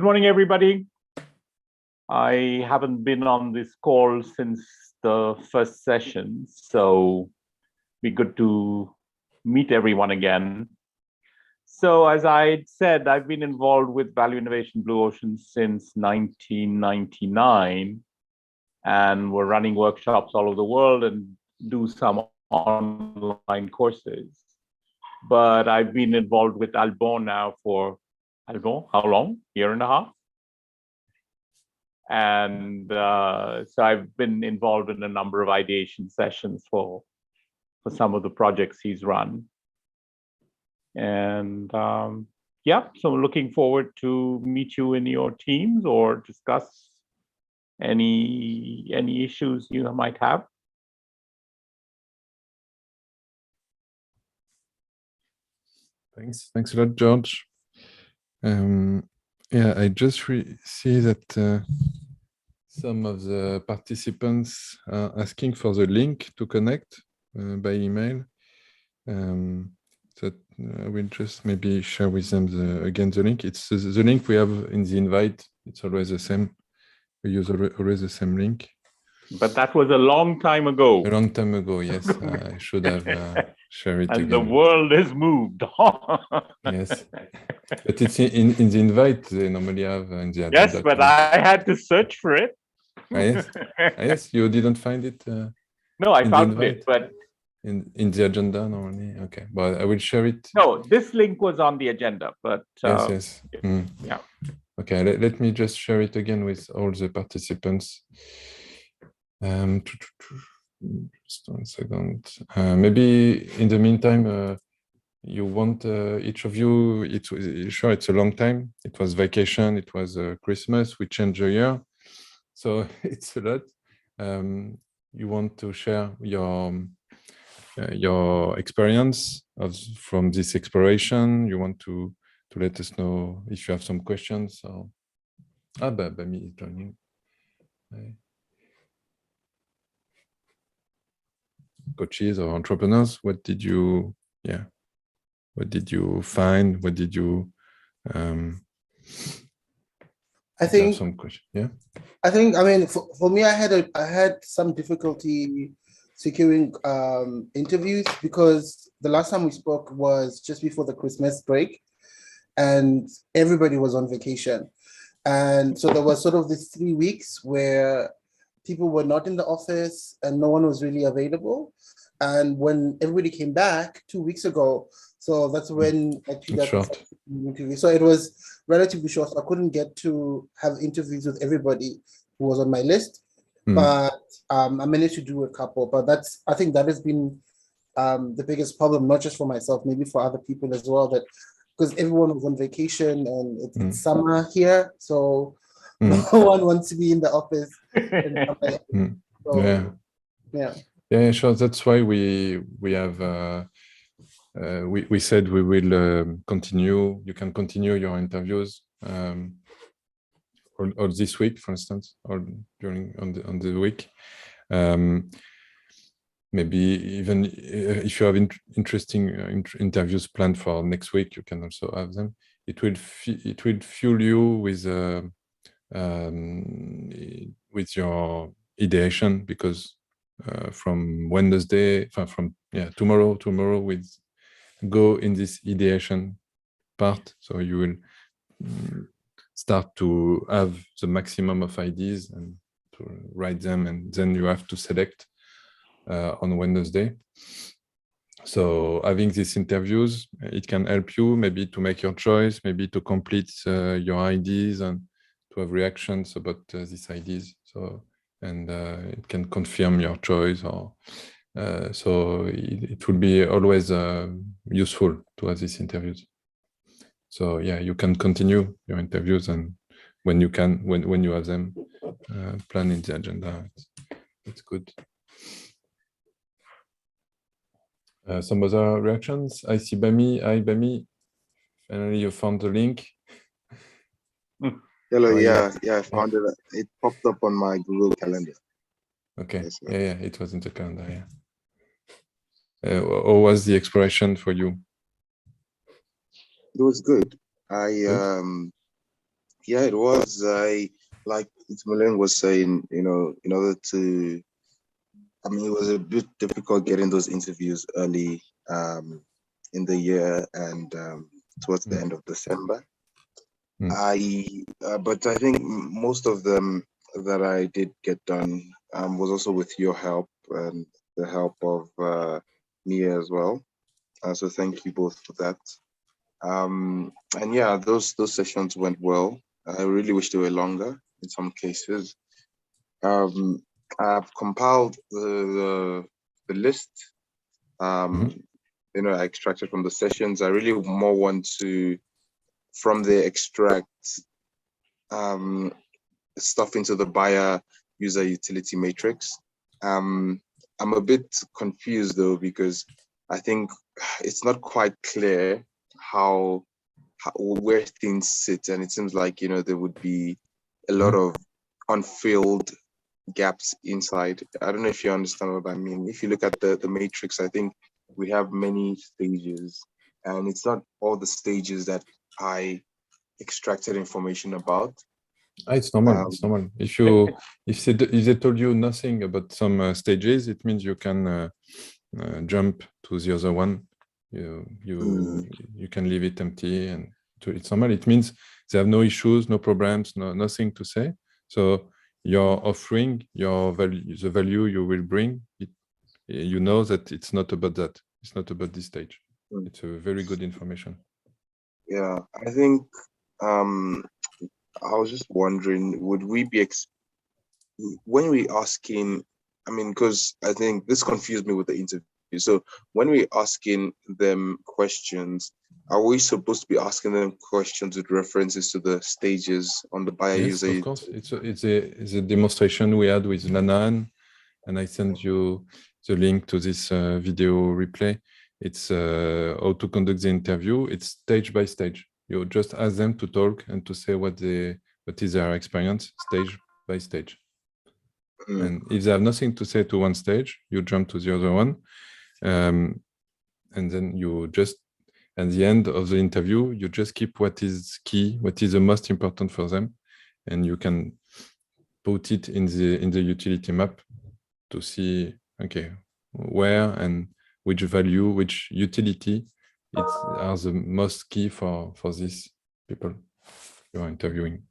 Good morning, everybody. I haven't been on this call since the first session, so be good to meet everyone again. So as I said, I've been involved with Value Innovation Blue Ocean since 1999, and we're running workshops all over the world and do some online courses. But I've been involved with Albon now for how long? Year and a half. And so I've been involved in a number of ideation sessions for some of the projects he's run. And yeah, so looking forward to meet you in your teams or discuss any issues you might have. Thanks a lot, George. Yeah, I just see that some of the participants are asking for the link to connect by email. That I will just maybe share with them again the link. It's the link we have in the invite. It's always the same. We use always the same link. But that was a long time ago. A long time ago, yes. I should have shared it and again. The world has moved. Yes. But it's in the invite, they normally have in the agenda. Yes, but I had to search for it. Yes. Yes, you didn't find it? No, I found it, but... In the agenda normally? Okay, but I will share it. No, this link was on the agenda, but... Yes. Yeah. Okay, let me just share it again with all the participants. Just 1 second. Maybe in the meantime, you want each of you, sure, it's a long time. It was vacation, it was Christmas, we changed the year. So it's a lot. You want to share your experience from this exploration. You want to let us know if you have some questions. Or... Bami is joining. Coaches or entrepreneurs, what did you find? What did you I think some question? Yeah. I mean for me I had some difficulty securing interviews because the last time we spoke was just before the Christmas break and everybody was on vacation. And so there was sort of these 3 weeks where people were not in the office and no one was really available. And when everybody came back 2 weeks ago, so that's when actually got the interview. So it was relatively short. So I couldn't get to have interviews with everybody who was on my list, but I managed to do a couple. But I think that has been the biggest problem, not just for myself, maybe for other people as well, that because everyone was on vacation and it's summer here, so no one wants to be in the office. So, yeah, sure. That's why we have we said we will continue. You can continue your interviews or this week, for instance, or during on the week. Maybe even if you have interesting interviews planned for next week, you can also have them. It will fuel you with your ideation, because from Wednesday, from tomorrow we go in this ideation part. So you will start to have the maximum of ideas and to write them, and then you have to select on Wednesday. So having these interviews, it can help you maybe to make your choice, maybe to complete your ideas and to have reactions about these ideas. So it can confirm your choice, or so it will be always useful to have these interviews. So yeah, you can continue your interviews, and when you have them, plan in the agenda. It's good. Some other reactions. I see Bami. Hi, Bami. Finally, you found the link. Hello. Yeah, I found it. It popped up on my Google Calendar. Okay. Yes, yeah, it was in the calendar. Yeah. How was the exploration for you? It was good. Yeah, it was. Like Malin was saying, in order to, it was a bit difficult getting those interviews early in the year and towards the end of December. But I think most of them that I did get done was also with your help and the help of Mia as well. So thank you both for that. And yeah, those sessions went well. I really wish they were longer in some cases. I've compiled the list. I extracted from the sessions. I really more want to, from the extract, stuff into the buyer user utility matrix. I'm a bit confused though, because I think it's not quite clear where things sit, and it seems like there would be a lot of unfilled gaps inside. I don't know if you understand what I mean. If you look at the matrix, I think we have many stages, and it's not all the stages that I extracted information about. It's normal. It's normal. If they told you nothing about some stages, it means you can jump to the other one. You can leave it empty, and it's normal. It means they have no issues, no problems, nothing to say. So your offering, the value you will bring, you know that it's not about that. It's not about this stage. It's a very good information. Yeah, I think I was just wondering, would we be when we asking? Because I think this confused me with the interview. So when we asking them questions, are we supposed to be asking them questions with references to the stages on the buyer user? Yes, of course. It's a demonstration we had with Nanan, and I sent you the link to this video replay. It's how to conduct the interview. It's stage by stage. You just ask them to talk and to say what is their experience, stage by stage. And if they have nothing to say to one stage, you jump to the other one. And then you just, at the end of the interview, you just keep what is key, what is the most important for them. And you can put it in the utility map to see, okay, where and which value, which utility are the most key for these people you are interviewing.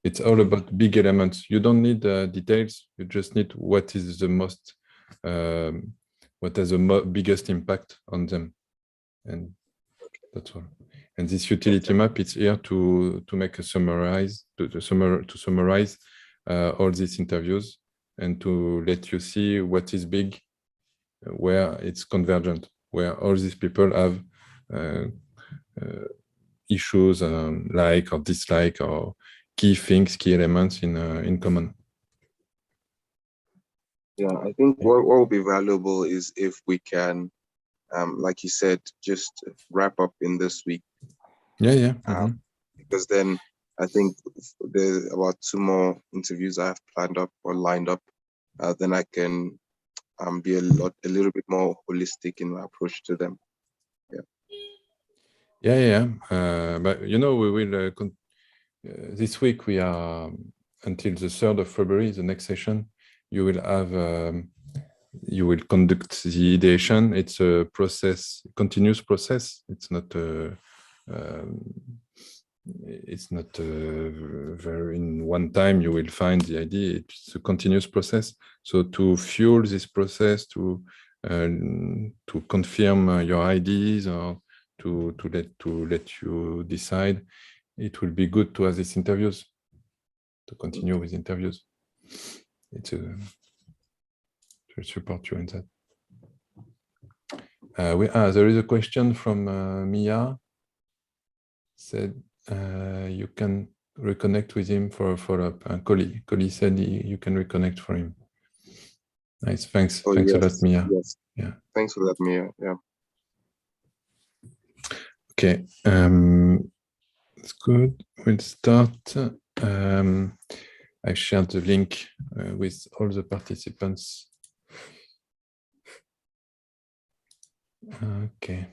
It's all about big elements. You don't need details. You just need what is the most, what has the biggest impact on them, and that's all. And this utility map, it's here to make a summarize, to summarize all these interviews and to let you see what is big, where it's convergent, where all these people have issues, like or dislike or key things, key elements in common. Yeah, I think what will be valuable is if we can, like you said, just wrap up in this week. Yeah. Because then I think there's about 2 more interviews I have planned up or lined up. Then I can be a little bit more holistic in my approach to them. Yeah. But we will this week we are until the 3rd of February, the next session. You will have you will conduct the ideation. It's a process, continuous process. It's not very in one time you will find the idea. It's a continuous process. So to fuel this process, to confirm your ideas, or to let you decide, it will be good to have these interviews, to continue with interviews. It's to support you in that. There is a question from Mia. Said you can reconnect with him for a follow-up. Collie said you can reconnect for him. Nice, thanks. Oh, thanks yes, a lot, Mia. Yes. Yeah. Thanks for that, Mia. Yeah. Okay. That's good. We'll start. I shared the link with all the participants. Okay.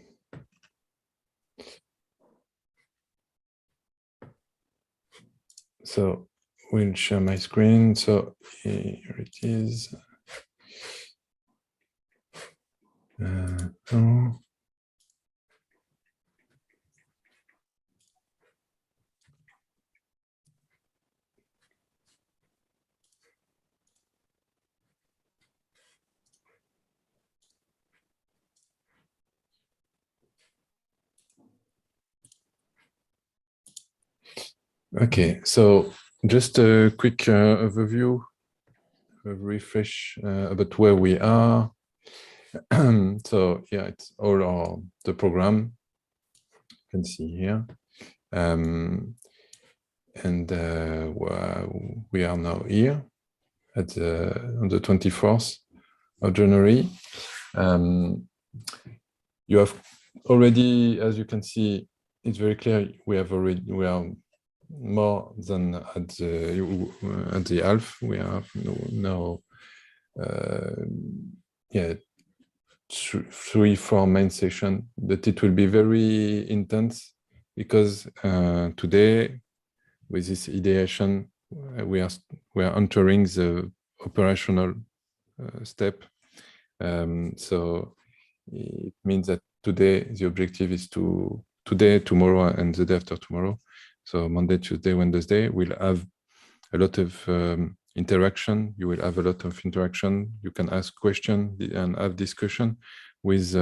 So we'll share my screen. So here it is. Oh. Okay, so just a quick overview, a refresh about where we are. So yeah, it's all the program you can see here. And we are now here at on the 24th of January. You have already, as you can see, it's very clear we are more than at the half. We are now yeah, 3-4 main sessions, but it will be very intense because today with this ideation we are entering the operational step. So it means that today the objective is today, tomorrow, and the day after tomorrow. So Monday, Tuesday, Wednesday, we'll have a lot of interaction. You will have a lot of interaction. You can ask questions and have discussion with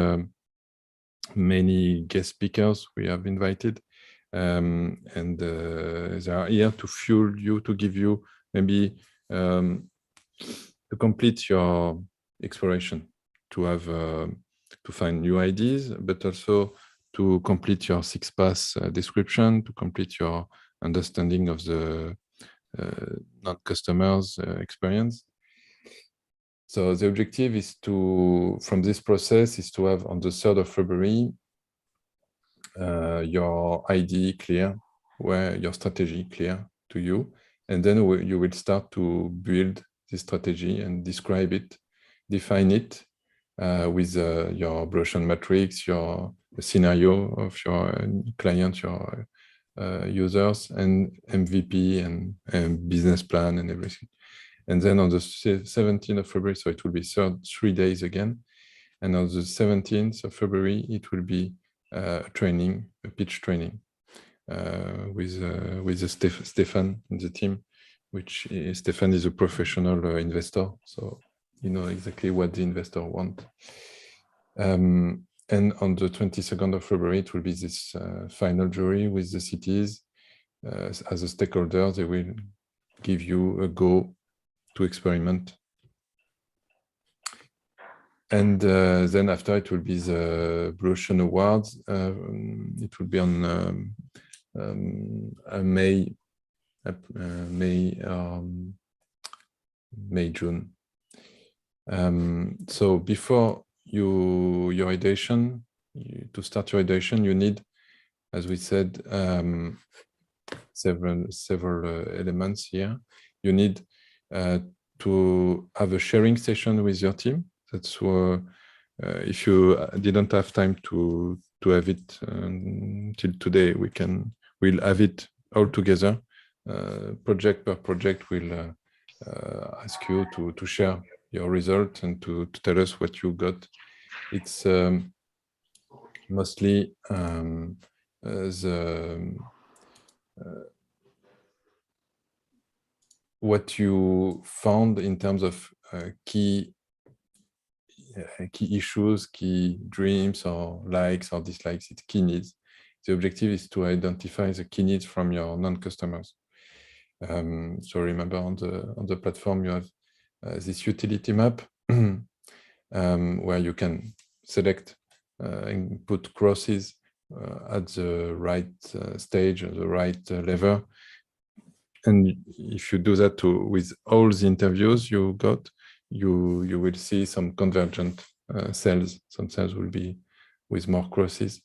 many guest speakers we have invited. And they are here to fuel you, to give you maybe to complete your exploration, to have to find new ideas, but also to complete your 6-pass description, to complete your understanding of the non-customers experience. So the objective is to, from this process, is to have on the 3rd of February your idea clear, where your strategy clear to you, and then you will start to build this strategy and describe it, define it with your evaluation matrix, your scenario of your client, your users, and MVP and business plan and everything. And then on the 17th of February, so it will be 3 days again. And on the 17th of February, it will be a training, a pitch training with Stefan in the team, which Stefan is a professional investor. So you know exactly what the investor want. And on the 22nd of February, it will be this final jury with the cities. As a stakeholder, they will give you a go to experiment. And then after it will be the BOCorners Awards. It will be on May, June. So before your ideation, to start your ideation, you need, as we said, several elements here. You need to have a sharing session with your team. That's why if you didn't have time to have it till today, we'll have it all together. Project per project, we'll ask you to share your result and to tell us what you got. It's mostly what you found in terms of key issues, key dreams, or likes or dislikes. It's key needs. The objective is to identify the key needs from your non-customers. So remember, on the platform you have this utility map where you can select and put crosses at the right stage, at the right level. And if you do that with all the interviews you got, you will see some convergent cells. Some cells will be with more crosses.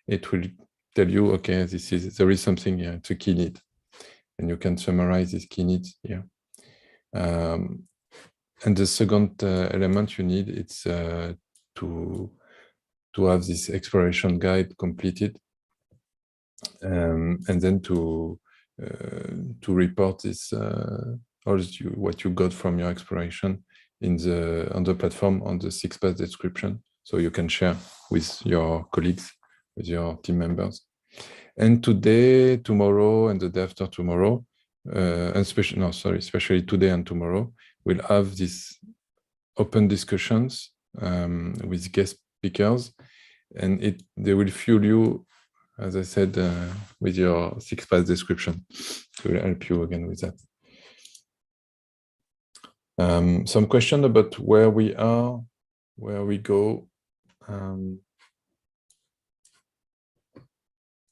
It will tell you, okay, there is something here, it's a key need. And you can summarize these key needs here. And the second element you need, it's to have this exploration guide completed, and then to report this what you got from your exploration on the platform on the 6-pass description, so you can share with your colleagues, with your team members. And today, tomorrow, and the day after tomorrow, especially today and tomorrow, we'll have these open discussions with guest speakers, and they will fuel you, as I said, with your 6-pass description. It will help you again with that. Some question about where we are, where we go.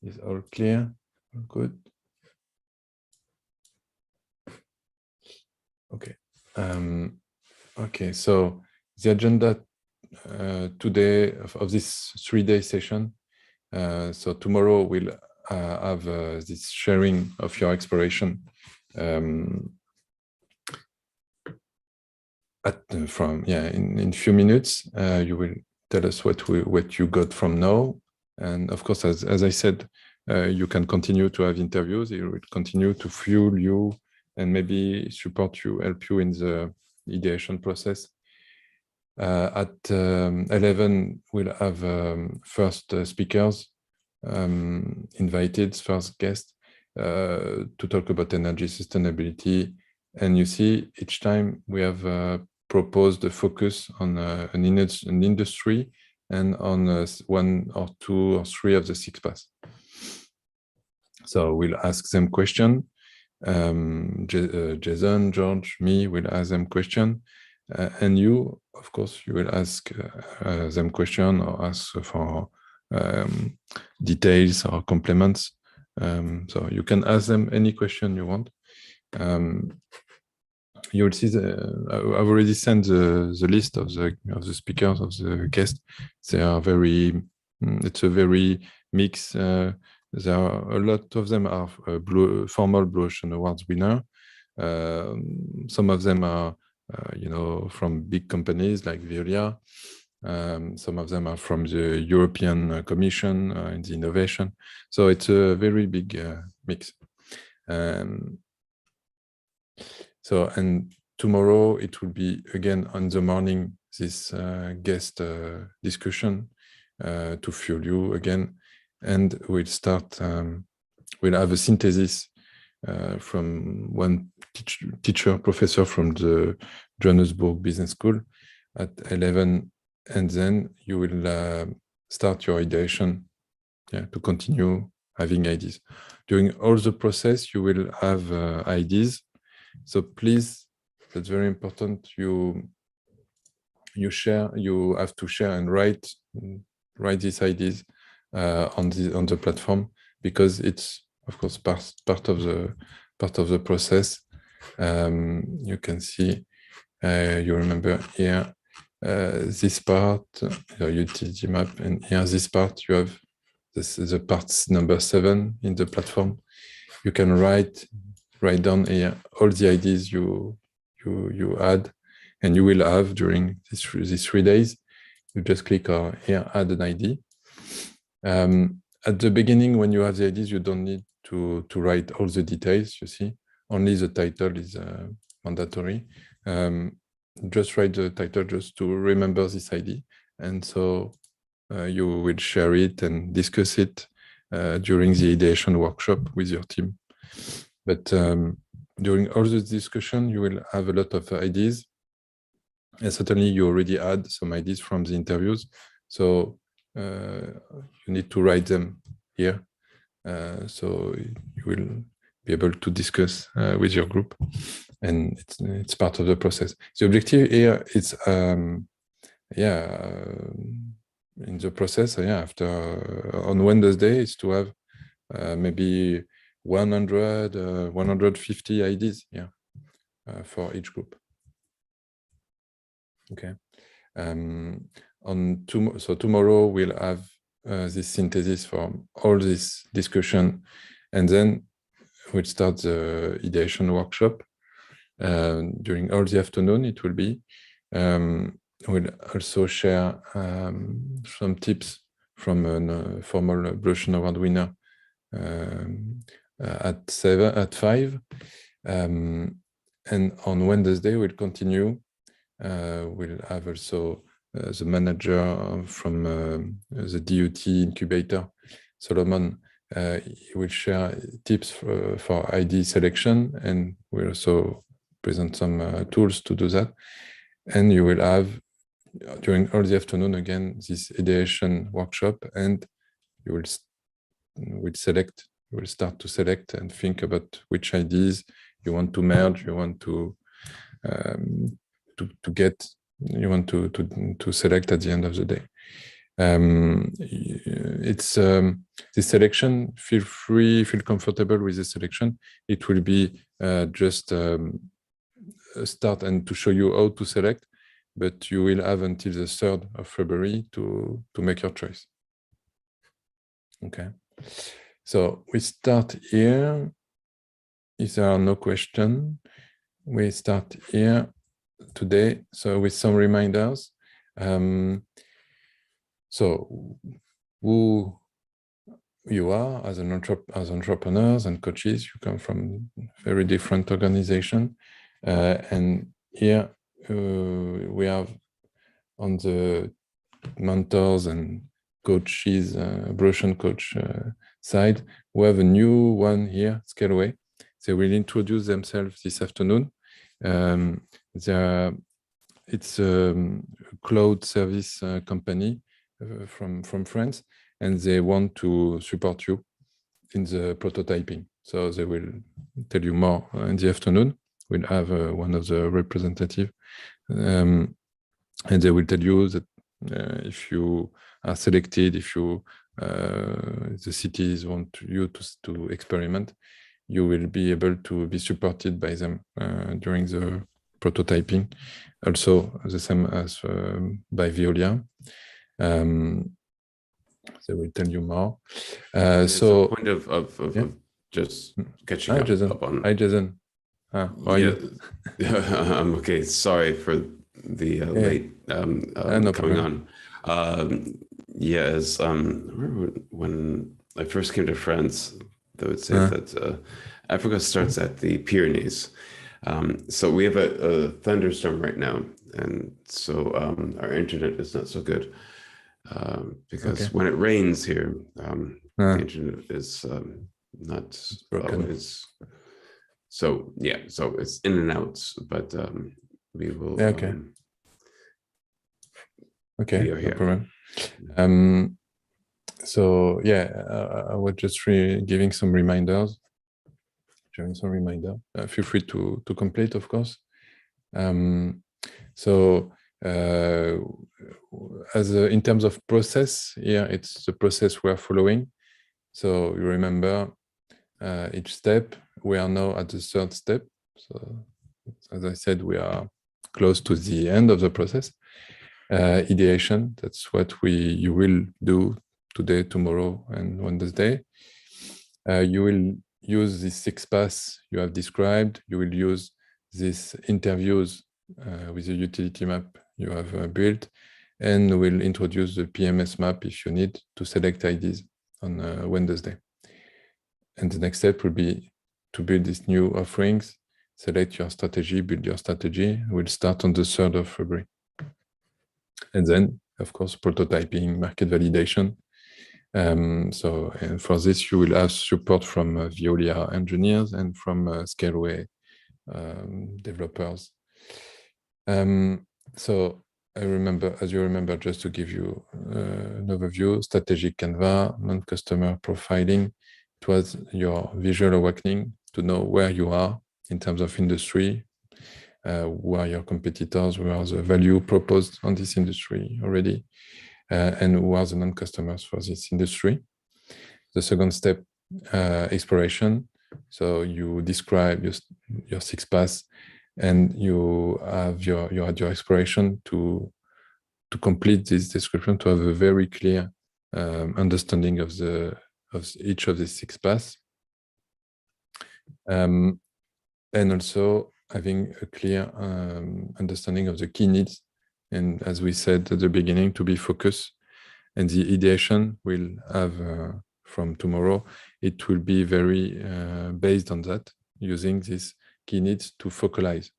Is all clear? All good? Okay. Okay, so the agenda today of this 3-day session. So tomorrow we'll have this sharing of your exploration in few minutes. You will tell us what you got from now, and of course, as I said, you can continue to have interviews. It will continue to fuel you and maybe support you, help you in the ideation process. At 11, we'll have first speakers invited, first guest, to talk about energy sustainability. And you see, each time we have proposed a focus on an industry and on 1 or 2 or 3 of the 6-pass. So we'll ask them question. Jason, George, me will ask them question. And you, of course, you will ask them question or ask for details or compliments. So you can ask them any question you want. You will see I've already sent the list of the speakers, of the guests. They are it's a very mix. There are a lot of them are formal Blue Ocean Awards winner. Some of them are from big companies like VEOLIA. Some of them are from the European Commission in the innovation. So it's a very big mix. And tomorrow it will be again on the morning, this guest discussion to fuel you again. And we'll start, we'll have a synthesis from one professor from the Johannesburg Business School at 11. And then you will start your ideation to continue having ideas. During all the process, you will have ideas. So please, that's very important. You have to share and write these ideas on the platform, because it's of course part of the process. You can see, you remember here this part, your utility map, and here this part you have. This is the parts number 7 in the platform. You can write down here all the ideas you add, and you will have during these 3 days. You just click here, add an ID. At the beginning, when you have the ideas, you don't need to write all the details, you see. Only the title is mandatory. Just write the title just to remember this ID. And so you will share it and discuss it during the ideation workshop with your team. But during all the discussion, you will have a lot of ideas. And certainly you already had some ideas from the interviews. So you need to write them here. So you will be able to discuss with your group. And it's part of the process. The objective here is, in the process, after on Wednesday, is to have maybe 100, 150 ideas, for each group. Okay. So tomorrow we'll have this synthesis from all this discussion, and then we'll start the ideation workshop. During all the afternoon, it will be. We'll also share some tips from a formal Blue Ocean Award winner, at 5. And on Wednesday, we'll continue. We'll have also the manager from the DUT incubator, Solomon. He will share tips for ID selection, and we'll also present some tools to do that. And you will have, during all the afternoon, again, this ideation workshop, and you will start to select and think about which IDs you want to merge, you want to select at the end of the day. It's the selection. Feel comfortable with the selection. It will be just a start and to show you how to select, but you will have until the 3rd of February to make your choice. Okay, so we start here. If there are no questions, we start here today. So with some reminders. So who you are as entrepreneurs and coaches, you come from very different organizations. And here we have on the mentors and coaches, Russian coach side, we have a new one here, Scaleway. They will introduce themselves this afternoon. It's a cloud service company from France, and they want to support you in the prototyping. So they will tell you more in the afternoon. We'll have one of the representatives, and they will tell you that if you are selected, if you the cities want you to experiment, you will be able to be supported by them during the prototyping. Also the same as by VEOLIA. They will tell you more. So point of just catching Hi, up, Jason. on. Hi, Jason. How are you? I'm okay. Sorry for the late no coming problem. on. Yes, I remember when I first came to France, they would say that Africa starts at the Pyrenees. So we have a thunderstorm right now, and so our internet is not so good because when it rains here, the internet is not broken. always. So yeah, so it's in and out, but we will. Okay. Okay, we are here. no problem. So yeah, I was just giving some reminders. Feel free to complete, of course. So in terms of process, here it's the process we are following. So you remember each step. We are now at the 3rd step. So as I said, we are close to the end of the process. Ideation, that's what you will do today, tomorrow, and Wednesday. You will use these 6 paths you have described. You will use these interviews with the utility map you have built, and we'll introduce the PMS map if you need to select IDs on Wednesday. And the next step will be to build these new offerings, select your strategy, build your strategy. We'll start on the 3rd of February. And then, of course, prototyping, market validation. And for this, you will have support from VEOLIA engineers and from Scaleway developers. So as you remember, just to give you an overview, strategic Canva, non-customer profiling. It was your visual awakening to know where you are in terms of industry, who are your competitors, who are the value proposed on this industry already, and who are the non-customers for this industry. The second step, exploration. So you describe your 6 paths, and you have your exploration to complete this description, to have a very clear understanding of each of these 6 paths, and also having a clear understanding of the key needs. And as we said at the beginning, to be focused. And the ideation will have from tomorrow, it will be very based on that, using these key needs to focalize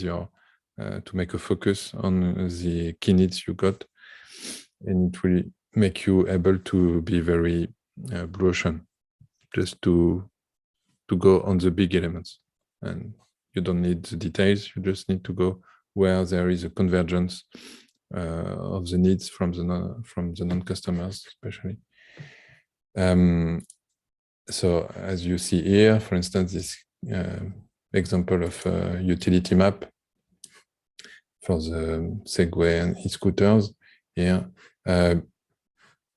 your, to make a focus on the key needs you got, and it will make you able to be very blue ocean, just to go on the big elements. And you don't need the details, you just need to go where there is a convergence of the needs from the non-customers, especially. So as you see here, for instance, this example of utility map for the Segway and e-scooters, here,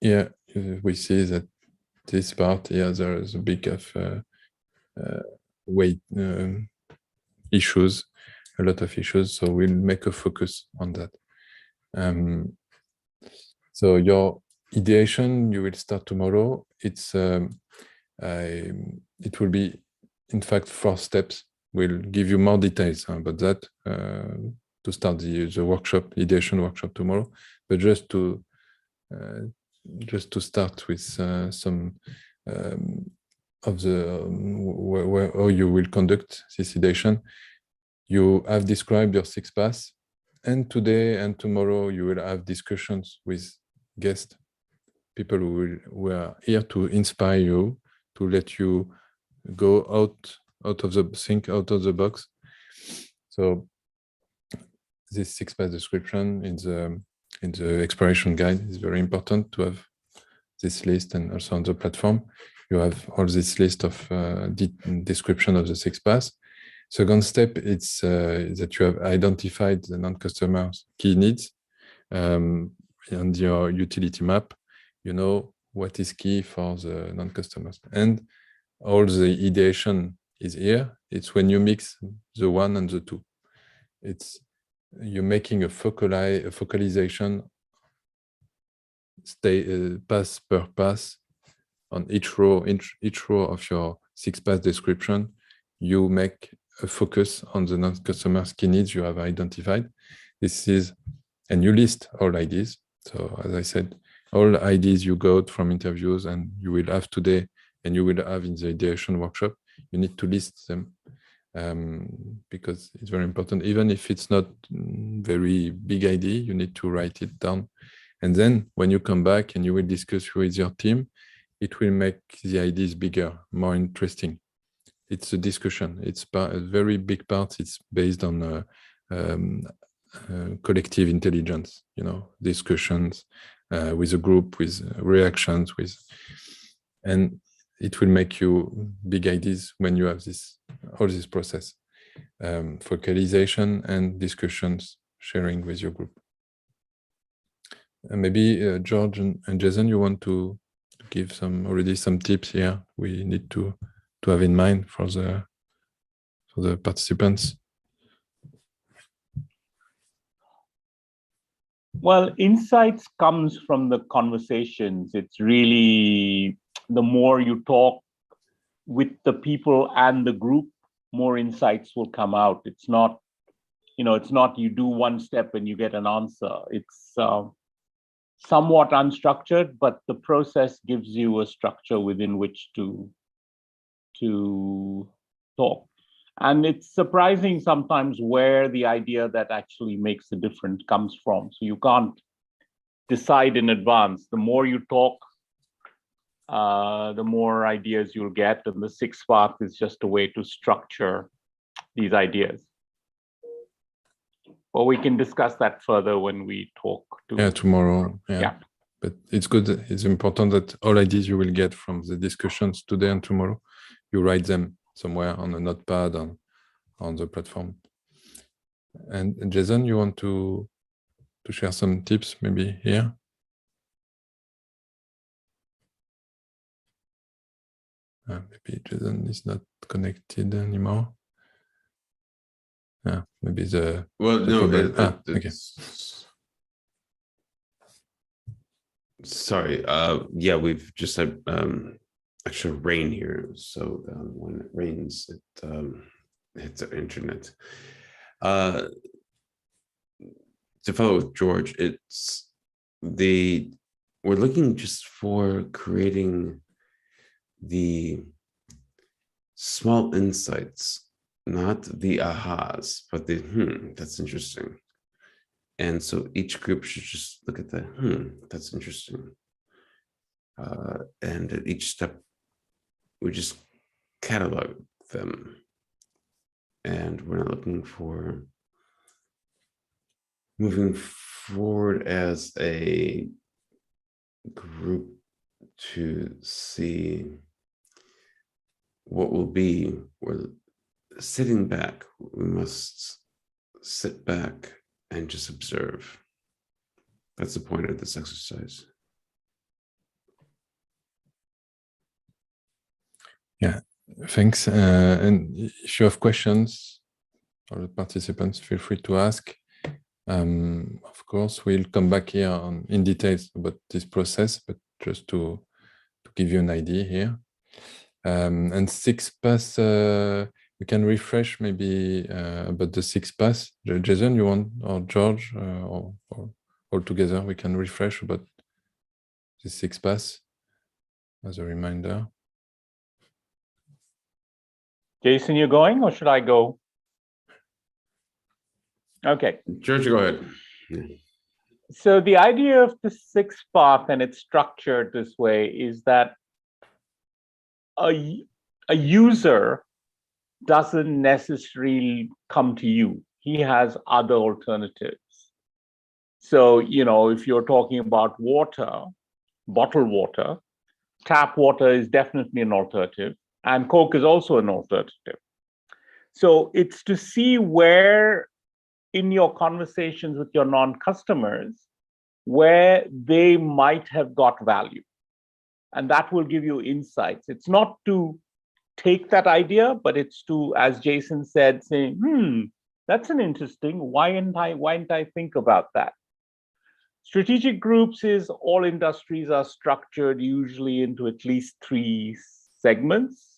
here we see that this part here, there is a big of weight issues, a lot of issues, so we'll make a focus on that. So your ideation, you will start tomorrow. It's it will be, in fact, 4 steps. We'll give you more details about that to start the workshop, ideation workshop tomorrow. But just to start with some of the how you will conduct this ideation. You have described your 6 paths, and today and tomorrow you will have discussions with guests, people who are here to inspire you, to let you go out of the box. So this 6 path description in the exploration guide is very important to have this list, and also on the platform you have all this list of description of the 6 paths. Second step, it's that you have identified the non-customers' key needs on your utility map. You know what is key for the non-customers, and all the ideation is here. It's when you mix the 1 and the 2. It's you're making a focalization, pass per pass on each row of your 6 path description. You make a focus on the non-customers' key needs you have identified. This is, and you list all ideas. So as I said, all ideas you got from interviews and you will have today and you will have in the ideation workshop, you need to list them because it's very important. Even if it's not very big idea, you need to write it down. And then when you come back and you will discuss with your team, it will make the ideas bigger, more interesting. It's a discussion. It's a very big part. It's based on collective intelligence, you know, discussions with a group, with reactions, and it will make you big ideas when you have all this process, focalization and discussions, sharing with your group. And maybe George and Jason, you want to give already some tips here we need to have in mind for the participants? Well, insights comes from the conversations. It's really, the more you talk with the people and the group, more insights will come out. It's not, it's not you do one step and you get an answer. It's somewhat unstructured, but the process gives you a structure within which to talk. And it's surprising sometimes where the idea that actually makes a difference comes from. So you can't decide in advance. The more you talk, the more ideas you'll get. And the 6th path is just a way to structure these ideas. But we can discuss that further when we talk. Tomorrow. Yeah. But it's good. It's important that all ideas you will get from the discussions today and tomorrow, you write them somewhere on a notepad on the platform. And Jason, you want to share some tips maybe here? Maybe Jason is not connected anymore. Maybe okay. Sorry. Yeah, we've just had extra rain here, so when it rains, it hits our internet. To follow with George, we're looking just for creating the small insights, not the ahas, but the, that's interesting. And so each group should just look at the, that's interesting. And at each step, we just catalog them. And we're not looking for moving forward as a group to see what will be. We're sitting back. We must sit back and just observe. That's the point of this exercise. Yeah, thanks. And if you have questions, all the participants, feel free to ask. Of course, we'll come back here in details about this process, but just to give you an idea here. And 6 pass, we can refresh maybe about the 6 pass. Jason, you want, or George, or all together, we can refresh about the 6 pass as a reminder. Jason, you're going, or should I go? Okay. George, go ahead. So the idea of the 6 path, and it's structured this way, is that a user doesn't necessarily come to you. He has other alternatives. So, you know, if you're talking about water, bottled water, tap water is definitely an alternative, and Coke is also an alternative. So it's to see where in your conversations with your non-customers, where they might have got value. And that will give you insights. It's not to take that idea, but it's to, as Jason said, saying, that's an interesting, why didn't I think about that? Strategic groups is all industries are structured usually into at least 3 segments.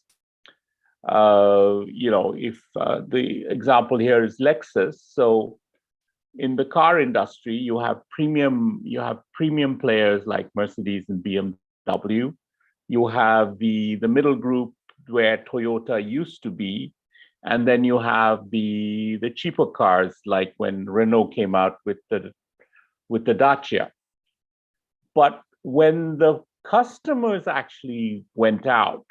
You know, if the example here is Lexus, so in the car industry, you have premium players like Mercedes and BMW. You have the middle group where Toyota used to be, and then you have the cheaper cars like when Renault came out with the Dacia. But when the customers actually went out,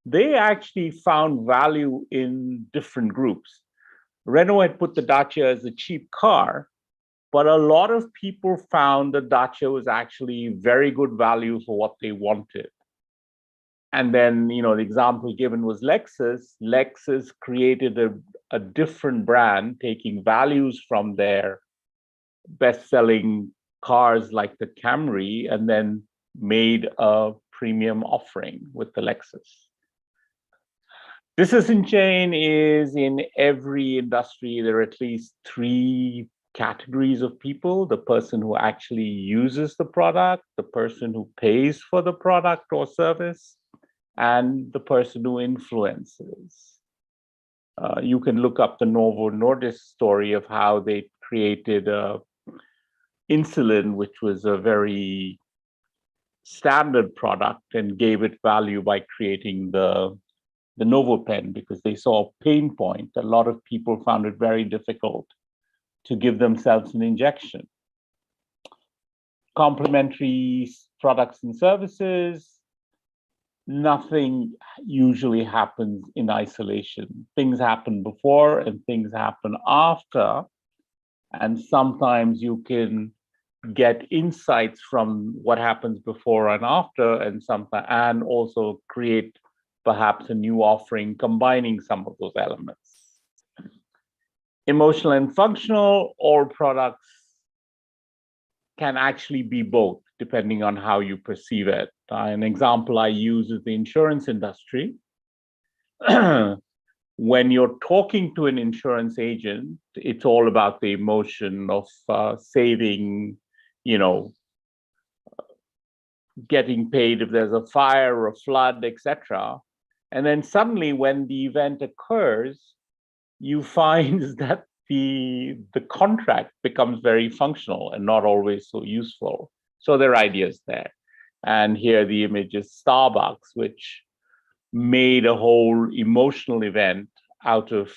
they actually found value in different groups. Renault had put the Dacia as a cheap car, but a lot of people found the Dacia was actually very good value for what they wanted. And then, you know, the example given was Lexus. Lexus created a different brand, taking values from their best-selling cars like the Camry, and then made a premium offering with the Lexus. Decision chain is in every industry. There are at least 3 categories of people: the person who actually uses the product, the person who pays for the product or service, and the person who influences. You can look up the Novo Nordisk story of how they created insulin, which was a very standard product, and gave it value by creating the NovoPen, because they saw a pain point. A lot of people found it very difficult to give themselves an injection. Complementary products and services, nothing usually happens in isolation. Things happen before and things happen after. And sometimes you can get insights from what happens before and after, and also create perhaps a new offering combining some of those elements. Emotional and functional, all products can actually be both, depending on how you perceive it. An example I use is the insurance industry. When you're talking to an insurance agent, it's all about the emotion of saving, you know, getting paid if there's a fire or a flood, etc. And then suddenly when the event occurs, you find that the contract becomes very functional and not always so useful. So there are ideas there. And here the image is Starbucks, which made a whole emotional event out of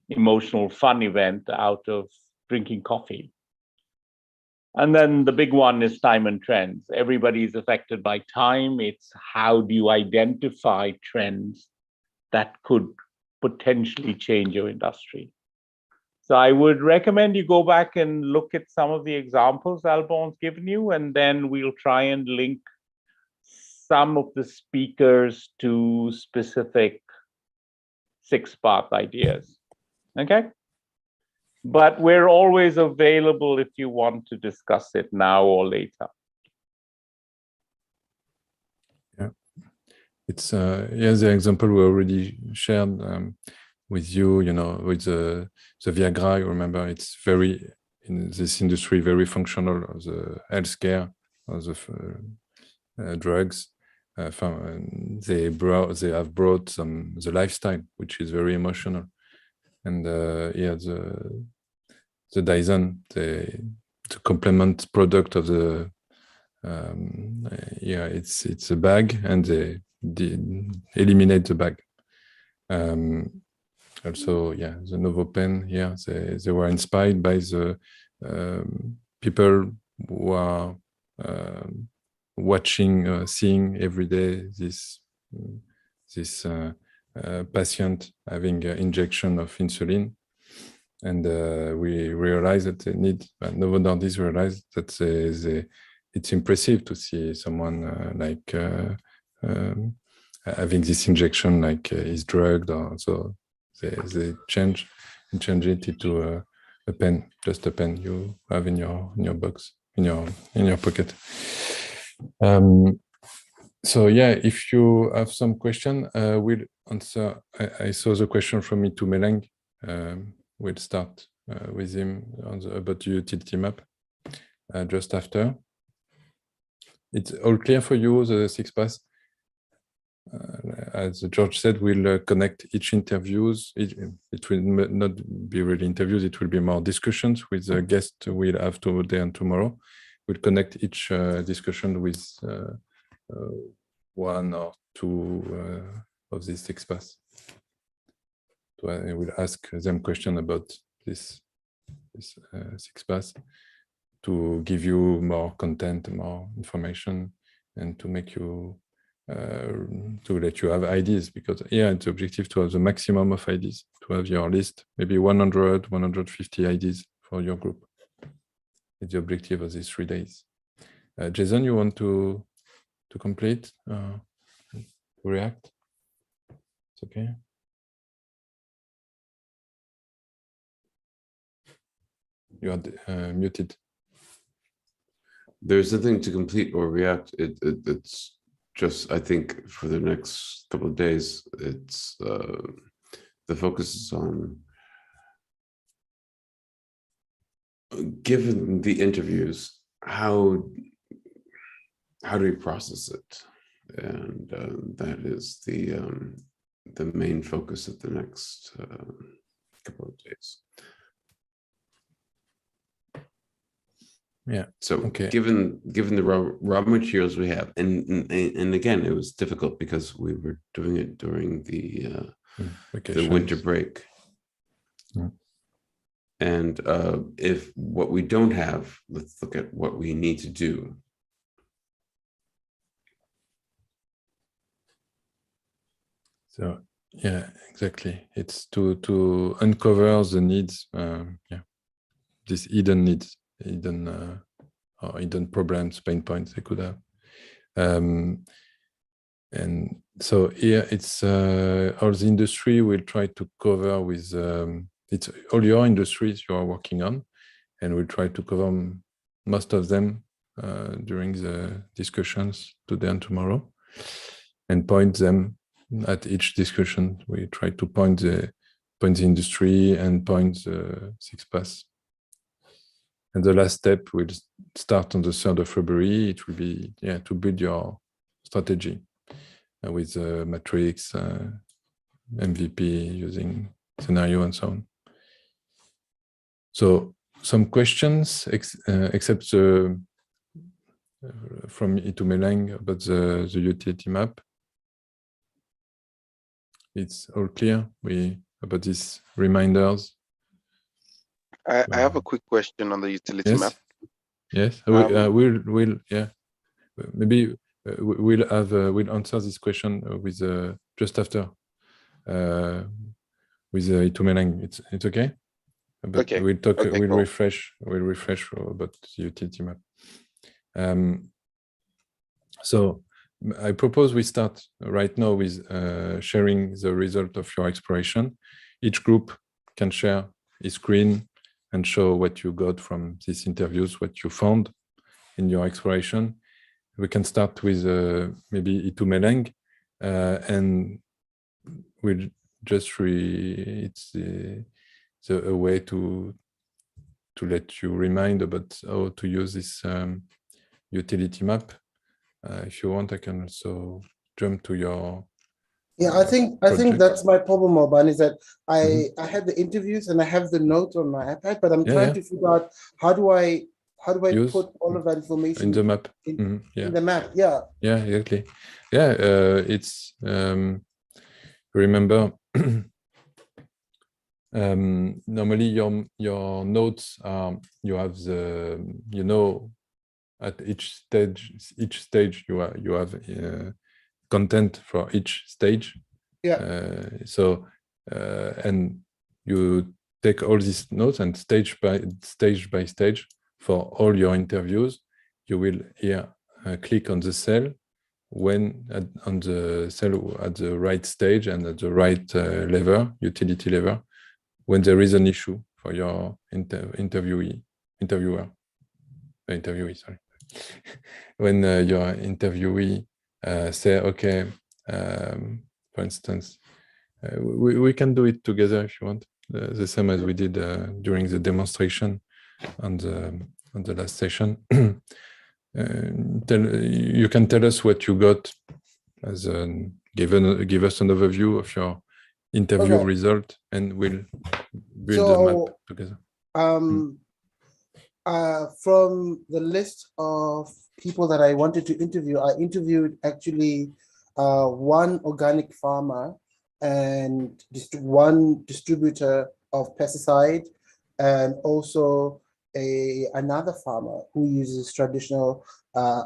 emotional fun event out of drinking coffee. And then the big one is time and trends. Everybody is affected by time. It's how do you identify trends that could potentially change your industry. So I would recommend you go back and look at some of the examples Alban's given you, and then we'll try and link some of the speakers to specific 6-path ideas. Okay? But we're always available if you want to discuss it now or later. Yeah, it's the example we already shared with you, with the Viagra. You remember, it's very, in this industry, very functional, the healthcare, or the drugs. They have brought the lifestyle, which is very emotional. And the Dyson, the complement product of the it's a bag, and they eliminate the bag. Also, the Novo pen here, they were inspired by the people who are watching, seeing every day this patient having an injection of insulin, and we realized that they need. Novo Nordisk realized that it's impressive to see someone having this injection, like is drugged, or so. They change it into a pen, just a pen you have in your box, in your pocket. So if you have some question, we'll answer. I saw the question from me to Meleng. We'll start with him about the utility map just after. It's all clear for you, the 6 paths? As George said, we'll connect each interviews. It will not be really interviews, it will be more discussions with the guest we'll have today and tomorrow. We'll connect each discussion with 1 or 2 of these 6 paths. So I will ask them question about this 6 paths to give you more content, more information, and to make you to let you have ideas, because it's objective to have the maximum of ideas, to have your list, maybe 100, 150 ideas for your group. It's the objective of these 3 days. Jason, you want to complete, react? It's okay. You are muted. There's nothing to complete or react. It's just, I think, for the next couple of days, it's the focus is on, given the interviews, how do we process it, and that is the main focus of the next couple of days. Yeah. So okay. Given the raw materials we have, and again, it was difficult because we were doing it during the winter break. Mm. And if what we don't have, let's look at what we need to do. So exactly. It's to uncover the needs. These hidden needs. Or hidden problems, pain points they could have. And so here it's all the industry will try to cover with, it's all your industries you are working on, and we'll try to cover most of them during the discussions today and tomorrow, and point them at each discussion. We try to point the industry and point the 6 paths. And the last step will start on the 3rd of February. It will be to build your strategy with matrix, MVP, using scenario, and so on. So some questions, except from Itu Meleng about the utility map. it's all clear about these reminders. I have a quick question on the utility map. Yes, we'll yeah, maybe we'll answer this question with just after with Itumeleng. It's okay. But Okay. we'll talk. Okay, we'll cool. refresh. We'll refresh about the utility map. So I propose we start right now with sharing the result of your exploration. Each group can share a screen and show what you got from these interviews, what you found in your exploration. We can start with maybe Itumeleng, and we'll just it's a way to let you remind about how to use this utility map. If you want, I can also jump to your. Yeah, I think that's my problem, Orban, is that I had the interviews and I have the notes on my iPad, but I'm trying to figure out how do I use put all of that information in the map. in the map. Yeah. Yeah, exactly. Yeah, it's remember normally your notes are you have the at each stage you have content for each stage. Yeah. So and you take all these notes and stage by stage for all your interviews. You will here click on the cell when on the cell at the right stage and at the right level, utility level, when there is an issue for your interviewee, sorry. When your interviewee say, okay, for instance, we can do it together if you want, the same as we did during the demonstration on the last session. You can tell us what you got as give us an overview of your interview result, and we'll build the map together. From the list of people that I wanted to interview, I interviewed actually one organic farmer and one distributor of pesticide, and also another farmer who uses traditional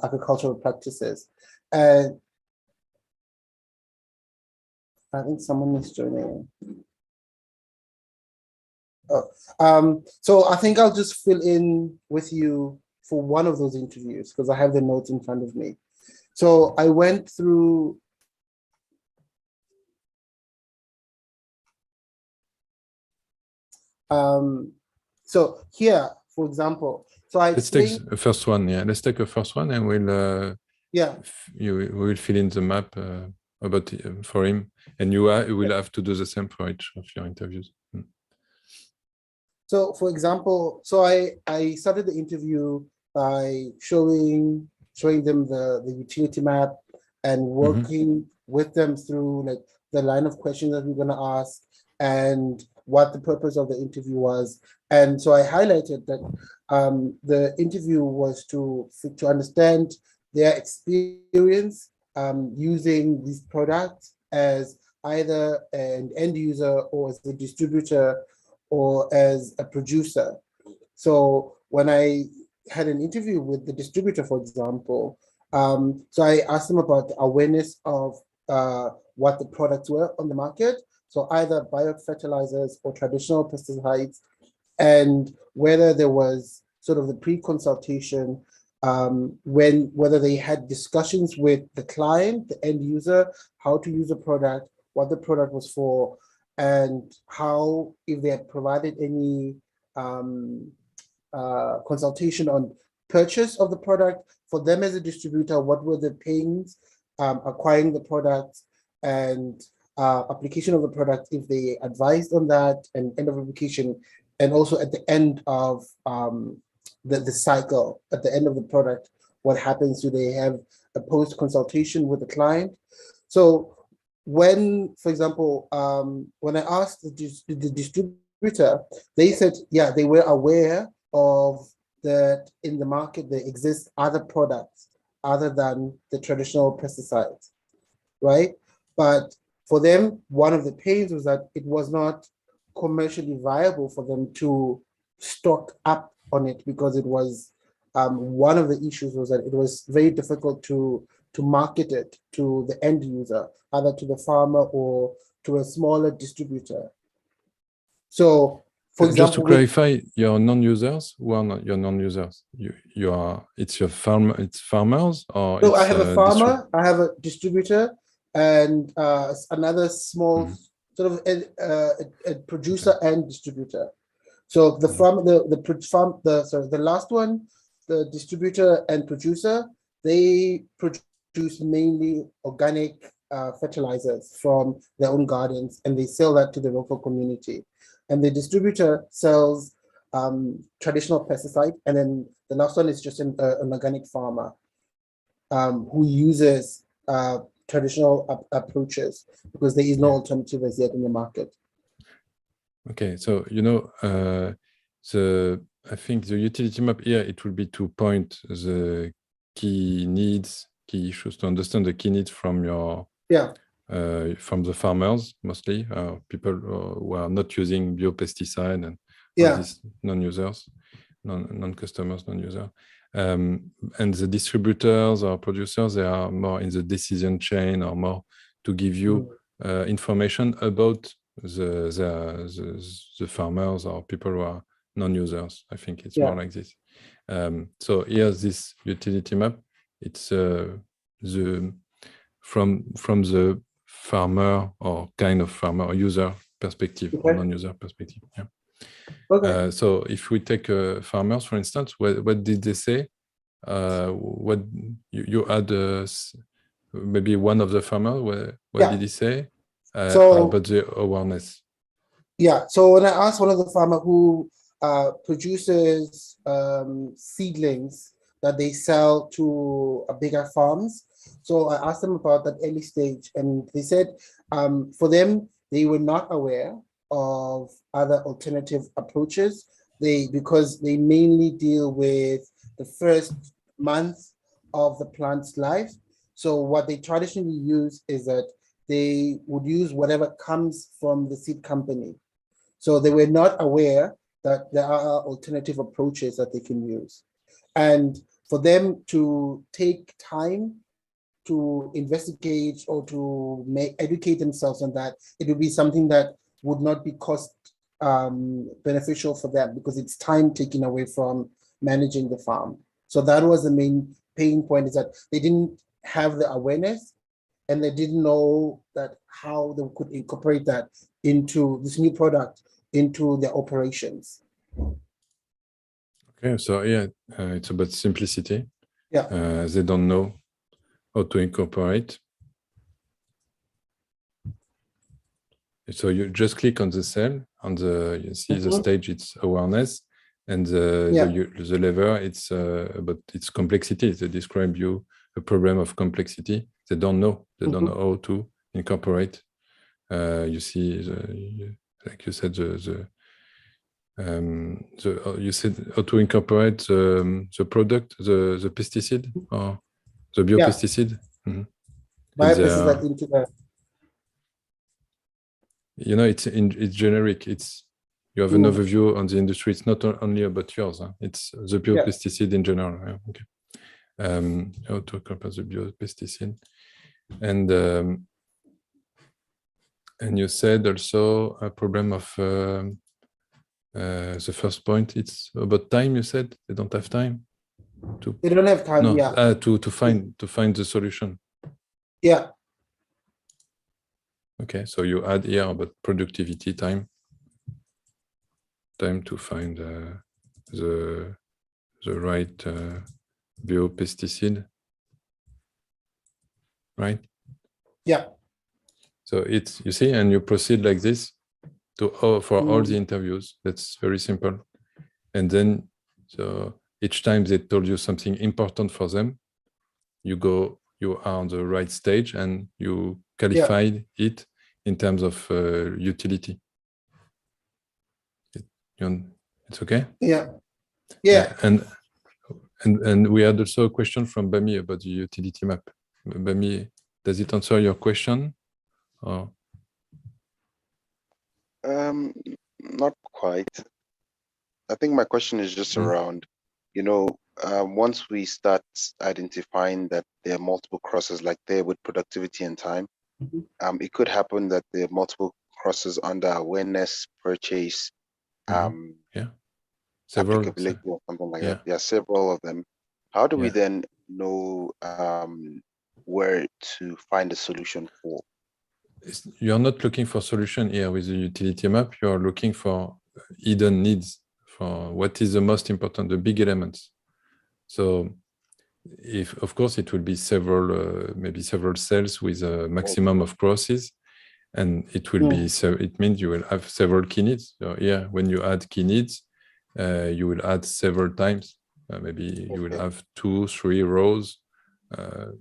agricultural practices. And I think someone is joining. So I think I'll just fill in with you for one of those interviews because I have the notes in front of me. So I went through so here, for example, so let's take the first one. Yeah, let's take the first one, and we'll we will fill in the map about for him, and you will have to do the same for each of your interviews. So, for example, so I started the interview by showing them the utility map and working with them through like the line of questions that we're going to ask and what the purpose of the interview was. And so I highlighted that the interview was to understand their experience using these products as either an end user or as a distributor or as a producer. So when I had an interview with the distributor, for example, so I asked them about the awareness of what the products were on the market. So either biofertilizers or traditional pesticides, and whether there was sort of the pre-consultation, whether they had discussions with the client, the end user, how to use a product, what the product was for, and how, if they had provided any consultation on purchase of the product for them as a distributor, what were the pains acquiring the product and application of the product, if they advised on that, and end of application, and also at the end of the cycle, at the end of the product, what happens? Do they have a post consultation with the client? So when, for example, when I asked the distributor, they said, yeah, they were aware of that in the market there exist other products other than the traditional pesticides, right? But for them, one of the pains was that it was not commercially viable for them to stock up on it, because it was one of the issues was that it was very difficult to market it to the end user, either to the farmer or to a smaller distributor. So, for example, just to clarify, your non-users, who are not your non-users? You are, it's your farm, it's farmers, or so it's I have a farmer, I have a distributor, and another small sort of a producer and distributor. So the farm, the last one, the distributor and producer, they produce mainly organic fertilizers from their own gardens, and they sell that to the local community. And the distributor sells traditional pesticide, and then the last one is just an organic farmer who uses traditional approaches, because there is no alternative as yet in the market. Okay, so I think the utility map here, it will be to point the key needs, key issues, to understand the key needs from your from the farmers, mostly people who are not using biopesticide, and all these non-users, non-customers, non-user. And the distributors or producers, they are more in the decision chain, or more to give you information about the farmers or people who are non-users. I think it's more like this. So here's this utility map. It's from the farmer or kind of farmer or user perspective, or non-user perspective. Yeah. Okay. So if we take farmers, for instance, what did they say? What you had maybe one of the farmers. What did he say about the awareness? Yeah. So when I asked one of the farmer who produces seedlings that they sell to bigger farms, so I asked them about that early stage, and they said for them, they were not aware of other alternative approaches, because they mainly deal with the first month of the plant's life. So what they traditionally use is that they would use whatever comes from the seed company. So they were not aware that there are alternative approaches that they can use. And for them to take time to investigate or to educate themselves on that, it would be something that would not be cost beneficial for them, because it's time taken away from managing the farm. So that was the main pain point, is that they didn't have the awareness, and they didn't know that how they could incorporate that into this new product into their operations. Okay, so it's about simplicity. Yeah. They don't know how to incorporate. So you just click on the cell, you see the stage, it's awareness, and the lever, it's about its complexity. They describe you a problem of complexity. They don't know. They don't know how to incorporate. You see, like you said, you said how to incorporate the product, the pesticide, or the biopesticide. Biopesticide into the. It's generic. You have an overview on the industry. It's not only about yours. Huh? It's the biopesticide in general. Yeah? Okay. How to incorporate the biopesticide, and you said also a problem of the first point. It's about time. You said they don't have time. They don't have time. No, to find the solution. Yeah. Okay, so you add here about productivity time to find the right biopesticide, right? Yeah. So it's, you see, and you proceed like this for all the interviews. That's very simple. And then so each time they told you something important for them, you are on the right stage and you qualified it in terms of utility. It's okay? Yeah. And we had also a question from Bami about the utility map. Bami, does it answer your question? Or Not quite. I think my question is just around, once we start identifying that there are multiple crosses, like there with productivity and time, it could happen that there are multiple crosses under awareness, purchase, several. applicability, or something like Yeah. that. Yeah, several of them. How do we Yeah. then know where to find a solution for? You're not looking for solution here with the utility map. You're looking for hidden needs, for what is the most important, the big elements. So if, of course, it will be several, maybe several cells with a maximum of crosses, and it will be, so it means you will have several key needs. So yeah, when you add key needs, you will add several times. Maybe you will have 2, 3 rows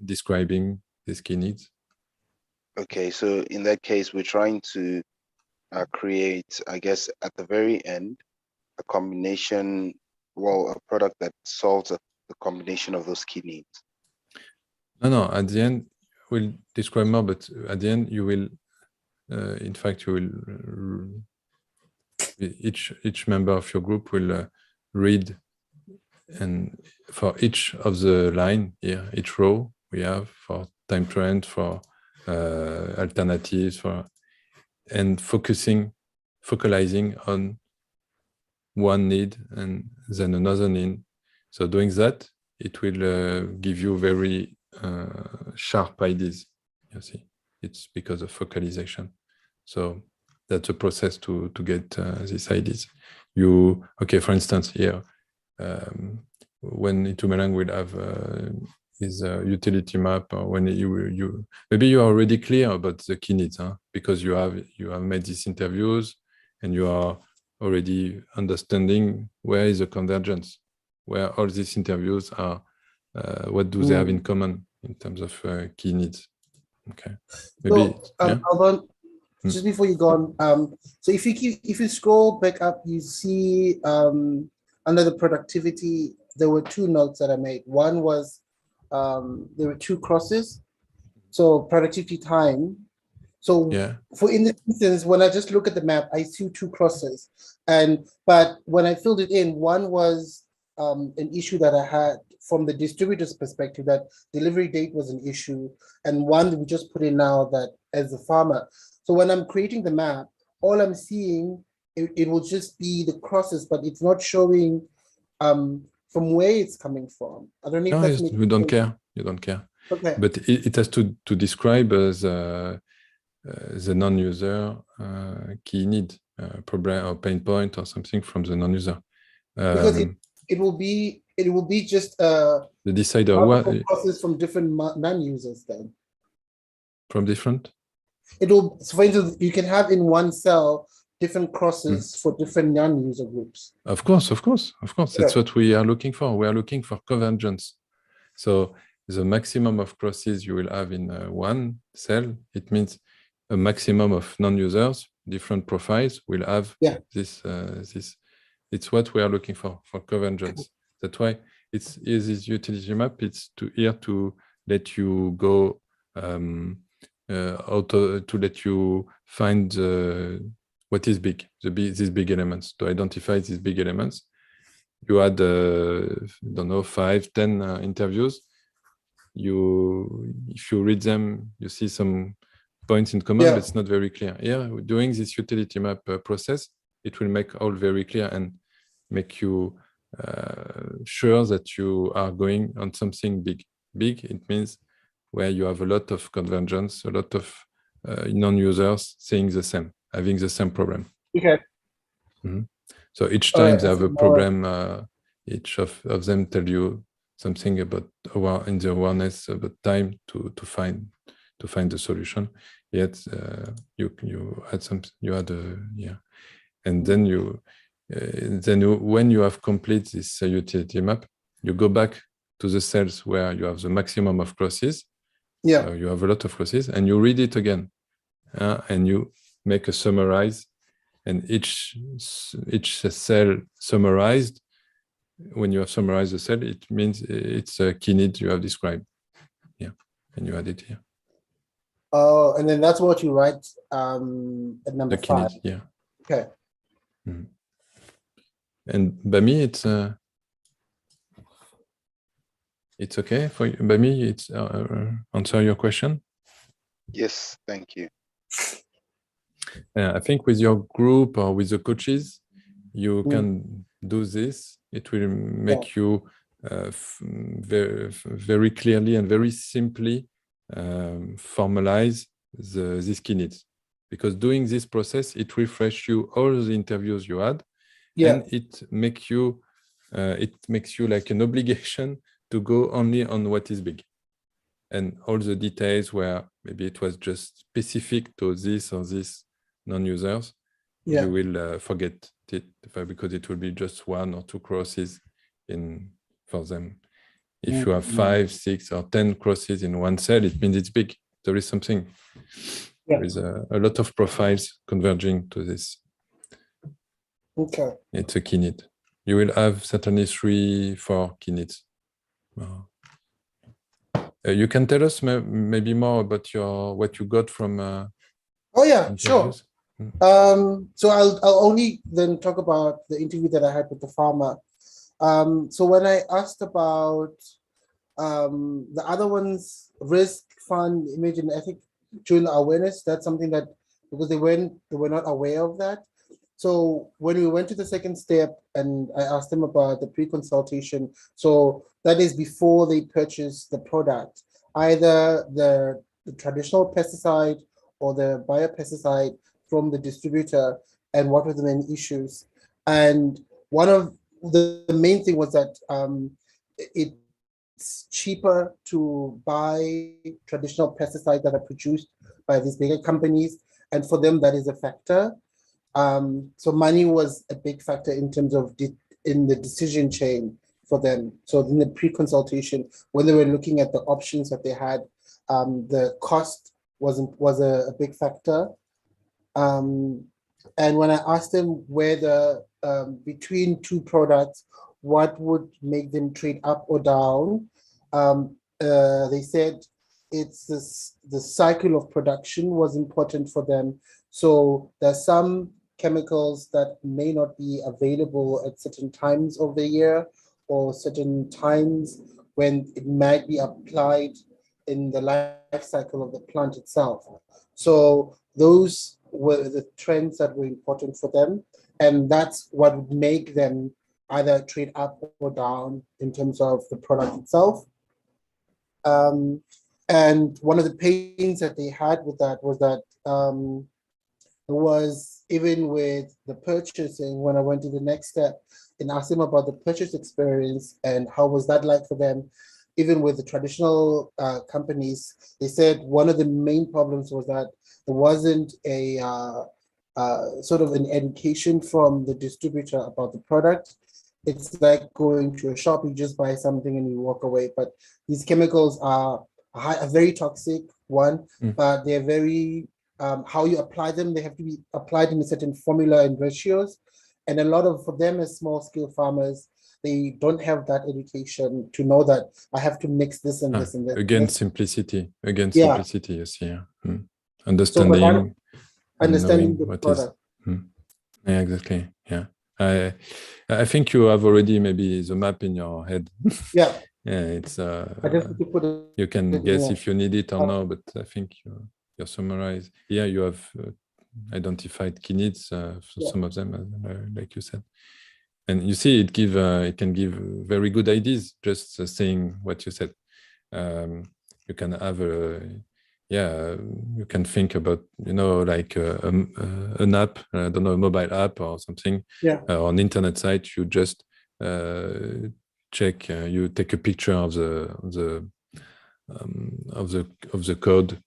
describing these key needs. Okay, so in that case, we're trying to create, I guess, at the very end, a combination, a product that solves the combination of those key needs. No, at the end, we'll describe more, but at the end, you will, in fact, you will, each member of your group will read, and for each of the line here, each row we have for time trend, for alternatives, and focalizing on one need and then another need. So doing that, it will give you very sharp ideas. You see, it's because of focalization. So that's a process to get these ideas. For instance, here, when Itumelang will have his utility map, or when maybe you are already clear about the key needs, because you have made these interviews and you are already understanding where is the convergence, where all these interviews are, what do they have in common in terms of key needs. Okay, maybe. So, just before you go on, so if you scroll back up, you see under the productivity, there were 2 notes that I made. One was there were 2 crosses, so productivity time. So in this instance, when I just look at the map, I see 2 crosses, but when I filled it in, one was an issue that I had from the distributor's perspective, that delivery date was an issue, and one that we just put in now that as a farmer. So when I'm creating the map, all I'm seeing, it will just be the crosses, but it's not showing from where it's coming from. I don't know if that's you don't care. You don't care. Okay. But it has to describe as the non-user key need, problem or pain point or something from the non-user. Because it will be just the decider crosses from different non-users then. From different? It will, so for instance, you can have in one cell different crosses for different non-user groups. Of course. That's what we are looking for. We are looking for convergence. So the maximum of crosses you will have in one cell, it means a maximum of non-users, different profiles will have this. It's what we are looking for convergence. That's why it's this utility map. It's here to let you go, to let you find what is big, these big elements, to identify these big elements. You had, don't know, 5, 10 interviews. If you read them, you see some points in common, but it's not very clear. Yeah, doing this utility map process, it will make all very clear and make you sure that you are going on something big. Big, it means where you have a lot of convergence, a lot of non-users saying the same, having the same problem. Okay. So each time they have a problem, each of them tell you something about in the awareness about time to find the solution. Yet you had and then when you have completed this utility map, you go back to the cells where you have the maximum of crosses. So you have a lot of crosses, and you read it again, and you make a summarize, and each cell summarized. When you have summarized the cell, it means it's a key need you have described. Yeah, and you add it here. Oh, and then that's what you write at number The 5. KINET, yeah. Okay. And by me, it's okay for you. By me, it's answer your question. Yes, thank you. I think with your group or with the coaches, you can do this. It will make you very clearly and very simply formalize these key needs. Because doing this process, it refreshes you all the interviews you had, and it makes you like an obligation to go only on what is big. And all the details where maybe it was just specific to this or this non-users, you will forget it because it will be just 1 or 2 crosses for them. If you have 5, 6, or 10 crosses in one cell, it means it's big. There is something. There is a lot of profiles converging to this. Okay. It's a key need. You will have certainly 3, 4 key needs. You can tell us maybe more about what you got from. Oh yeah, interviews? Sure. So I'll only then talk about the interview that I had with the farmer. So when I asked about the other ones, risk, fund, image, and ethic during the awareness, that's something that because they were not aware of that. So when we went to the second step and I asked them about the pre-consultation, so that is before they purchase the product, either the traditional pesticide or the biopesticide from the distributor, and what were the main issues. And one of the main thing was that it's cheaper to buy traditional pesticides that are produced by these bigger companies, and for them that is a factor. So money was a big factor in terms of in the decision chain for them. So in the pre-consultation, when they were looking at the options that they had, the cost was a big factor. And when I asked them whether between 2 products, what would make them trade up or down, they said it's the cycle of production was important for them. So there's some chemicals that may not be available at certain times of the year or certain times when it might be applied in the life cycle of the plant itself. So those were the trends that were important for them. And that's what would make them either trade up or down in terms of the product itself. And one of the pains that they had with that was that was even with the purchasing, when I went to the next step and asked them about the purchase experience and how was that like for them, even with the traditional companies, they said one of the main problems was that there wasn't a sort of an education from the distributor about the product. It's like going to a shop, you just buy something and you walk away. But these chemicals are very toxic, but they're very, how you apply them, they have to be applied in a certain formula and ratios. And a lot of, for them as small scale farmers, they don't have that education to know that I have to mix this and this and this. Again, simplicity, yes, yeah. Understanding. So, understanding the product. Yeah, exactly, yeah. I think you have already maybe the map in your head. Yeah. Yeah, it's I just need to put it, you can guess if you need it or not, but I think you summarize. Yeah, you have identified key needs for some of them, like you said. And you see, it can give very good ideas, just saying what you said. You can have you can think about, like an app, I don't know, a mobile app or something, on internet site. You just check, you take a picture of the code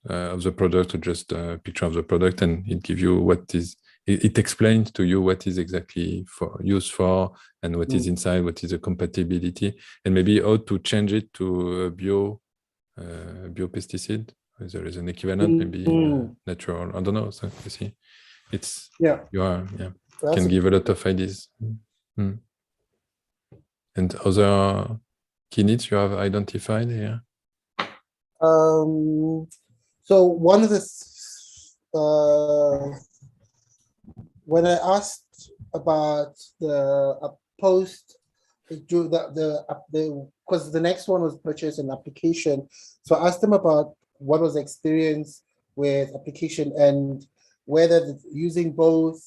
of the product, or just a picture of the product, and it gives you what is. It explains to you what is exactly used for, and what is inside, what is the compatibility, and maybe how to change it to a biopesticide. There is an equivalent, maybe natural. I don't know. So you see, it's can give a lot of ideas. And other key needs you have identified here. So one of the when I asked about the post, because the next one was purchase and application. So I asked them about what was the experience with application and whether using both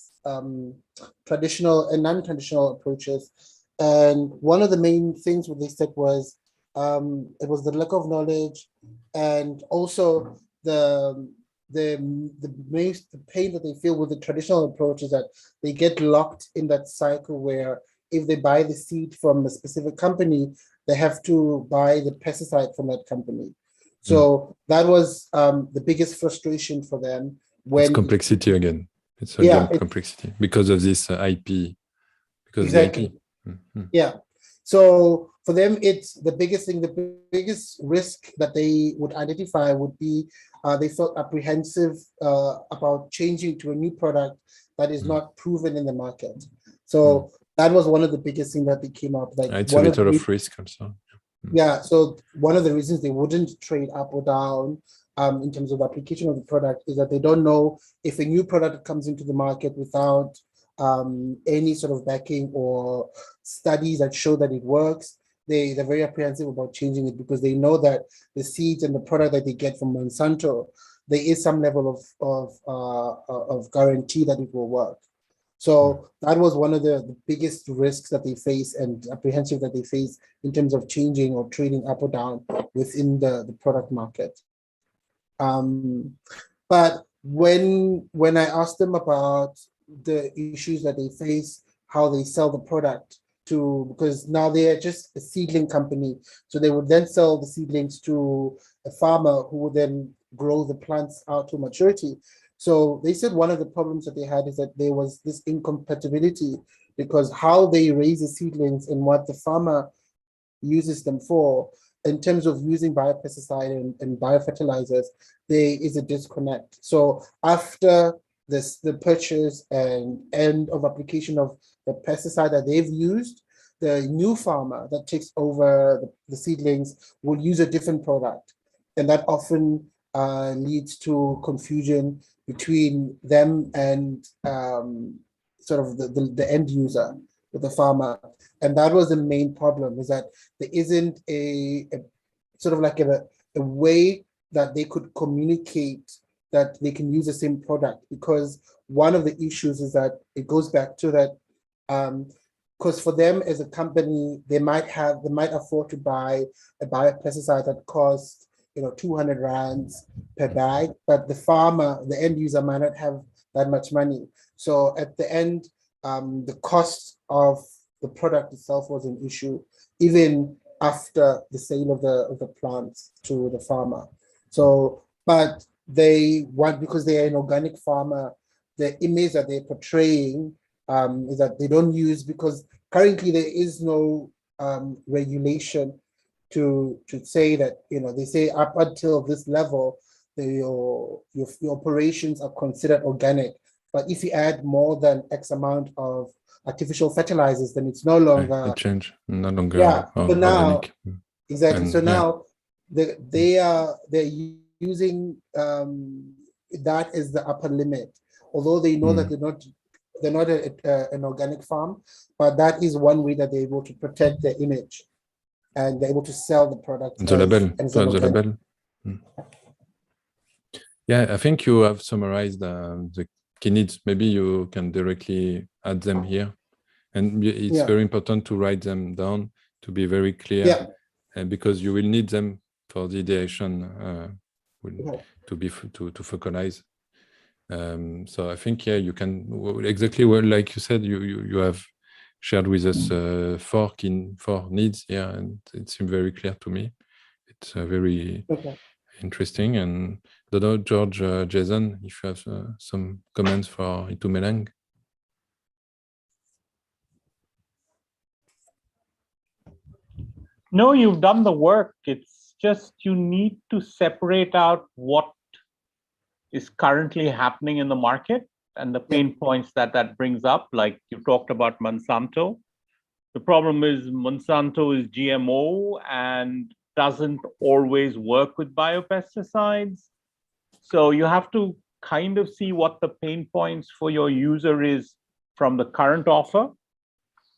traditional and non-traditional approaches. And one of the main things what they said was it was the lack of knowledge, and also the pain that they feel with the traditional approach is that they get locked in that cycle where if they buy the seed from a specific company, they have to buy the pesticide from that company. So that was the biggest frustration for them. When it's complexity again. It's again complexity because of this IP. Because exactly. The IP. Yeah. So for them, it's the biggest thing. The biggest risk that they would identify would be they felt apprehensive about changing to a new product that is not proven in the market. So that was one of the biggest things that they came up. Like it's a matter of risk also. Yeah. So one of the reasons they wouldn't trade up or down in terms of the application of the product is that they don't know if a new product comes into the market without any sort of backing or studies that show that it works. They're very apprehensive about changing it because they know that the seeds and the product that they get from Monsanto, there is some level of guarantee that it will work. So that was one of the biggest risks that they face and apprehensive that they face in terms of changing or trading up or down within the product market. But when I asked them about the issues that they face, how they sell the product because now they are just a seedling company. So they would then sell the seedlings to a farmer who would then grow the plants out to maturity. So they said one of the problems that they had is that there was this incompatibility because how they raise the seedlings and what the farmer uses them for in terms of using biopesticide and biofertilizers, there is a disconnect. So after the purchase and end of application of the pesticide that they've used, the new farmer that takes over the seedlings will use a different product. And that often leads to confusion between them and sort of the end user, with the farmer. And that was the main problem, is that there isn't a sort of like a way that they could communicate that they can use the same product, because one of the issues is that it goes back to that because for them as a company, they might afford to buy a biopesticide that costs 200 rands per bag, but the farmer, the end user, might not have that much money. So at the end, the cost of the product itself was an issue, even after the sale of the plants to the farmer. So, but because they are an organic farmer, the image that they're portraying is that they don't use, because currently there is no regulation to say that, they say up until this level, your operations are considered organic. But if you add more than X amount of artificial fertilizers, then it's no longer change, no longer so now, organic. Exactly. And, so now they're using that as the upper limit, although they know that they're not an organic farm, but that is one way that they're able to protect their image and they're able to sell the product. The label. Yeah, I think you have summarized the key needs. Maybe you can directly add them here. And it's very important to write them down to be very clear, because you will need them for the ideation to focalize. So I think, you can exactly like you said, you have shared with us four needs, and it seemed very clear to me. It's very interesting. And I don't know, George, Jason, if you have some comments for Itumeleng. No, you've done the work. It's just you need to separate out what is currently happening in the market and the pain points that brings up. Like you talked about Monsanto. The problem is Monsanto is GMO and doesn't always work with biopesticides. So you have to kind of see what the pain points for your user is from the current offer,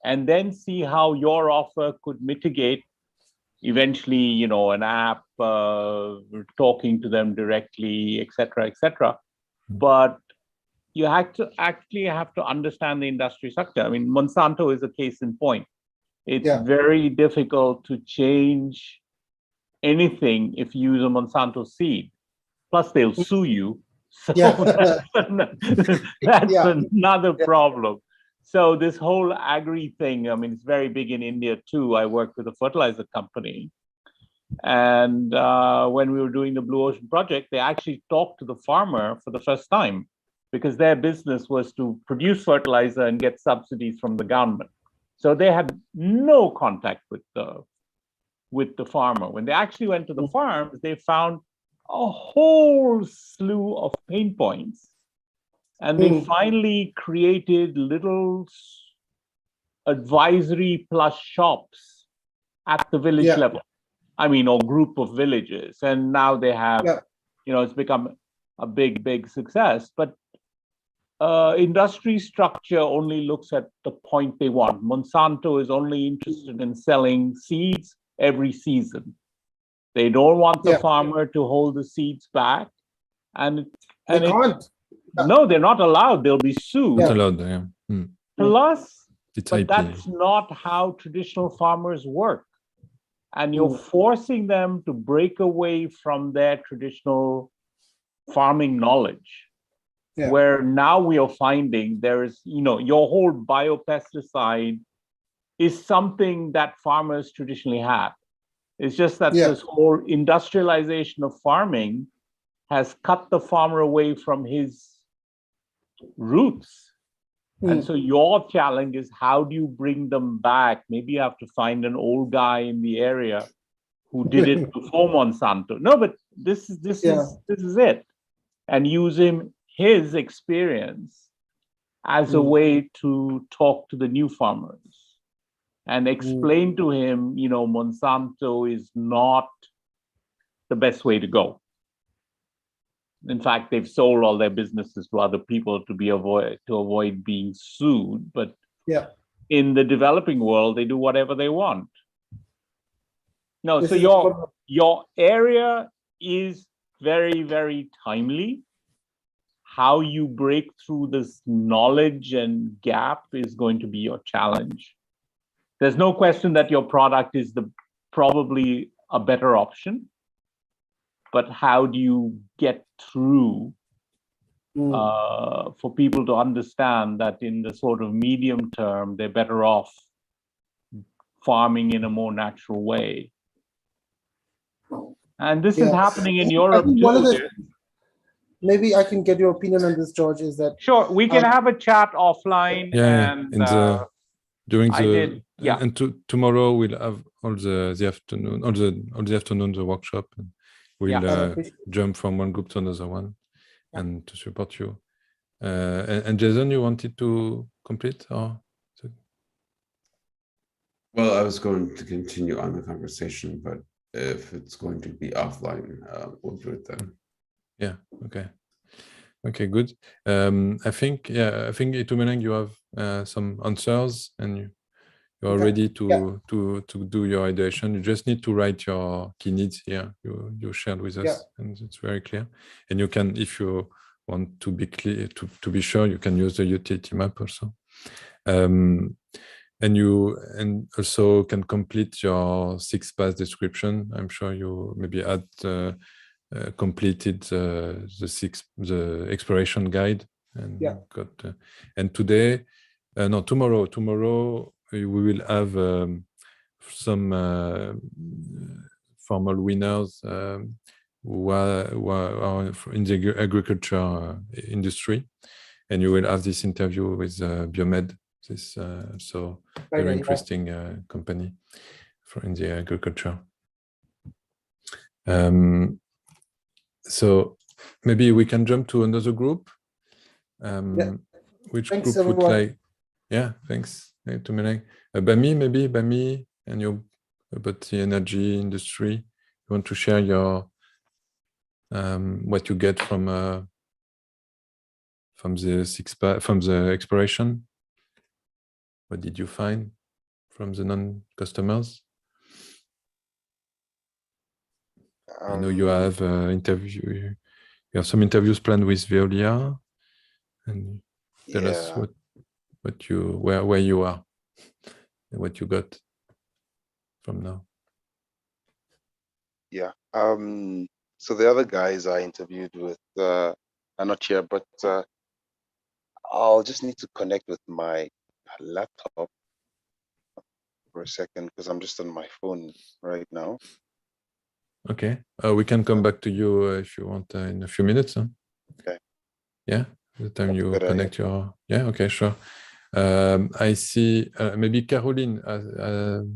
and then see how your offer could mitigate eventually, you know, an app, talking to them directly, et cetera, but you have to actually have to understand the industry structure. I mean, Monsanto is a case in point. It's very difficult to change anything if you use a Monsanto seed. Plus, they'll sue you. So that's another problem. So this whole agri thing, I mean, it's very big in India too. I work with a fertilizer company. And when we were doing the Blue Ocean project, they actually talked to the farmer for the first time, because their business was to produce fertilizer and get subsidies from the government. So they had no contact with the farmer. When they actually went to the farms, they found a whole slew of pain points. And they finally created little advisory plus shops at the village level. I mean, or group of villages. And now they have, you know, it's become a big, big success. But industry structure only looks at the point they want. Monsanto is only interested in selling seeds every season. They don't want the farmer to hold the seeds back. And they can't. No, they're not allowed. They'll be sued. Not allowed, Plus, but IP. that's not how traditional farmers work. And you're forcing them to break away from their traditional farming knowledge. Where now we are finding there is, you know, your whole biopesticide is something that farmers traditionally had. It's just that this whole industrialization of farming has cut the farmer away from his roots. And so your challenge is, how do you bring them back? Maybe you have to find an old guy in the area who did it before Monsanto. No, but this is it. And use his experience as a way to talk to the new farmers and explain to him, you know, Monsanto is not the best way to go. In fact, they've sold all their businesses to other people to avoid being sued. But in the developing world, they do whatever they want. No, so your area is very, very timely. How you break through this knowledge and gap is going to be your challenge. There's no question that your product is probably a better option. But how do you get through for people to understand that in the sort of medium term, they're better off farming in a more natural way? And this is happening in Europe too. Maybe I can get your opinion on this, George, is that... Sure, we can have a chat offline. Tomorrow we'll have all the afternoon, the workshop. And we'll jump from one group to another one and to support you. And Jason, you wanted to complete? Or? Well, I was going to continue on the conversation, but if it's going to be offline, we'll do it then. Yeah. Okay. Good. I think Itumeleng, you have some answers, and you are ready to do your ideation. You just need to write your key needs here. You shared with us, and it's very clear. And you can, if you want to be clear, to be sure, you can use the utility map also. And you also can complete your 6-pass description. I'm sure you maybe had completed the exploration guide and and today, tomorrow we will have some formal winners who are in the agriculture industry, and you will have this interview with Biomed. This very interesting company in the agriculture. So maybe we can jump to another group. Which thanks, group everyone. would like? Yeah, thanks to Monique. Bami, and you about the energy industry. You want to share your what you get from the exploration. What did you find from the non-customers? I know you have you have some interviews planned with VEOLIA, and tell us where you are and what you got from now. Yeah. So the other guys I interviewed with are not here, but I'll just need to connect with my laptop for a second because I'm just on my phone right now. Okay. We can come back to you if you want in a few minutes. Huh? Okay. Yeah. The time That's you connect your. Yeah. Okay. Sure. I see. Maybe Caroline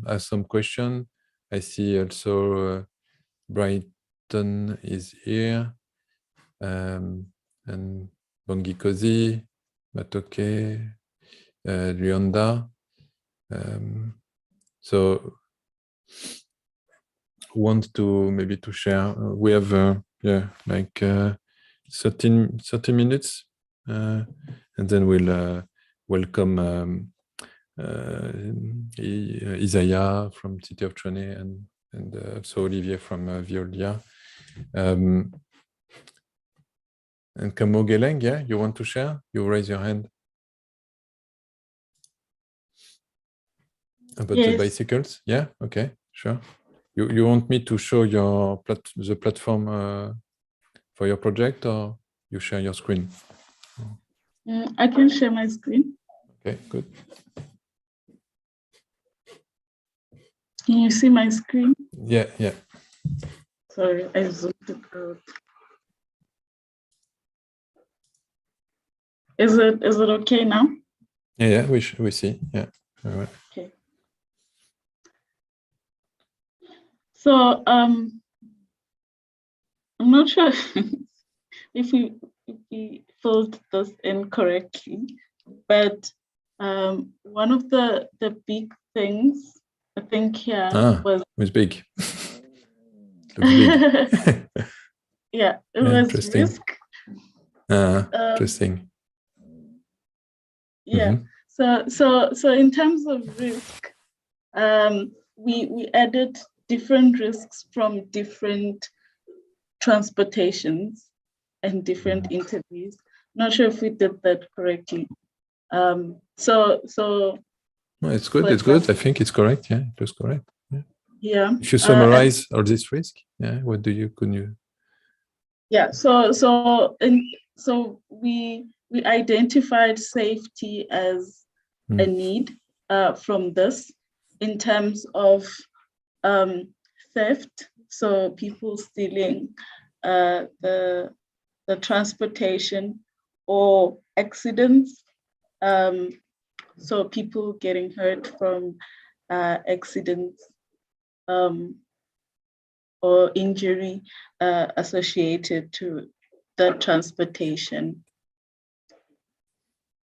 has some question. I see also Brighton is here, and Bongi Kozi, Matoke, Lyonda. So want to maybe to share. We have like 30 minutes, and then we'll welcome Isaiah from TSHWANE and also Olivier from VEOLIA. And Kamo Geleng, yeah, you want to share? You raise your hand. About the bicycles? Yeah, okay, sure. You want me to show your the platform for your project, or you share your screen? I can share my screen. Okay, good. Can you see my screen? Yeah, yeah. Sorry, I zoomed it out. Is it okay now? Yeah, we see. Yeah. All right. Okay. So I'm not sure if we filled this in correctly, but one of the big things I think here was big. Looks big. Yeah, it was risk. Interesting. Yeah. So in terms of risk, we added different risks from different transportations and different interviews. Not sure if we did that correctly. So no, it's good. It's good. I think it's correct. Yeah, it was correct. Yeah. Yeah. If you summarize all this risk, yeah, what do you could you? Yeah. So we identified safety as a need from this in terms of theft. So people stealing the transportation or accidents. So people getting hurt from accidents or injury associated to the transportation.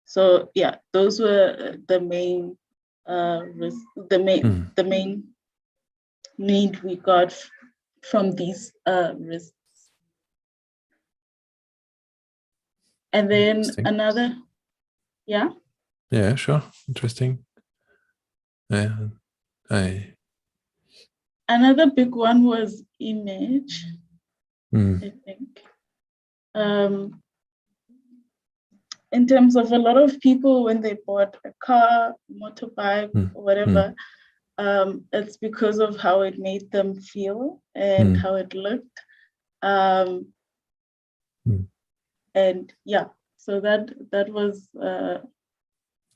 So yeah, those were the main the main need we got from these risks. And then another, yeah. Yeah, sure. Interesting. Yeah, Another big one was image, I think. In terms of a lot of people, when they bought a car, motorbike, or whatever, it's because of how it made them feel and how it looked. And yeah, so that was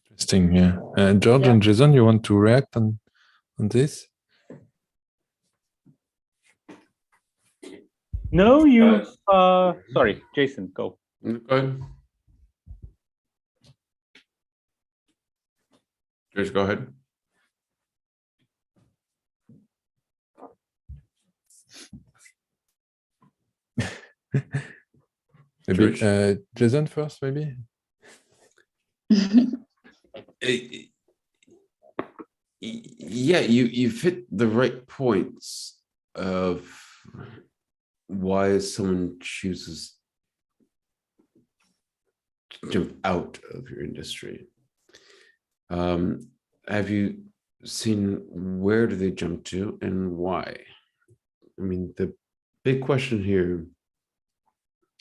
interesting. Yeah. George and Jason, you want to react on this? No, you. Sorry, Jason, go. Go ahead. George, go ahead. Maybe Jason first, maybe. Yeah, you've hit the right points of why someone chooses to jump out of your industry. Have you seen where do they jump to and why? I mean, the big question here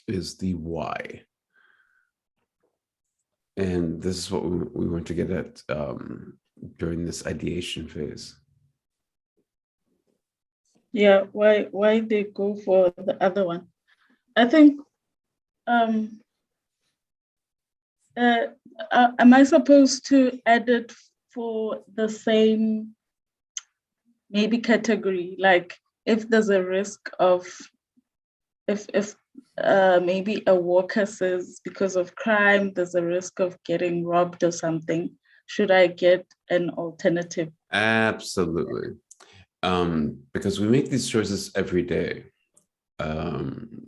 is the why. And this is what we want to get at during this ideation phase. Yeah, why they go for the other one? I think, am I supposed to add it for the same maybe category? Like if there's a risk of, if maybe a worker says because of crime, there's a risk of getting robbed or something, should I get an alternative? Absolutely. Because we make these choices every day. You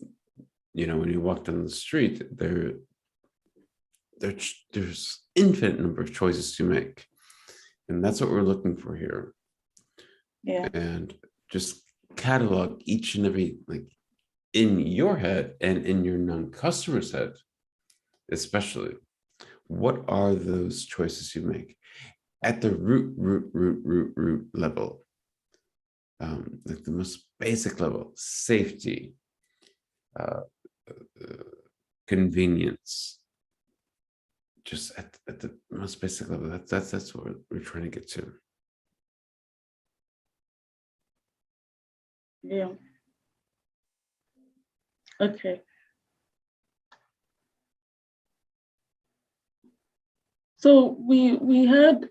know, when you walk down the street, there's infinite number of choices to make. And that's what we're looking for here. Yeah. And just catalog each and every, like, in your head and in your non-customer's head, especially, what are those choices you make at the root level, like the most basic level: safety, convenience. Just at the most basic level. That's what we're trying to get to. Yeah. Okay. So we had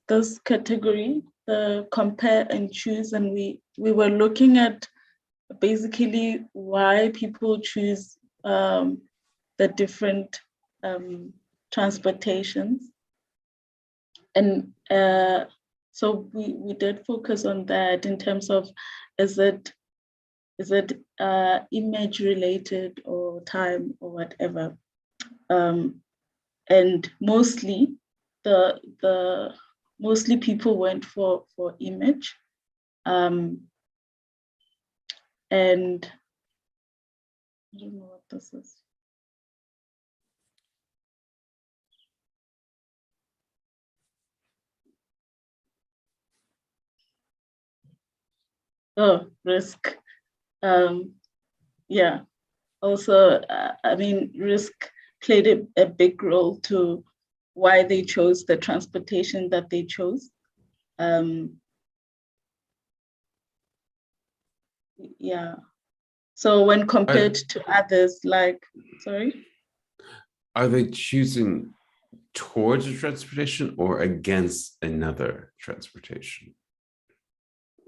this category, the compare and choose, and we were looking at basically why people choose the different transportations. And so we did focus on that in terms of, is it image related or time or whatever, and mostly mostly people went for image, and I don't know what this is. Oh, risk. Yeah. Also, I mean, risk played a big role to why they chose the transportation that they chose. Yeah. So when compared to others, like, sorry? Are they choosing towards a transportation or against another transportation?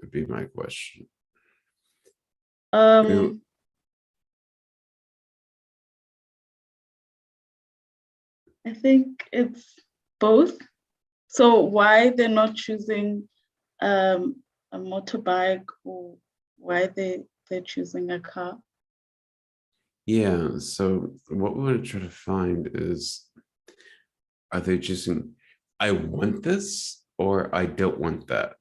Would be my question. I think it's both. So why they're not choosing a motorbike, or why they're choosing a car? Yeah, so what we want to try to find is, are they choosing, I want this or I don't want that?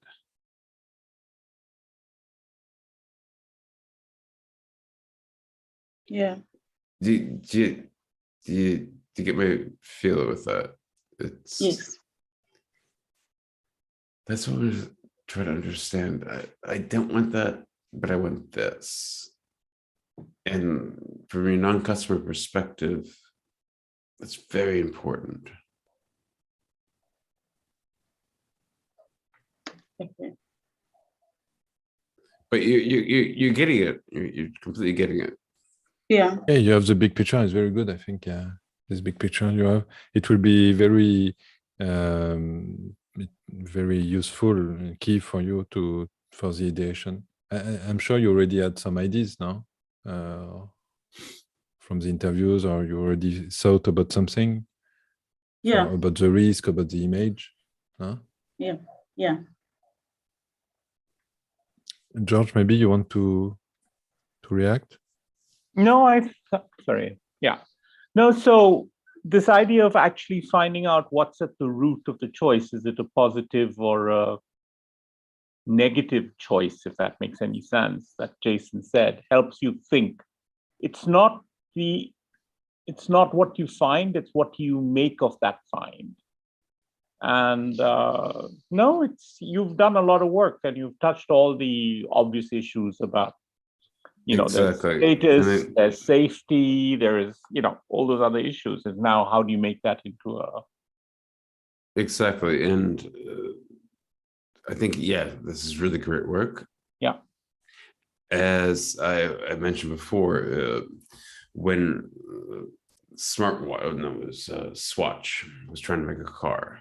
Yeah. Do you get my feel with that? It's, yes. That's what we're trying to understand. I don't want that, but I want this. And from a non-customer perspective, that's very important. Okay. But you're getting it. You're completely getting it. Yeah. Yeah, you have the big picture. It's very good. I think this big picture you have, it will be very, very useful and key for you for the ideation. I'm sure you already had some ideas now from the interviews, or you already thought about something. Yeah. About the risk, about the image. Huh? Yeah. Yeah. George, maybe you want to react? No, sorry. Yeah. No, so this idea of actually finding out what's at the root of the choice, is it a positive or a negative choice, if that makes any sense, that Jason said, helps you think. It's not what you find, it's what you make of that find. And no, you've done a lot of work, and you've touched all the obvious issues about, Exactly. there's status, there's safety, there is, all those other issues. And now how do you make that into a... Exactly. And I think, this is really great work. Yeah. As I mentioned before, when Swatch was trying to make a car,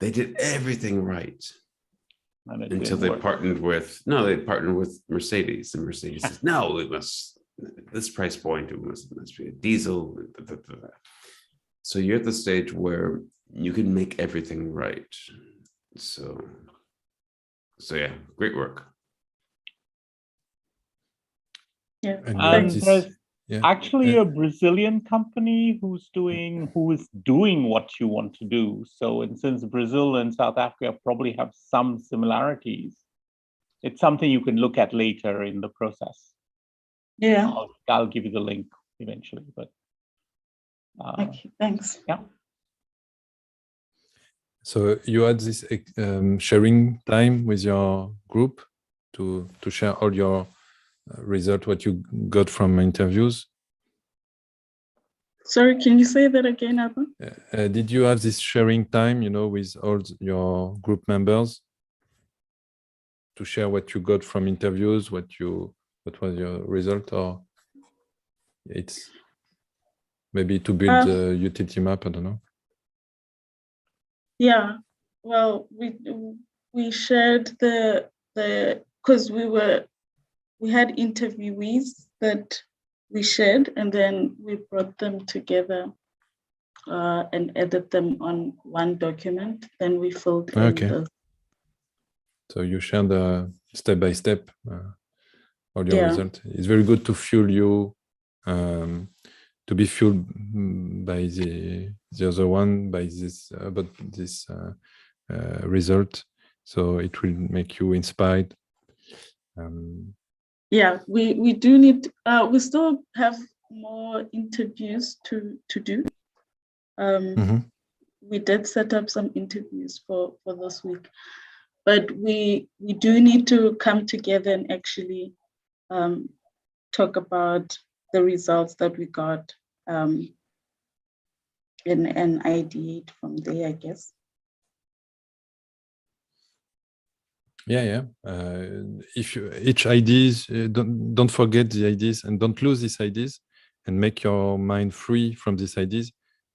they did everything right until they partnered with Mercedes, and Mercedes says, no, it must, this price point, it must be a diesel. So you're at the stage where you can make everything right. So yeah, great work. Yeah. And there's actually a Brazilian company who is doing what you want to do. So, and since Brazil and South Africa probably have some similarities, it's something you can look at later in the process. Yeah. I'll give you the link eventually, but okay, thanks. Yeah. So you had this sharing time with your group to share all your result, what you got from interviews. Sorry, can you say that again, Abba? Did you have this sharing time, with all your group members to share what you got from interviews, what was your result, or it's maybe to build a utility map? I don't know. Yeah, well, we shared because we had interviewees that we shared, and then we brought them together and edited them on one document. Then we filled in the... So you share the step by step all your result. It's very good to fuel you, to be fueled by the other one, by this about this result. So it will make you inspired. Yeah, we do need, we still have more interviews to do. We did set up some interviews for this week, but we do need to come together and actually talk about the results that we got and ideate from there, I guess. If each ideas, don't forget the ideas and don't lose these ideas, and make your mind free from these ideas,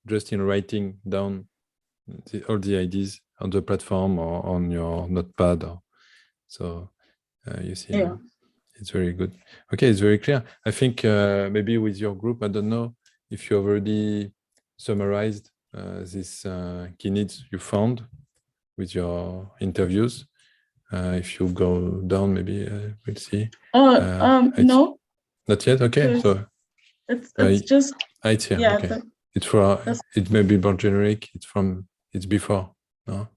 just in writing down all the ideas on the platform or on your notepad. You see, it's very good. Okay, it's very clear. I think maybe with your group, I don't know if you have already summarized these key needs you found with your interviews. If you go down, maybe we'll see. No. Not yet. Okay, so it's just it's here. Okay, it's for it may be more generic. It's before. No.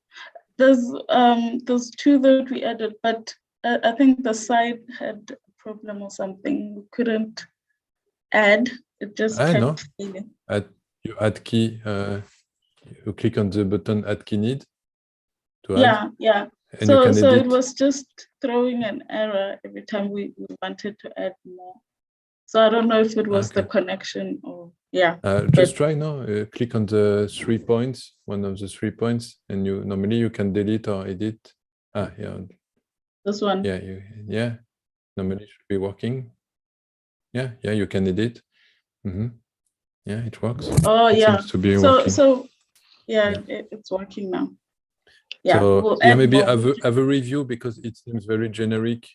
There's two that we added, but I think the site had a problem or something. We couldn't add. It just kept failing. You add key. You click on the button add key need to add. Yeah. And so you can edit. It was just throwing an error every time we wanted to add more. So I don't know if it was the connection or just try now. Click on the 3 points, one of the 3 points, and normally you can delete or edit. This one. Yeah. Normally it should be working. Yeah, you can edit. Yeah, it works. Oh, it seems to be working. So it's working now. Yeah. So maybe have a review, because it seems very generic.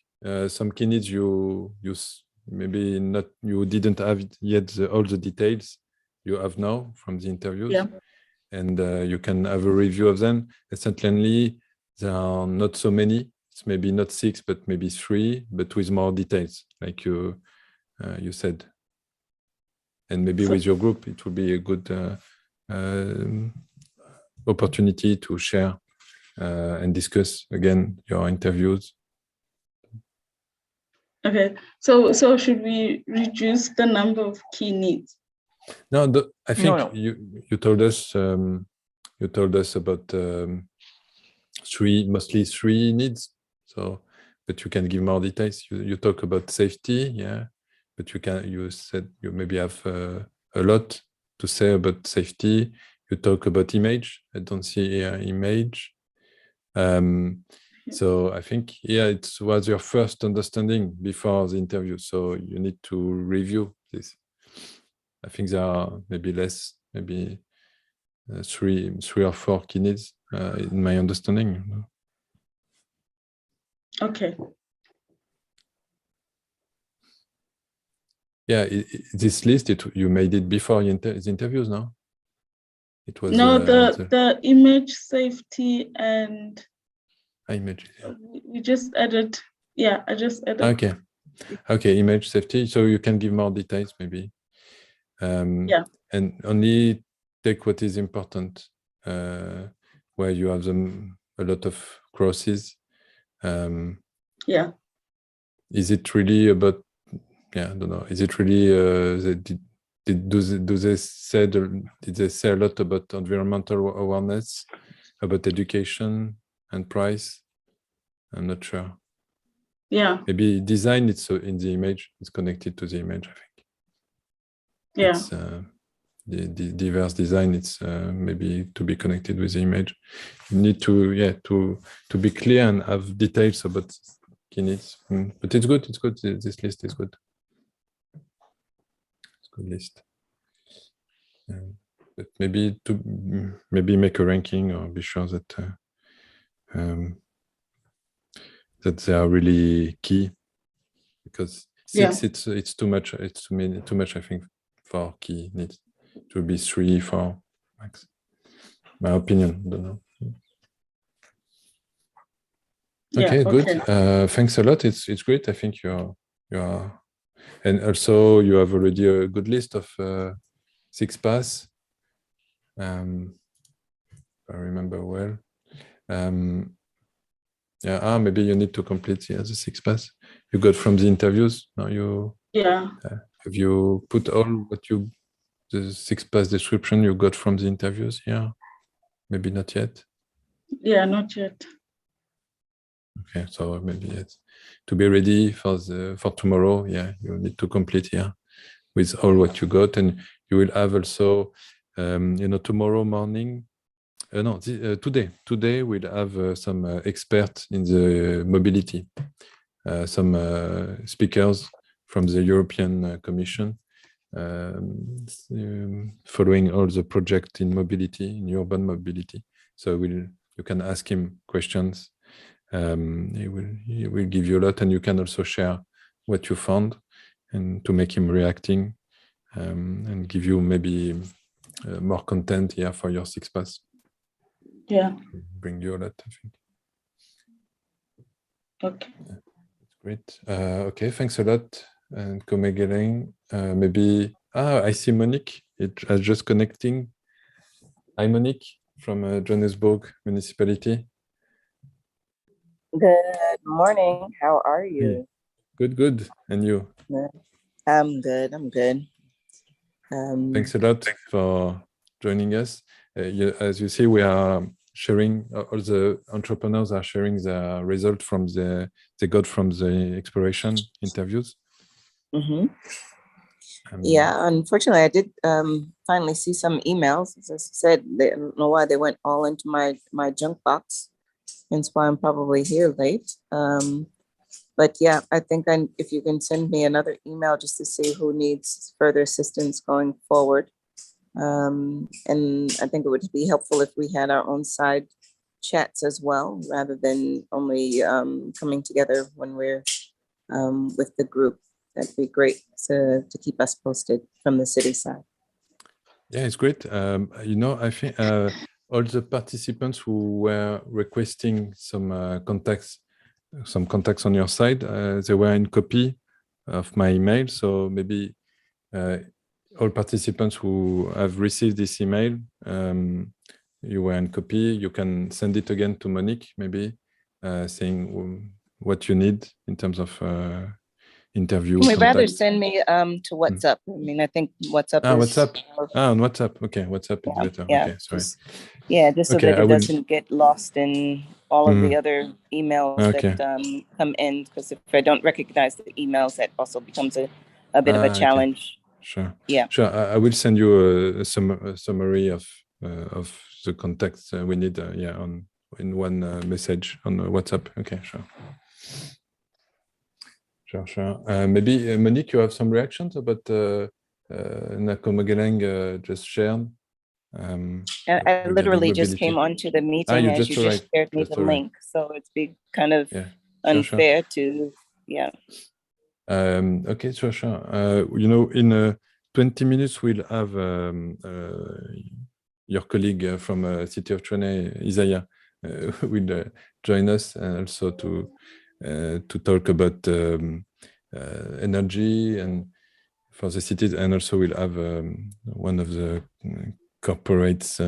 Some key needs you maybe not, you didn't have yet all the details you have now from the interviews. And you can have a review of them. Essentially, there are not so many. It's maybe not 6, but maybe 3, but with more details, like you said. And maybe with your group, it will be a good opportunity to share and discuss again your interviews. Okay, so should we reduce the number of key needs? No, I think No. you told us about mostly three needs. So, but you can give more details. You talk about safety, yeah, but you said you maybe have a lot to say about safety. You talk about image. I don't see image. So I think, yeah, it was your first understanding before the interview. So you need to review this. I think there are maybe less, maybe three or four key needs in my understanding. Okay. Yeah, this list, you made it before the interviews, no? It was no, the image, safety, and image. We just added. Yeah, I just added. Okay, image, safety. So you can give more details, maybe. Yeah. And only take what is important, where you have a lot of crosses. Yeah. Is it really about? Yeah, I don't know. Is it really? Did they say a lot about environmental awareness, about education and price? I'm not sure. Yeah. Maybe design. It's in the image. It's connected to the image, I think. Yeah. It's, the diverse design. It's maybe to be connected with the image. You need to be clear and have details about key needs. But it's good. It's good. This list is good. It's a good list. But maybe make a ranking or be sure that that they are really key, because 6 it's too much. It's too much, I think, for key needs. It will be 3, 4 max. My opinion. Don't know. Okay, good. Thanks a lot. It's great. I think you are, and also you have already a good list of 6 pass. If I remember well. Yeah. Maybe you need to complete the 6 pass you got from the interviews. Now you. Yeah. Have you put all the 6 pass description you got from the interviews? Yeah. Maybe not yet. Yeah, not yet. Okay, so maybe it's to be ready for tomorrow. Yeah, you need to complete here with all what you got, and you will have also, tomorrow morning. Today we'll have some experts in the mobility, some speakers from the European Commission, following all the project in mobility, in urban mobility. So you can ask him questions. He will give you a lot, and you can also share what you found, and to make him reacting, and give you maybe more content here for your 6 pass. Yeah. Bring you a lot, I think. Okay. That's great. Okay, thanks a lot. And Komegelen, maybe. I see Monique. It's just connecting. Hi, Monique from Johannesburg municipality. Good morning. How are you? Good. And you? I'm good. Thanks a lot for joining us. As you see, we are sharing, all the entrepreneurs are sharing the result from they got from the exploration interviews. Mm-hmm. Yeah, unfortunately, I did finally see some emails. As I said, I don't know why they went all into my junk box. Hence why I'm probably here late. But yeah, I think if you can send me another email just to see who needs further assistance going forward. And I think it would be helpful if we had our own side chats as well, rather than only coming together when we're with the group. That'd be great to keep us posted from the city side. Yeah, it's great. I think all the participants who were requesting some contacts on your side, they were in copy of my email. So maybe all participants who have received this email, you were in copy. You can send it again to Monique, maybe, saying what you need in terms of interview. You may rather contact. send me to WhatsApp. I mean, I think WhatsApp is WhatsApp. On WhatsApp. Okay, WhatsApp is better. yeah, Okay, sorry. Just so that it doesn't get lost in all of the other emails that come in. Because if I don't recognize the emails, that also becomes a bit of a challenge. Okay. Sure. Yeah. Sure. I will send you a summary of the context we need. In one message on WhatsApp. Okay. Sure. Sure. Maybe Monique, you have some reactions about Nakomageleng just shared. I literally just came onto the meeting as you just shared me the link, so it's been kind of unfair to Okay, sure. In 20 minutes we'll have your colleague from City of TSHWANE, Isaiah, will join us, and also to talk about energy and for the cities, and also we'll have one of the corporates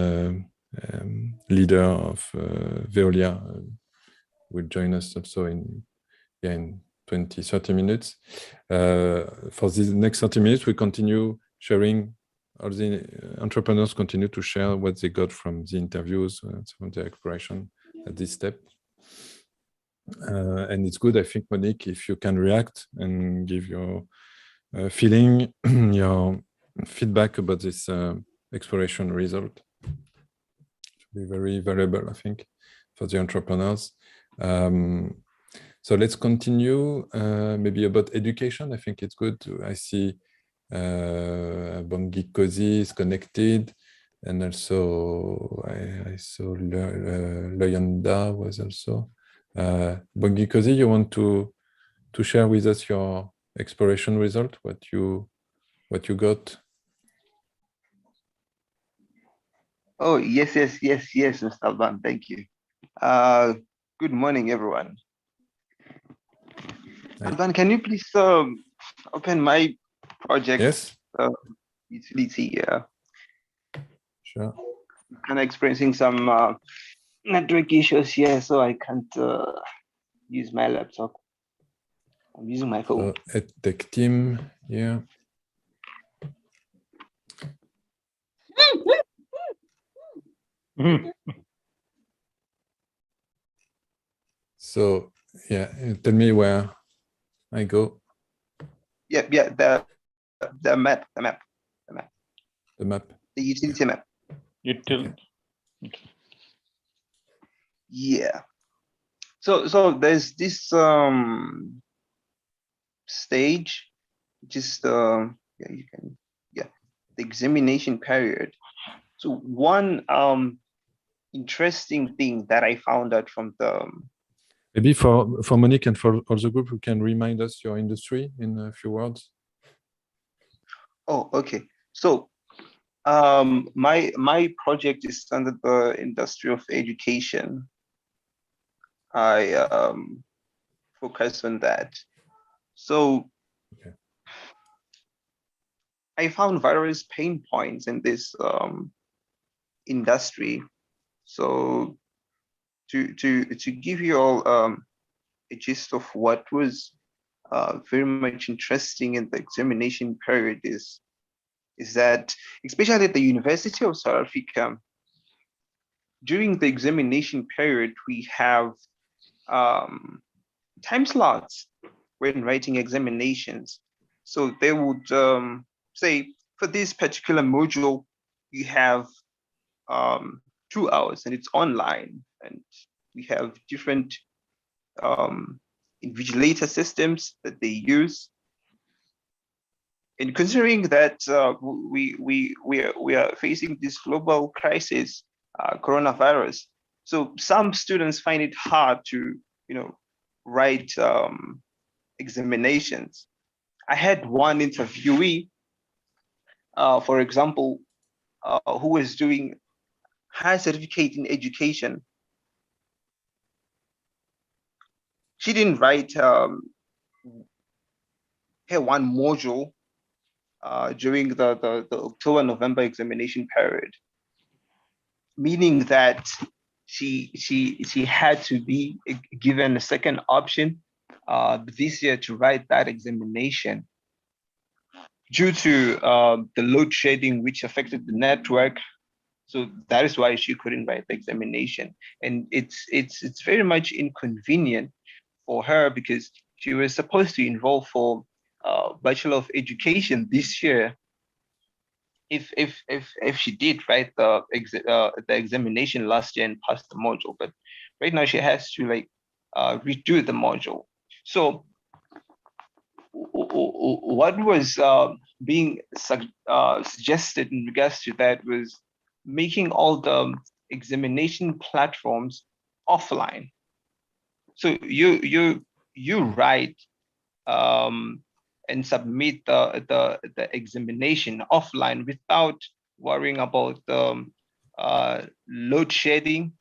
leader of VEOLIA will join us also in 20-30 minutes. For these next 30 minutes, we continue sharing. All the entrepreneurs continue to share what they got from the interviews, from the exploration at this step. And it's good, I think, Monique, if you can react and give your feeling, your feedback about this exploration result. It will be very valuable, I think, for the entrepreneurs. So let's continue, maybe about education. I think it's good. I see Bongi Kozi is connected, and also I saw Loyanda was also. Bongi Kozi, you want to share with us your exploration result, what you got? Oh, yes, Mr. Alban, thank you. Good morning, everyone. Alban, can you please open my project utility? Sure. I'm kind of experiencing some network issues here, so I can't use my laptop. I'm using my phone. So, tech team, yeah. So, tell me where I go. Yeah, the map. The map. The utility map. Utility. Yeah. So there's this stage, just the examination period. So one interesting thing that I found out from the maybe for Monique and for all the group, you can remind us your industry in a few words. Oh, okay. So my project is under the industry of education. I focus on that. So I found various pain points in this industry. So to give you all a gist of what was very much interesting in the examination period is that, especially at the University of South Africa, during the examination period, we have time slots when writing examinations. So they would say, for this particular module, you have 2 hours and it's online, and we have different invigilator systems that they use. And considering that we are facing this global crisis, coronavirus, so some students find it hard to write examinations. I had one interviewee, for example, who was doing high certificate in education. She didn't write her one module during the October-November examination period. meaning that she had to be given a second option this year to write that examination due to the load shedding, which affected the network. So that is why she couldn't write the examination. And it's very much inconvenient for her because she was supposed to enroll for Bachelor of Education this year. If she did write the examination last year and pass the module, but right now she has to like redo the module. So what was being suggested in regards to that was making all the examination platforms offline. So you write and submit the examination offline without worrying about the load shedding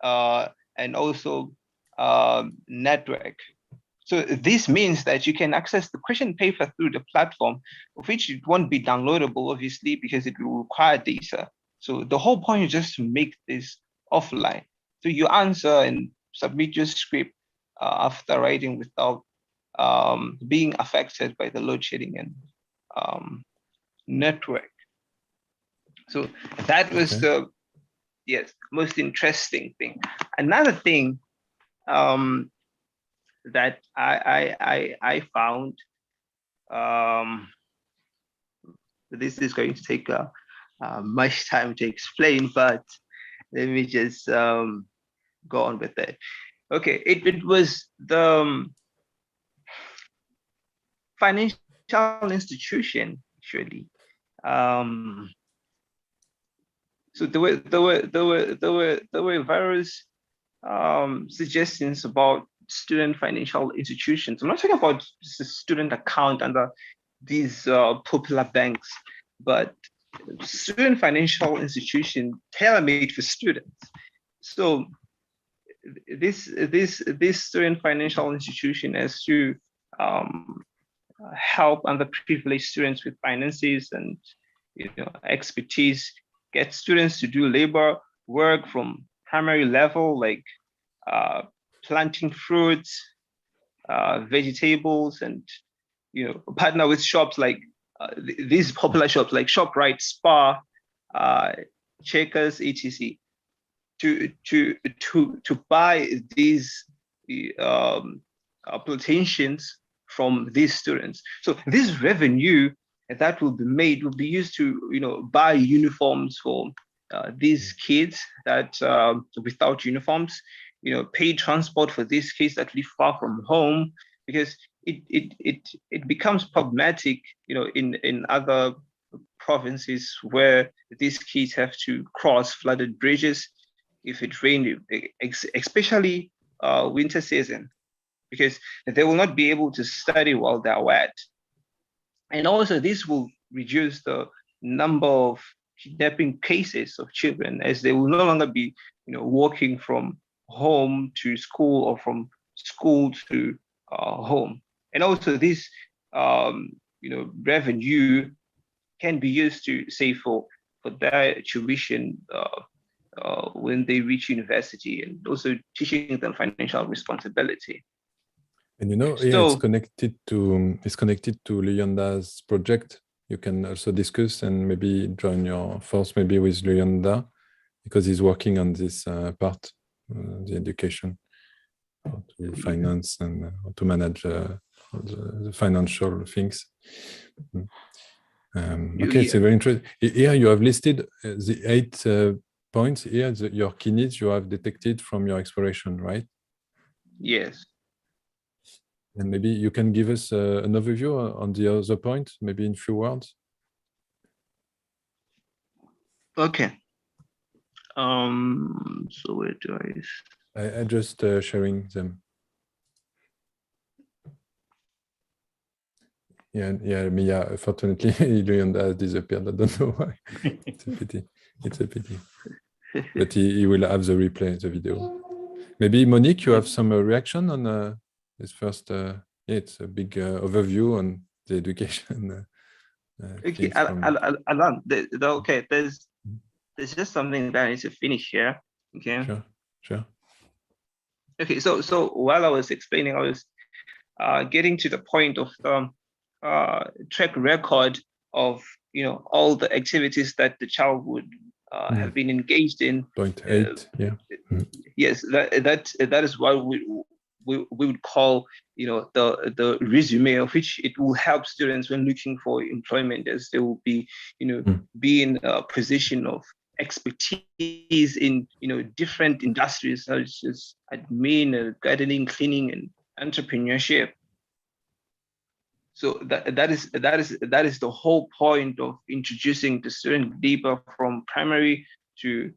and also network. So this means that you can access the question paper through the platform, of which it won't be downloadable, obviously, because it will require data. So the whole point is just to make this offline. So you answer and submit your script after writing without being affected by the load shedding and network. So that was the most interesting thing. Another thing that I found, this is going to take much time to explain, but let me just go on with it. Okay, it was the financial institution actually. So there were various suggestions about student financial institutions. I'm not talking about just a student account under these popular banks, but student financial institution tailor-made for students. So this student financial institution has to help underprivileged students with finances and expertise, get students to do labor work from primary level, like planting fruits, vegetables, and partner with shops like these popular shops like ShopRite, Spar, Checkers, etc. to buy these plantations from these students. So this revenue that will be made will be used to buy uniforms for these kids that without uniforms, pay transport for these kids that live far from home, because it becomes problematic in other provinces where these kids have to cross flooded bridges if it rains, especially winter season, because they will not be able to study while they're wet. And also this will reduce the number of kidnapping cases of children, as they will no longer be walking from home to school or from school to home. And also this revenue can be used to save for their tuition when they reach university, and also teaching them financial responsibility. And it's connected to Luyanda's project. You can also discuss and maybe join your force maybe with Luyanda, because he's working on this part, the education, how to finance and how to manage the financial things. Okay, it's very interesting. Here you have listed the 8 points here, your key needs you have detected from your exploration, right? Yes. And maybe you can give us an overview on the other point, maybe in few words. Okay. So where do I just sharing them. Yeah, Mia, unfortunately, Luyanda has disappeared. I don't know why. It's a pity. It's a pity. But he will have the replay, the video. Maybe Monique, you have some reaction on this first? It's a big overview on the education. Okay, Alan. Okay, there's there's just something that I need to finish here. Okay. Sure. Okay. So while I was explaining, I was getting to the point of track record of all the activities that the child would have been engaged in. Point 8. Yes, that is what we would call the resume, of which it will help students when looking for employment, as they will be be in a position of expertise in different industries such as admin, gardening, cleaning, and entrepreneurship. So that is the whole point of introducing the student deeper from primary to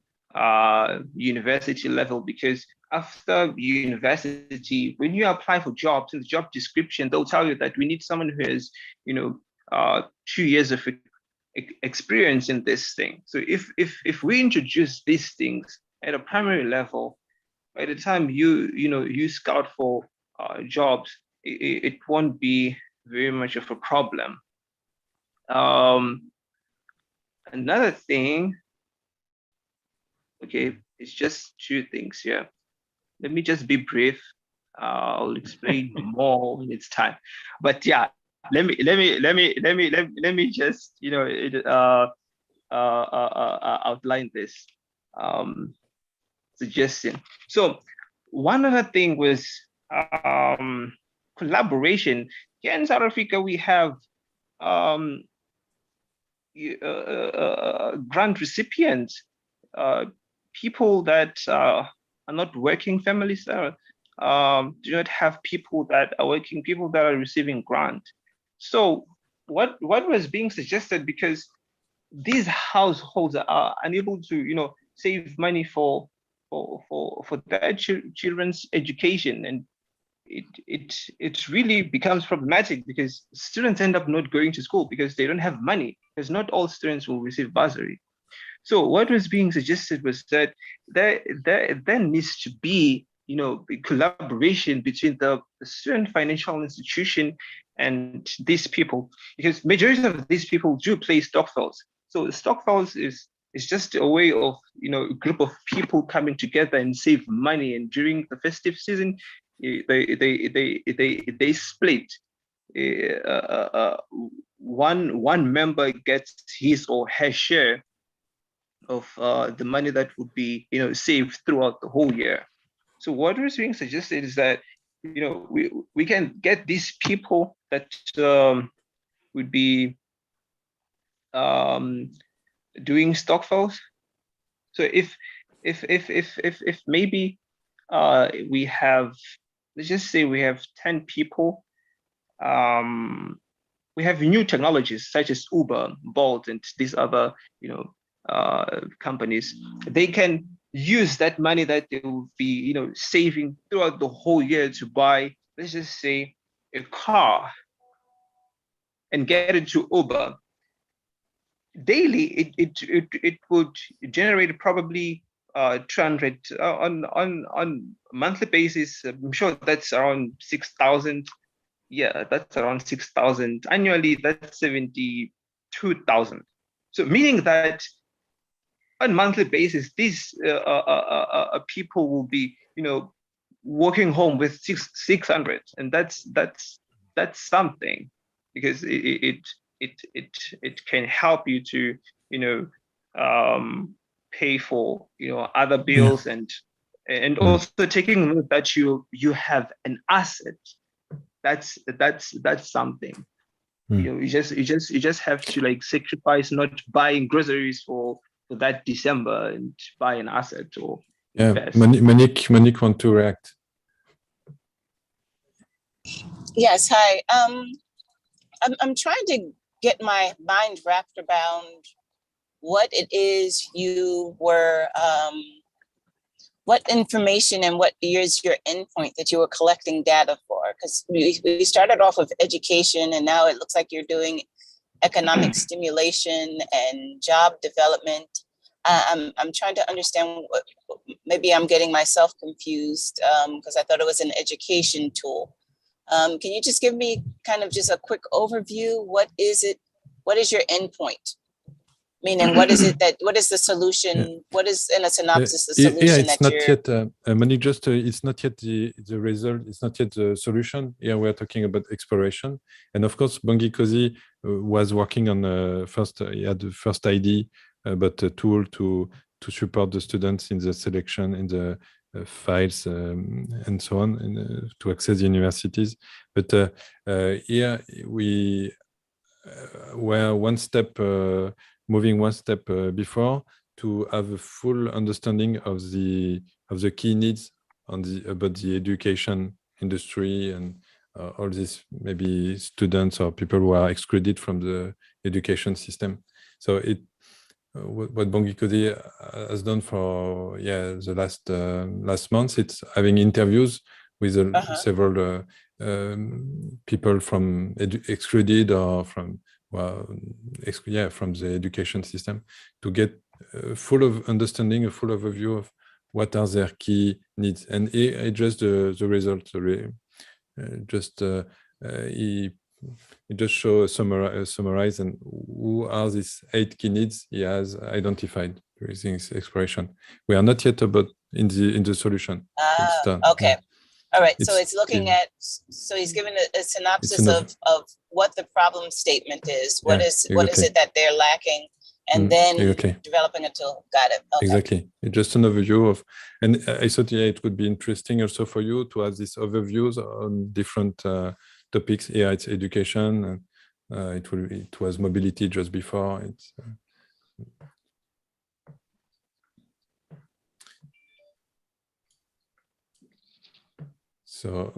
university level, because after university, when you apply for jobs, in the job description, they'll tell you that we need someone who has 2 years of experience in this thing. So if we introduce these things at a primary level, by the time you scout for jobs, it won't be very much of a problem. Another thing, okay, it's just 2 things here. Let me just be brief. I'll explain more when it's time. But yeah, let me just outline this suggestion. So one other thing was collaboration. Here in South Africa, we have grant recipients, people that are not working, families that do not have people that are working, people that are receiving grant. So what was being suggested, because these households are unable to save money for their children's education, and it really becomes problematic because students end up not going to school because they don't have money, because not all students will receive bursary. So what was being suggested was that there needs to be collaboration between the student financial institution and these people, because majority of these people do play stokvels. So stokvels is just a way of a group of people coming together and save money, and during the festive season they split. One member gets his or her share of the money that would be saved throughout the whole year. So what was being suggested is that we can get these people that would be doing stokvels. So if maybe we have, let's just say we have 10 people. We have new technologies such as Uber, Bolt, and these other companies. They can use that money that they will be saving throughout the whole year to buy, let's just say, a car and get it to Uber. Daily it would generate probably 200 on monthly basis. I'm sure that's around 6,000. Yeah, that's around 6,000. Annually, that's 72,000. So meaning that on monthly basis, these people will be walking home with 600, and that's something, because it can help you to pay for other bills, and also taking note that you have an asset. That's something. You just have to sacrifice not buying groceries for that December and buy an asset or invest. Monique want to react. Yes, hi. I'm trying to get my mind wrapped around what it is you were, what information and what is your endpoint that you were collecting data for? Because we started off with education, and now it looks like you're doing economic stimulation and job development. I'm trying to understand maybe I'm getting myself confused because I thought it was an education tool. Can you just give me kind of just a quick overview? What is it? What is your endpoint? Meaning, what is it that, what is the solution? What is, in a synopsis, the solution it's that not you're... yet, Monique, just it's not yet the result, it's not yet the solution. Here we're talking about exploration. And of course, Bongi Kosi was working on first, he had the first idea, but a tool to support the students in the selection, in the files and so on, and, to access the universities. But here we were one step, moving one step before, to have a full understanding of the key needs on about the education industry and all these maybe students or people who are excluded from the education system. So it what Bongi Kosi has done for the last months, it's having interviews with several people from excluded or from from the education system, to get full of understanding, a full overview of what are their key needs, and it just the results. He just show summarize and who are these 8 key needs he has identified during his exploration. We are not yet about in the solution. It's done. Okay. Yeah. All right. So it's looking at, so he's given a synopsis of what the problem statement is. What is it that they're lacking? And then developing a tool. Got it. Okay. Exactly. It's just an overview of, and I thought it would be interesting also for you to have these overviews on different topics. Here it's education, and it was mobility just before. It's so.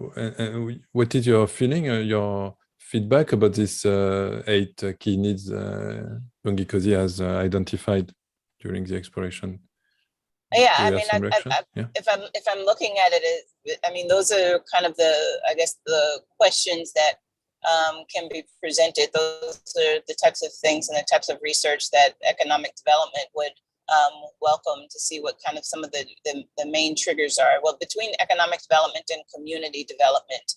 What is your feeling? Your feedback about this 8 key needs Bongi Kosi has identified during the exploration? Yeah, I mean, if I'm looking at it, I mean, those are kind of I guess the questions that can be presented. Those are the types of things and the types of research that economic development would welcome, to see what kind of some of the main triggers are. Well, between economic development and community development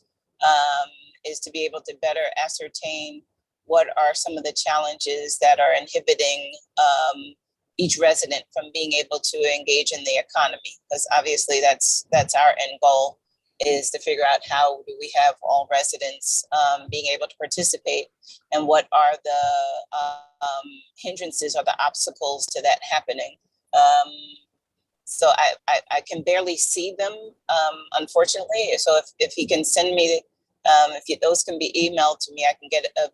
is to be able to better ascertain what are some of the challenges that are inhibiting each resident from being able to engage in the economy. Because obviously that's our end goal, is to figure out how do we have all residents being able to participate, and what are the hindrances or the obstacles to that happening. So I can barely see them, unfortunately. So if he can send me, those can be emailed to me, I can get a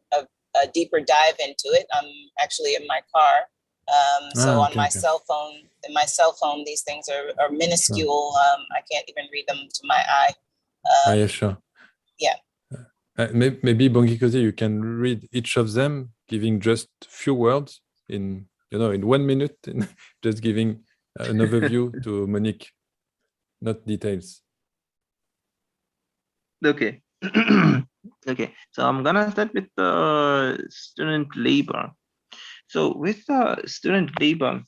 deeper dive into it. I'm actually in my car. So on my cell phone, in my cell phone, these things are minuscule. I can't even read them to my eye. Yeah, sure. Yeah. Maybe Bongi Kosi, you can read each of them, giving just few words in 1 minute, and just giving an overview to Monique, not details. Okay. Okay. So I'm gonna start with student labor. So with student labor,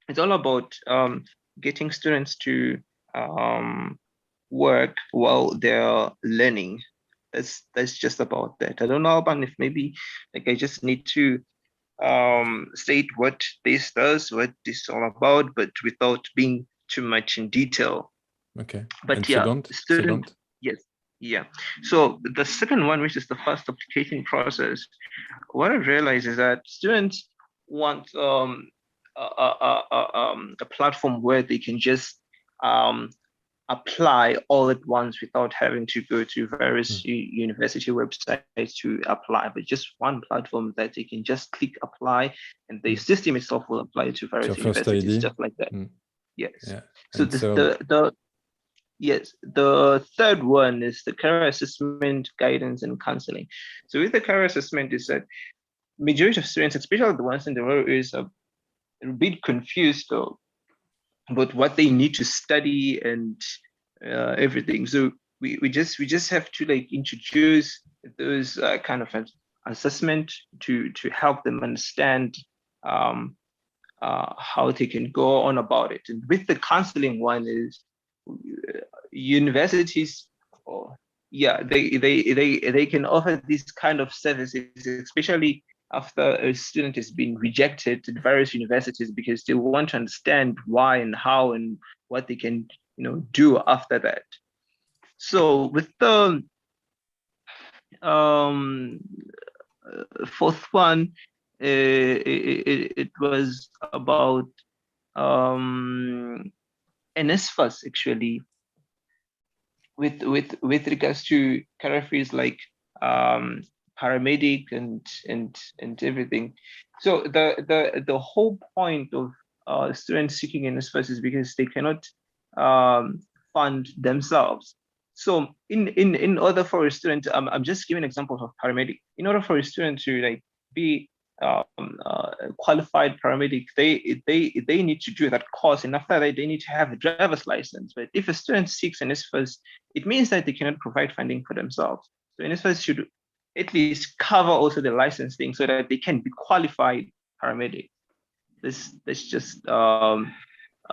it's all about getting students to work while they're learning. That's just about that. I don't know, Alban, if maybe I just need to state what this does, what this is all about, but without being too much in detail. Okay. But and yeah, second. Yes. Yeah. So the second one, which is the first application process, what I realized is that students want a platform where they can just apply all at once without having to go to various university websites to apply, but just one platform that they can just click apply, and the system itself will apply to various universities, just like that. Yes. Yeah. So the third one is the career assessment, guidance, and counseling. So with the career assessment, is that majority of students, especially the ones in the rural areas, are a bit confused about what they need to study and everything. So we just have to introduce those kind of assessment to help them understand how they can go on about it. And with the counseling one is universities, they can offer these kind of services, especially after a student has been rejected at various universities because they want to understand why and how and what they can, do after that. So with the fourth one, it was about NSFAS actually, with regards to careers like paramedic and everything. So the whole point of students seeking NSFAS is because they cannot fund themselves. So in order for a student, I'm just giving examples of paramedic. In order for a student to be qualified paramedic, they need to do that course, and after that they need to have a driver's license. But if a student seeks an NSFAS, it means that they cannot provide funding for themselves. So NSFAS should at least cover also the licensing so that they can be qualified paramedic. That's just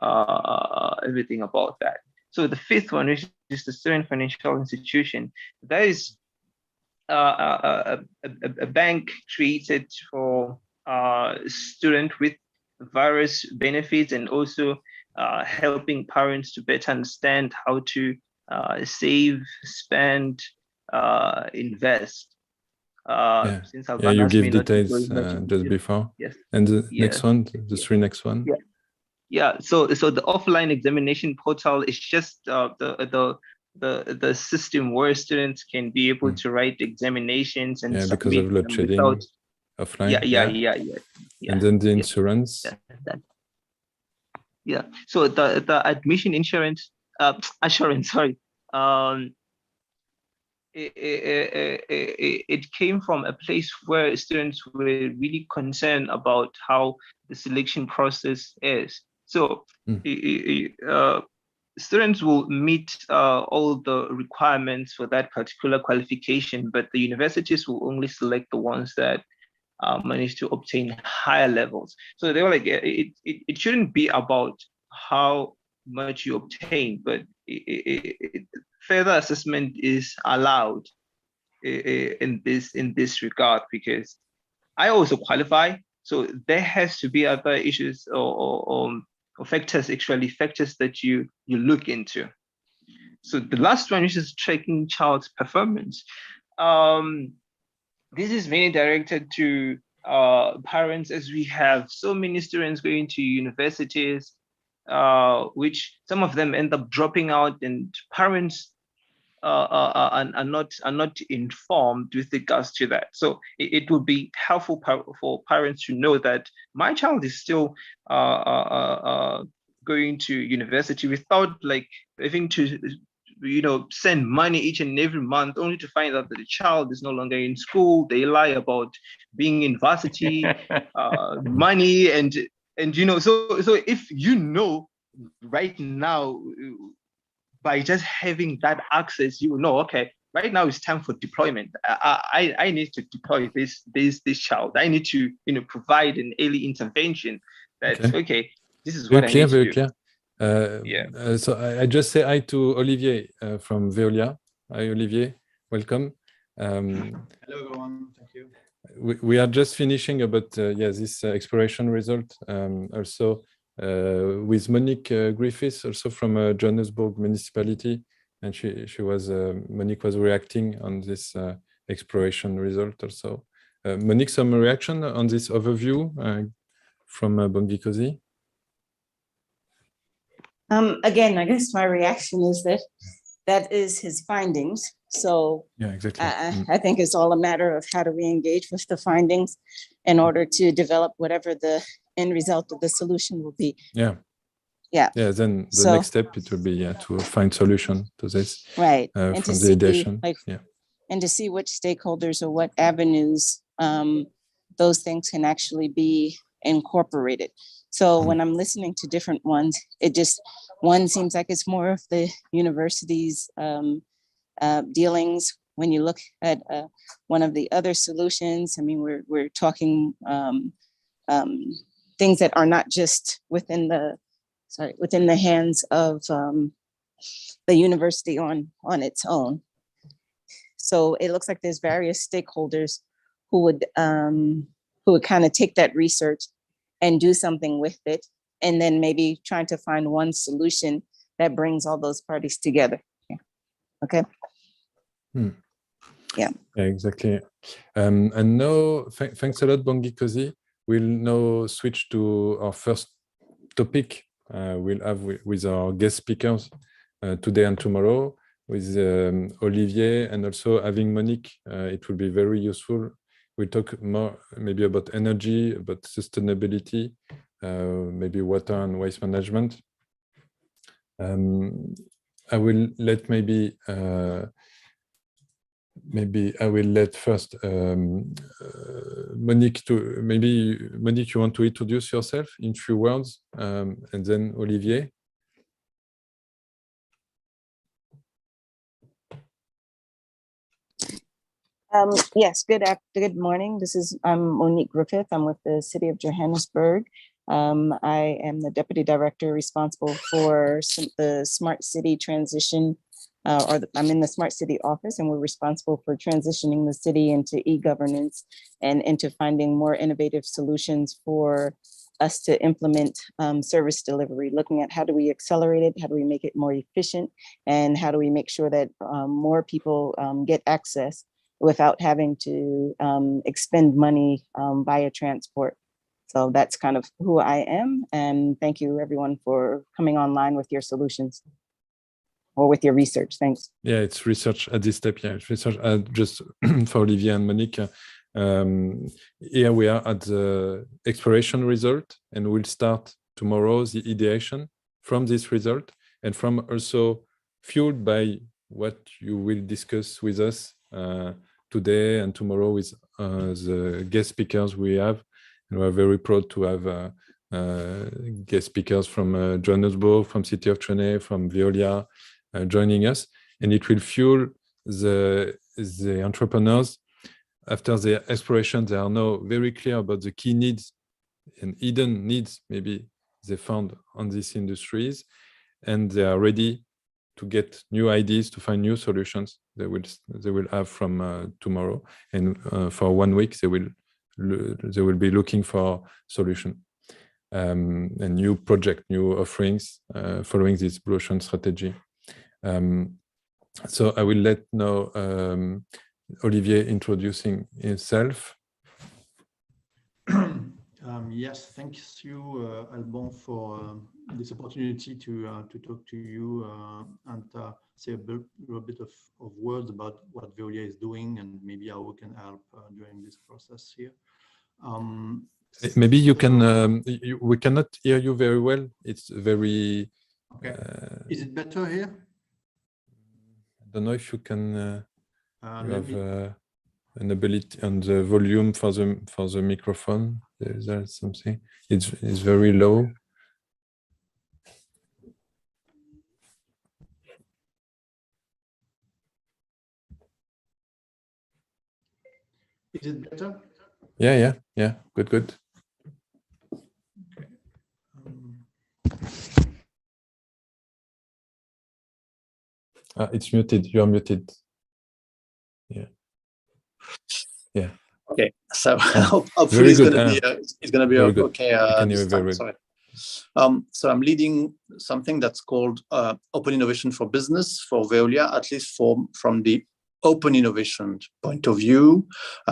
everything about that. So the fifth one, which is the student financial institution, that is a bank created for students with various benefits, and also helping parents to better understand how to save, spend, invest. Since you give details just before. Yes. And the next one, the three next one. Yeah. So the offline examination portal is just the system where students can be able to write examinations and submit because of load shedding without offline. Yeah. And then the insurance. So the admission insurance assurance, sorry. It came from a place where students were really concerned about how the selection process is. So students will meet all the requirements for that particular qualification, but the universities will only select the ones that manage to obtain higher levels. So they were like, it shouldn't be about how much you obtain, but further assessment is allowed in this regard, because I also qualify. So there has to be other issues or factors that you look into. So the last one, which is tracking child's performance. This is mainly directed to parents, as we have so many students going to universities, which some of them end up dropping out, and parents are not informed with regards to that. So it would be helpful for parents to know that my child is still going to university without having to send money each and every month only to find out that the child is no longer in school. They lie about being in varsity, money, and so if right now, by just having that access, you will know, okay, right now it's time for deployment. I need to deploy this child. I need to provide an early intervention. That okay, this is what I need to do. Clear. So I just say hi to Olivier from VEOLIA. Hi, Olivier. Welcome. Hello, everyone. Thank you. We are just finishing about this exploration result. Also with Monique Griffith, also from Johannesburg municipality, and Monique was reacting on this exploration result also. Monique, some reaction on this overview from Bongikosi? Again, I guess my reaction is that is his findings. So yeah, exactly. I think it's all a matter of how do we engage with the findings in order to develop whatever the end result of the solution will be. Yeah. Then the next step, it will be to find solution to this. Right. And from the ideation. And to see which stakeholders or what avenues those things can actually be incorporated. So when I'm listening to different ones, one seems like it's more of the university's dealings. When you look at one of the other solutions, I mean, we're talking things that are not just within the hands of the university on its own. So it looks like there's various stakeholders who would who would kind of take that research and do something with it, and then maybe trying to find one solution that brings all those parties together. Yeah. Okay. Yeah. Exactly. And now, thanks a lot, Bongi Kosi. We'll now switch to our first topic we'll have with our guest speakers today and tomorrow with Olivier, and also having Monique. It will be very useful. We'll talk more maybe about energy, about sustainability, maybe water and waste management. I will let maybe I will let first Monique to Monique, you want to introduce yourself in few words, and then Olivier. Yes, good morning. I'm Monique Griffith. I'm with the City of Johannesburg. I am the Deputy Director responsible for the Smart City transition, I'm in the Smart City office, and we're responsible for transitioning the city into e-governance and into finding more innovative solutions for us to implement service delivery, looking at how do we accelerate it, how do we make it more efficient, and how do we make sure that more people get access without having to expend money via transport. So that's kind of who I am. And thank you everyone for coming online with your solutions or with your research. Thanks. Yeah, it's research at this step. Yeah, it's research just for Olivier and Monique. Here we are at the exploration result, and we'll start tomorrow the ideation from this result, and from also fueled by what you will discuss with us today and tomorrow with the guest speakers we have. And we're very proud to have guest speakers from Johannesburg, from TSHWANE, from VEOLIA joining us, and it will fuel the entrepreneurs. After the exploration, they are now very clear about the key needs and hidden needs maybe they found on these industries, and they are ready to get new ideas, to find new solutions they will have from tomorrow, and for 1 week they will be looking for solution and new project, new offerings following this Blue Ocean strategy. So I will let now Olivier introducing himself. Yes, thanks you, Alban, for this opportunity to talk to you and say a little bit of words about what VEOLIA is doing and maybe how we can help during this process here. Maybe you can, we cannot hear you very well. It's very... Okay. Is it better here? I don't know if you can you have an ability on the volume for the microphone. Is there something? It's very low. Is it better? Yeah. Good. Okay. It's muted. You are muted. Yeah. Okay. So hopefully it's going to be okay. This time. Sorry. So I'm leading something that's called Open Innovation for Business for VEOLIA, at least from the open innovation point of view.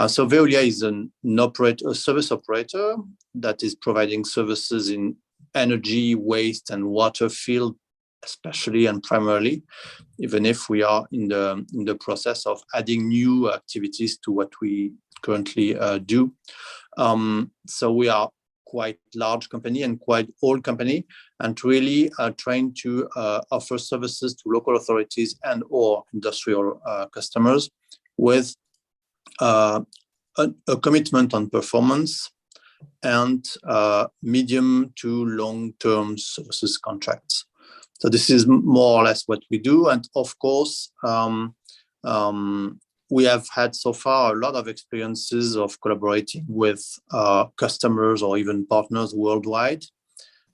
So VEOLIA is a service operator that is providing services in energy, waste, and water field, especially and primarily, even if we are in the process of adding new activities to what we currently do. So we are quite large company and quite old company, and really trying to offer services to local authorities and or industrial customers with a commitment on performance and medium to long-term services contracts. So this is more or less what we do. And of course, we have had so far a lot of experiences of collaborating with customers or even partners worldwide.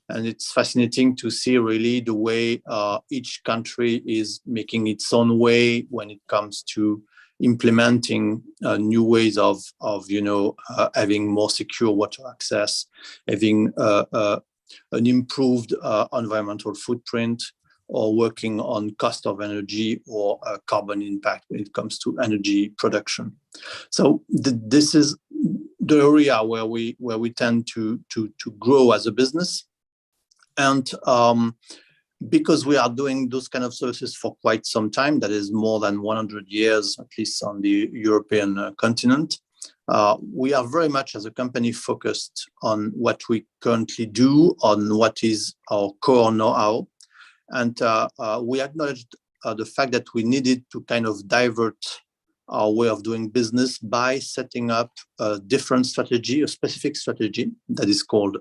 And it's fascinating to see really the way each country is making its own way when it comes to implementing new ways of having more secure water access, having an improved environmental footprint, or working on cost of energy or carbon impact when it comes to energy production. So this is the area where we tend to grow as a business. And because we are doing those kind of services for quite some time, that is more than 100 years, at least on the European continent, we are very much as a company focused on what we currently do, on what is our core know-how. And we acknowledged the fact that we needed to kind of divert our way of doing business by setting up a different strategy, a specific strategy that is called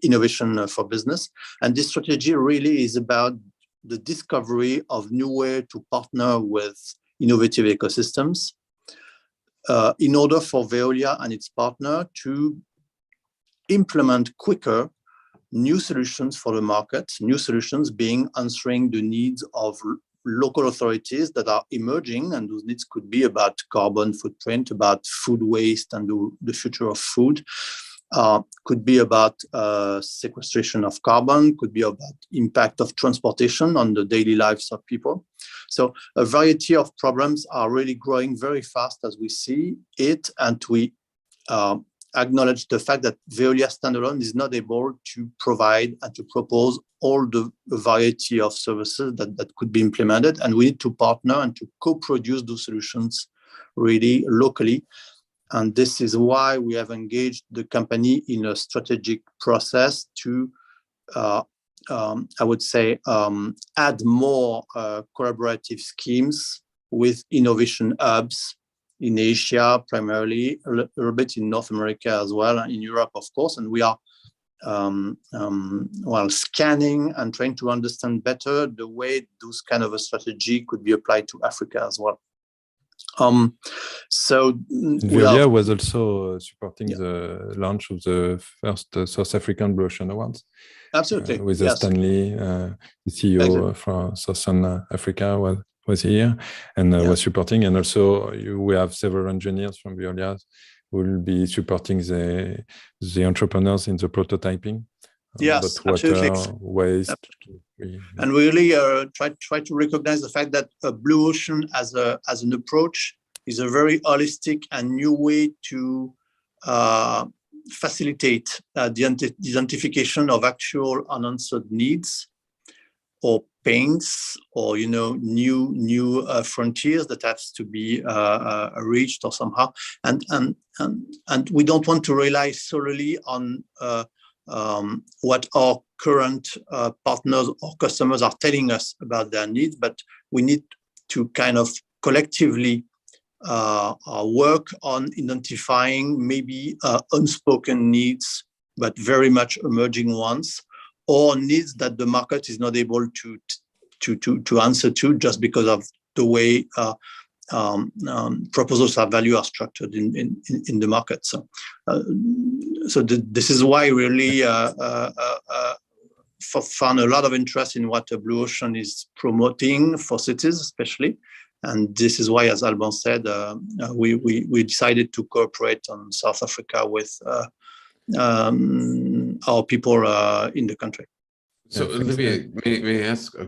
Innovation for Business. And this strategy really is about the discovery of new ways to partner with innovative ecosystems in order for Veolia and its partner to implement quicker new solutions for the market, new solutions being answering the needs of local authorities that are emerging, and those needs could be about carbon footprint, about food waste and the future of food, could be about sequestration of carbon, could be about impact of transportation on the daily lives of people. So a variety of problems are really growing very fast as we see it, and we acknowledge the fact that Veolia standalone is not able to provide and to propose all the variety of services that could be implemented, and we need to partner and to co-produce those solutions really locally. And this is why we have engaged the company in a strategic process to, I would say, add more collaborative schemes with innovation hubs in Asia, primarily, a little bit in North America as well, and in Europe, of course. And we are scanning and trying to understand better the way those kind of a strategy could be applied to Africa as well. So Veolia was also supporting the launch of the first South African Blue Ocean Awards. Absolutely. With yes. Stanley, the CEO from Southern Africa was here and was supporting. And also we have several engineers from Veolia who will be supporting the entrepreneurs in the prototyping. Yes, water, absolutely. waste. And we really try to recognize the fact that a blue ocean as an approach is a very holistic and new way to facilitate the identification of actual unanswered needs or pains, or new frontiers that has to be reached or somehow. And we don't want to rely solely on what our current partners or customers are telling us about their needs, but we need to kind of collectively work on identifying maybe unspoken needs, but very much emerging ones, or needs that the market is not able to answer to just because of the way proposals of value are structured in the market. So this is why really found a lot of interest in what Blue Ocean is promoting for cities, especially. And this is why, as Alban said, we decided to cooperate on South Africa with our people in the country. So Olivier, may I ask a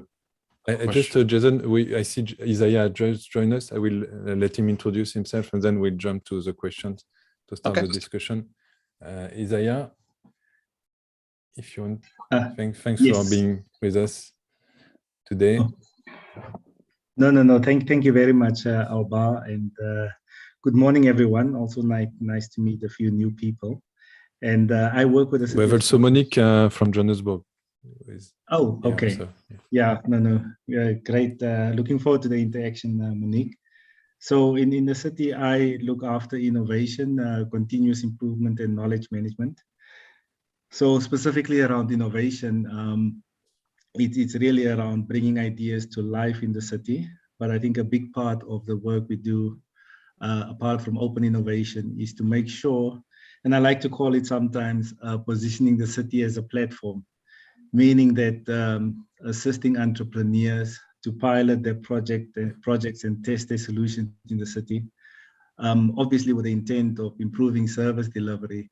just Jason, I see Isaiah just joined us. I will let him introduce himself, and then we'll jump to the questions to start the discussion. Isaiah, if you want, thanks for being with us today. No. Thank you very much, Alba, and good morning, everyone. Also nice to meet a few new people. And I work with. We have also Monique from Johannesburg. Oh, okay. Yeah, great. Looking forward to the interaction, Monique. So in the city, I look after innovation, continuous improvement, and knowledge management. So specifically around innovation, it's really around bringing ideas to life in the city. But I think a big part of the work we do, apart from open innovation, is to make sure, and I like to call it sometimes positioning the city as a platform, meaning that assisting entrepreneurs to pilot their projects and test their solutions in the city, obviously with the intent of improving service delivery,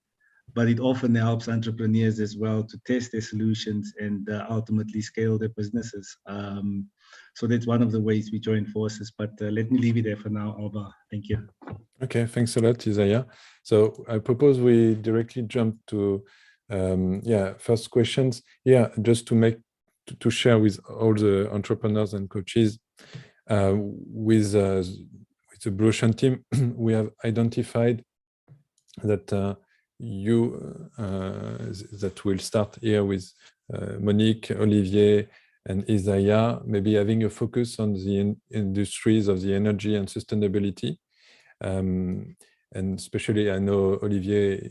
but it often helps entrepreneurs as well to test their solutions and ultimately scale their businesses. So that's one of the ways we join forces, but let me leave it there for now, Alba. Thank you. Okay, thanks a lot, Isaiah. So I propose we directly jump to first questions. Yeah, just to share with all the entrepreneurs and coaches with the Blue Ocean team, we have identified that that will start here with Monique, Olivier, and Isaiah, maybe having a focus on the industries of the energy and sustainability. And especially, I know Olivier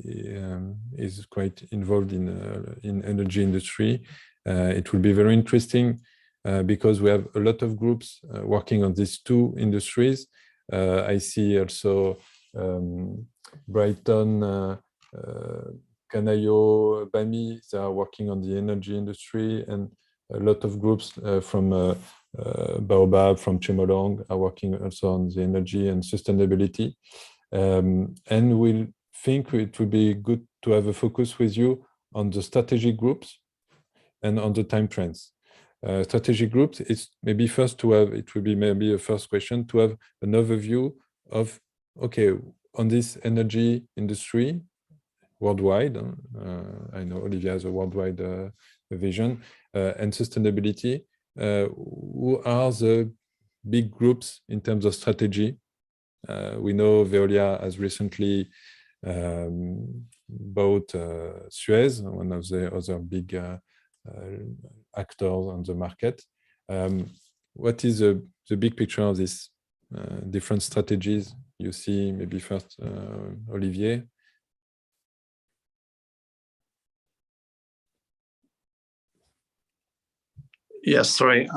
is quite involved in energy industry. It will be very interesting because we have a lot of groups working on these two industries. I see also Brighton, Canayo, Bami, they are working on the energy industry, and a lot of groups from Baobab, from Chemolong are working also on the energy and sustainability. And we think it would be good to have a focus with you on the strategic groups and on the time trends. Strategic groups, it's maybe first to have, it will be maybe a first question to have an overview of, okay, on this energy industry worldwide, I know Olivier has a worldwide vision, and sustainability, who are the big groups in terms of strategy? We know VEOLIA has recently bought Suez, one of the other big actors on the market. What is the big picture of these different strategies you see? Maybe first, Olivier. Yes, sorry.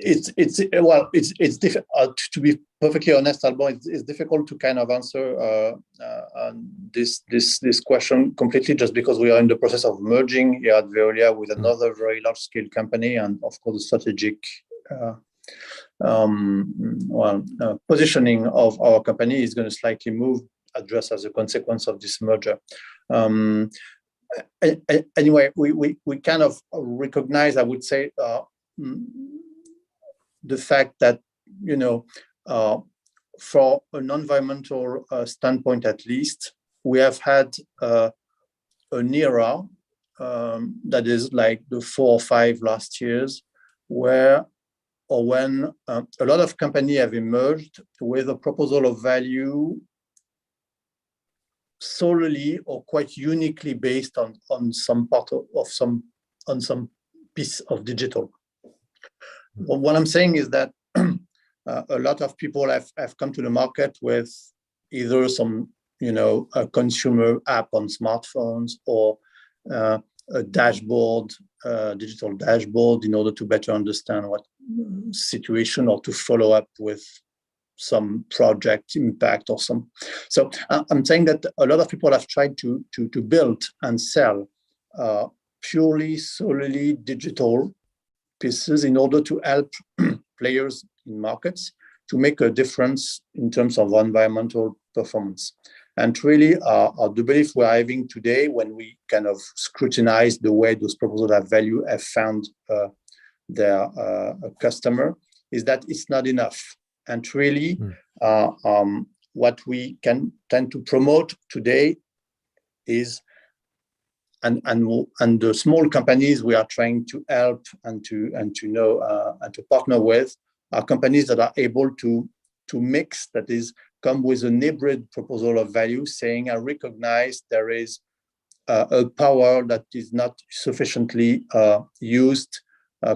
It's difficult to be perfectly honest, Alban. It's difficult to kind of answer on this question completely, just because we are in the process of merging here at VEOLIA with another very large scale company, and of course the strategic positioning of our company is going to slightly move, address as a consequence of this merger. Anyway, we kind of recognize, I would say, the fact that, you know, for an environmental standpoint at least, we have had an era that is like the 4 or 5 last years, where or when a lot of companies have emerged with a proposal of value solely or quite uniquely based on some part of some piece of digital. What I'm saying is that a lot of people have come to the market with either some, you know, a consumer app on smartphones or a dashboard, digital dashboard, in order to better understand what situation or to follow up with some project impact or some. So I'm saying that a lot of people have tried to build and sell purely, solely digital pieces in order to help players in markets to make a difference in terms of environmental performance. And really, the belief we're having today, when we kind of scrutinize the way those proposals have value, have found their customer, is that it's not enough. And really, what we can tend to promote today is, and the small companies we are trying to help and to know and to partner with are companies that are able to mix, that is, come with an hybrid proposal of value, saying, I recognize there is a power that is not sufficiently used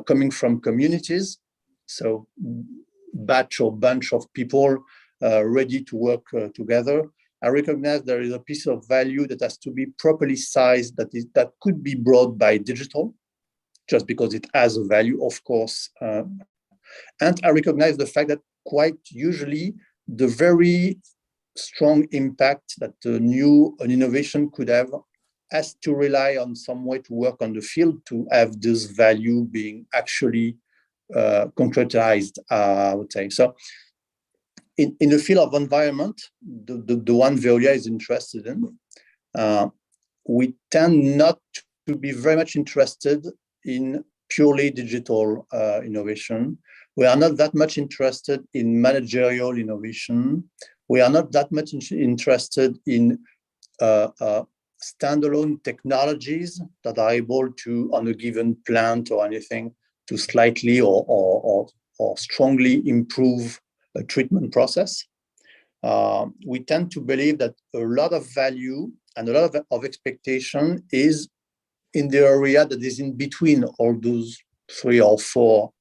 coming from communities. So batch or bunch of people ready to work together. I recognize there is a piece of value that has to be properly sized, that could be brought by digital, just because it has a value, of course. And I recognize the fact that quite usually the very strong impact that an innovation could have has to rely on some way to work on the field to have this value being actually concretized, I would say. So in the field of environment, the one VEOLIA is interested in, we tend not to be very much interested in purely digital innovation. We are not that much interested in managerial innovation. We are not that much interested in standalone technologies that are able to, on a given plant or anything, to slightly or strongly improve a treatment process. We tend to believe that a lot of value and a lot of expectation is in the area that is in between all those 3 or 4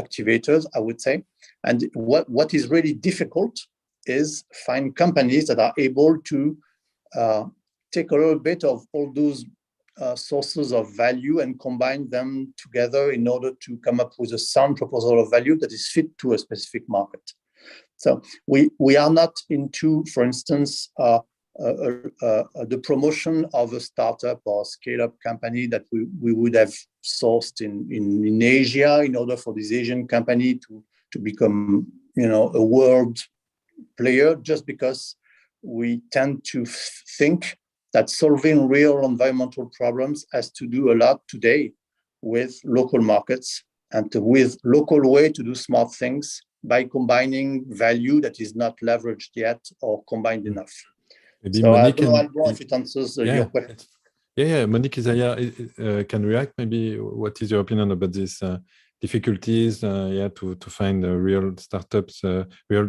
activators, I would say. And what is really difficult is find companies that are able to take a little bit of all those sources of value and combine them together in order to come up with a sound proposal of value that is fit to a specific market. So we are not into, for instance, the promotion of a startup or scale-up company that we would have sourced in Asia in order for this Asian company to become, a world player, just because we tend to think that solving real environmental problems has to do a lot today with local markets and with local way to do smart things by combining value that is not leveraged yet or combined enough. Maybe so Monique I don't know if it answers your question. Yeah, Monique Isaiah can react. Maybe what is your opinion about these difficulties? To find real startups, real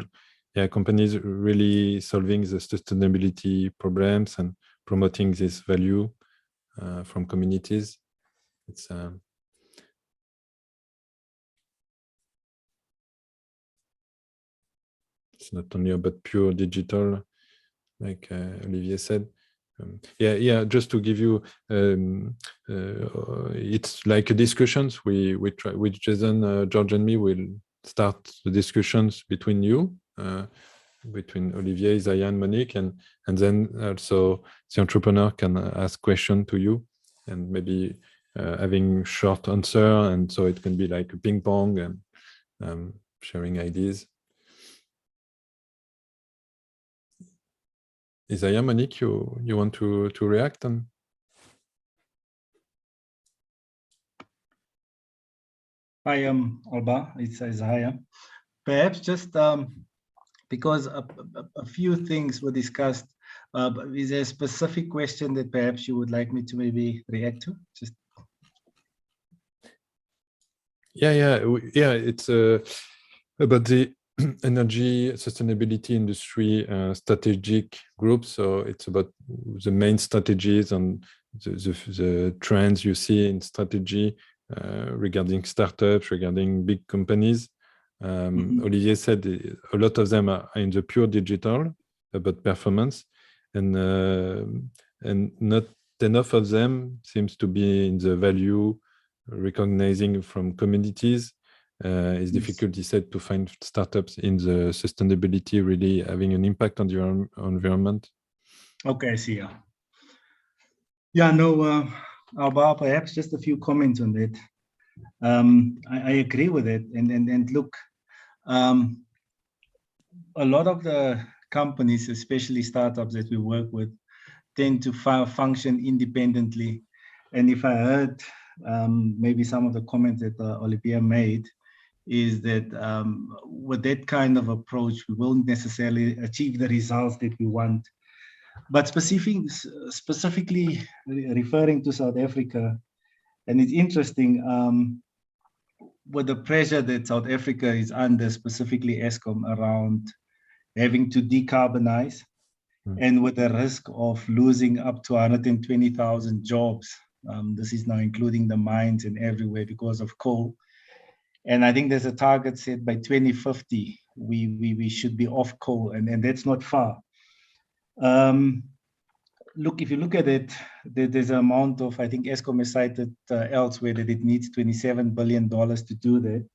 companies really solving the sustainability problems and promoting this value from communities. It's not only about pure digital, like Olivier said. Just to give you, it's like discussions. We try with Jason, George, and me. Will start the discussions between you, between Olivier, Isaiah, and Monique, and then also the entrepreneur can ask questions to you, and maybe having short answer, and so it can be like a ping pong and sharing ideas. Isaiah, Monique, you want to react on? Hi, Alba, it's Isaiah. Perhaps just because a few things were discussed, is there a specific question that perhaps you would like me to maybe react to? Just it's about the energy sustainability industry strategic group. So it's about the main strategies and the trends you see in strategy regarding startups, regarding big companies. Olivier said a lot of them are in the pure digital about performance, and not enough of them seems to be in the value recognizing from communities. It's difficult, he said, to find startups in the sustainability really having an impact on the environment. Okay, I see. Alba, perhaps just a few comments on that. I agree with it, and look, a lot of the companies, especially startups that we work with, tend to function independently. And if I heard maybe some of the comments that Olivier made, is that with that kind of approach, we won't necessarily achieve the results that we want. But specifically referring to South Africa, and it's interesting, with the pressure that South Africa is under, specifically Eskom, around having to decarbonize, and with the risk of losing up to 120,000 jobs. This is now including the mines and everywhere because of coal. And I think there's a target set by 2050, we should be off coal, and that's not far. Look, if you look at it, there's an amount of, I think Eskom has cited elsewhere that it needs $27 billion to do that.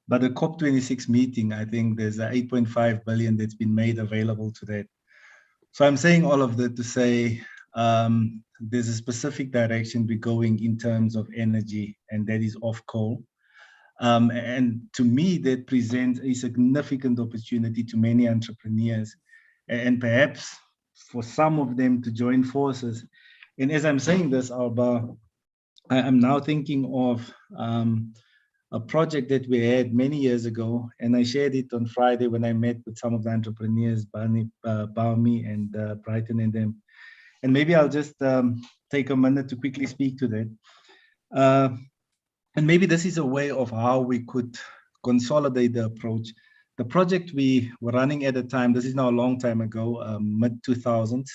But the COP26 meeting, I think there's $8.5 billion that's been made available to that. So I'm saying all of that to say, there's a specific direction we're going in terms of energy, and that is off coal. And to me, that presents a significant opportunity to many entrepreneurs, and perhaps for some of them to join forces. And as I'm saying this, Alba, I'm now thinking of a project that we had many years ago, and I shared it on Friday when I met with some of the entrepreneurs, Baumi and Brighton and them. And maybe I'll just take a minute to quickly speak to that. And maybe this is a way of how we could consolidate the approach. The project we were running at the time, this is now a long time ago, mid-2000s,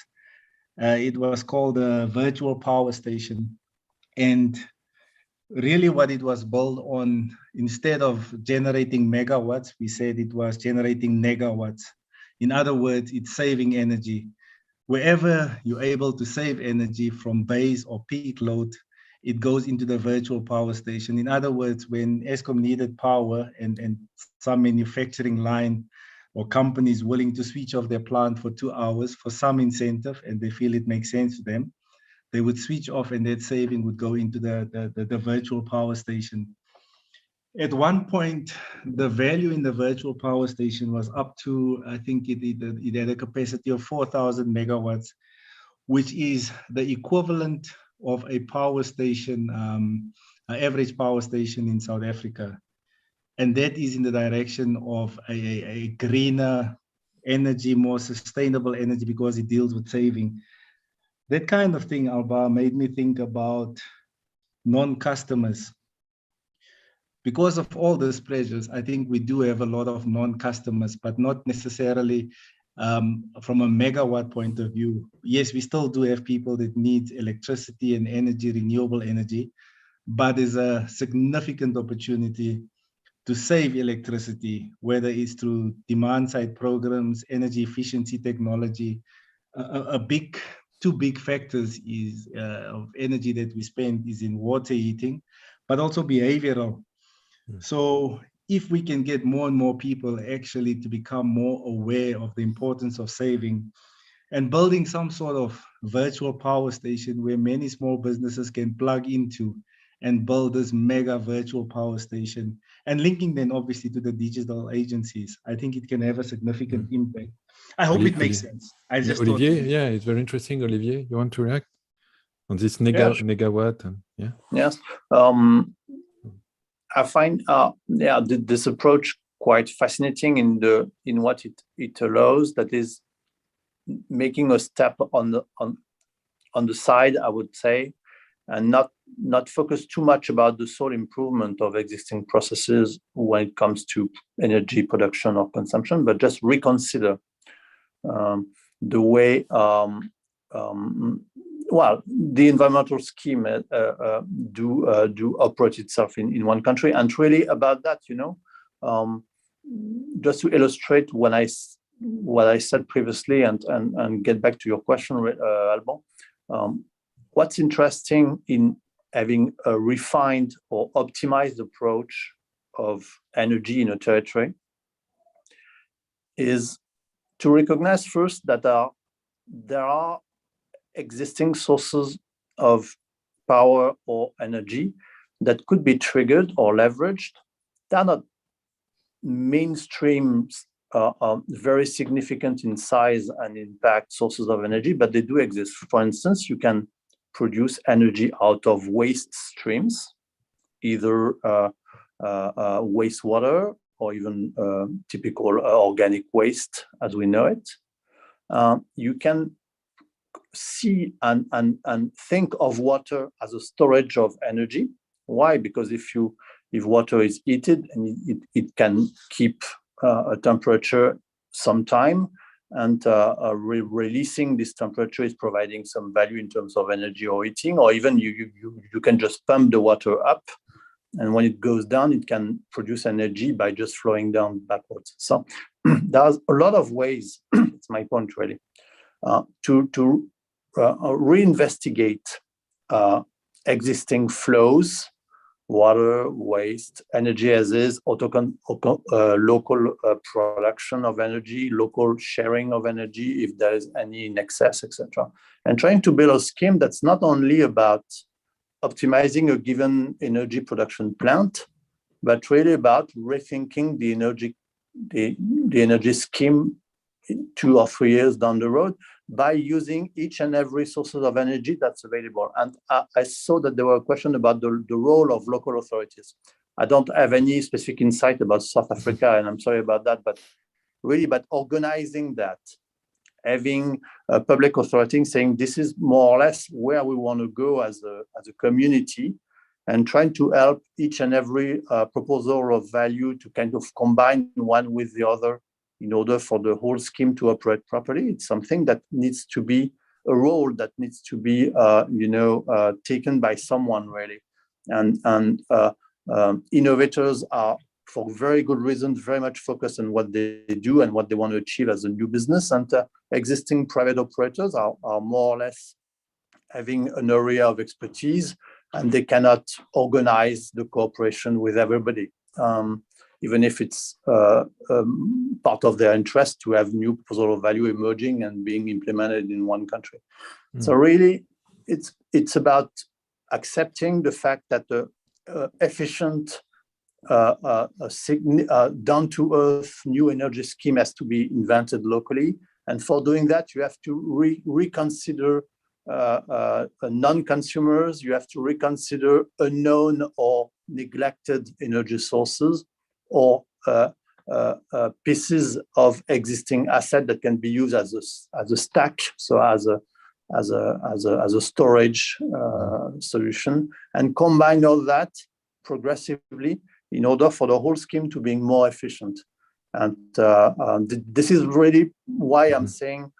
it was called a virtual power station. And really what it was built on, instead of generating megawatts, we said it was generating negawatts. In other words, it's saving energy. Wherever you're able to save energy from base or peak load, it goes into the virtual power station. In other words, when Eskom needed power and some manufacturing line or companies willing to switch off their plant for 2 hours for some incentive, and they feel it makes sense to them, they would switch off and that saving would go into the virtual power station. At one point, the value in the virtual power station was up to, I think it had a capacity of 4,000 megawatts, which is the equivalent of a power station, an average power station in South Africa. And that is in the direction of a greener energy, more sustainable energy, because it deals with saving. That kind of thing, Alba, made me think about non-customers. Because of all these pleasures, I think we do have a lot of non-customers, but not necessarily from a megawatt point of view. Yes, we still do have people that need electricity and energy, renewable energy, but there's a significant opportunity to save electricity, whether it's through demand-side programs, energy efficiency technology. Two big factors is of energy that we spend is in water heating, but also behavioral. So if we can get more and more people actually to become more aware of the importance of saving and building some sort of virtual power station where many small businesses can plug into and build this mega virtual power station and linking then obviously to the digital agencies, I think it can have a significant impact. I hope it makes sense. I just Olivier, yeah, it's very interesting. Olivier, you want to react on this megawatt? And, yeah. Yes. I find this approach quite fascinating in what it allows. That is making a step on the side, I would say, and not focus too much about the sole improvement of existing processes when it comes to energy production or consumption, but just reconsider the way the environmental scheme do operate itself in one country. And really about that, just to illustrate what I said previously and get back to your question, Alban, what's interesting in having a refined or optimized approach of energy in a territory is to recognize first that there are existing sources of power or energy that could be triggered or leveraged. They're not mainstream, very significant in size and impact sources of energy, but they do exist. For instance, you can produce energy out of waste streams, either wastewater or even typical organic waste as we know it. You can see and think of water as a storage of energy. Why? Because if water is heated and it can keep a temperature some time, and releasing this temperature is providing some value in terms of energy or heating, or even you can just pump the water up, and when it goes down, it can produce energy by just flowing down backwards. So there's a lot of ways, it's my point really, to reinvestigate existing flows water, waste, energy as is, local production of energy, local sharing of energy if there is any in excess, etc. And trying to build a scheme that's not only about optimizing a given energy production plant, but really about rethinking the energy scheme 2 or 3 years down the road by using each and every sources of energy that's available. And I saw that there were questions about the role of local authorities. I don't have any specific insight about South Africa, and I'm sorry about that, but really about organizing that, having a public authority saying this is more or less where we want to go as a community, and trying to help each and every proposal of value to kind of combine one with the other in order for the whole scheme to operate properly. It's something that needs to be a role that needs to be, taken by someone really. And innovators are, for very good reasons, very much focused on what they do and what they want to achieve as a new business. And existing private operators are more or less having an area of expertise, and they cannot organize the cooperation with everybody. Even if it's part of their interest to have new proposal of value emerging and being implemented in one country. So really, it's about accepting the fact that the efficient, down-to-earth new energy scheme has to be invented locally. And for doing that, you have to reconsider non-consumers, you have to reconsider unknown or neglected energy sources, or pieces of existing asset that can be used as a stack, so as a storage solution, and combine all that progressively in order for the whole scheme to be more efficient. And this is really why I'm saying,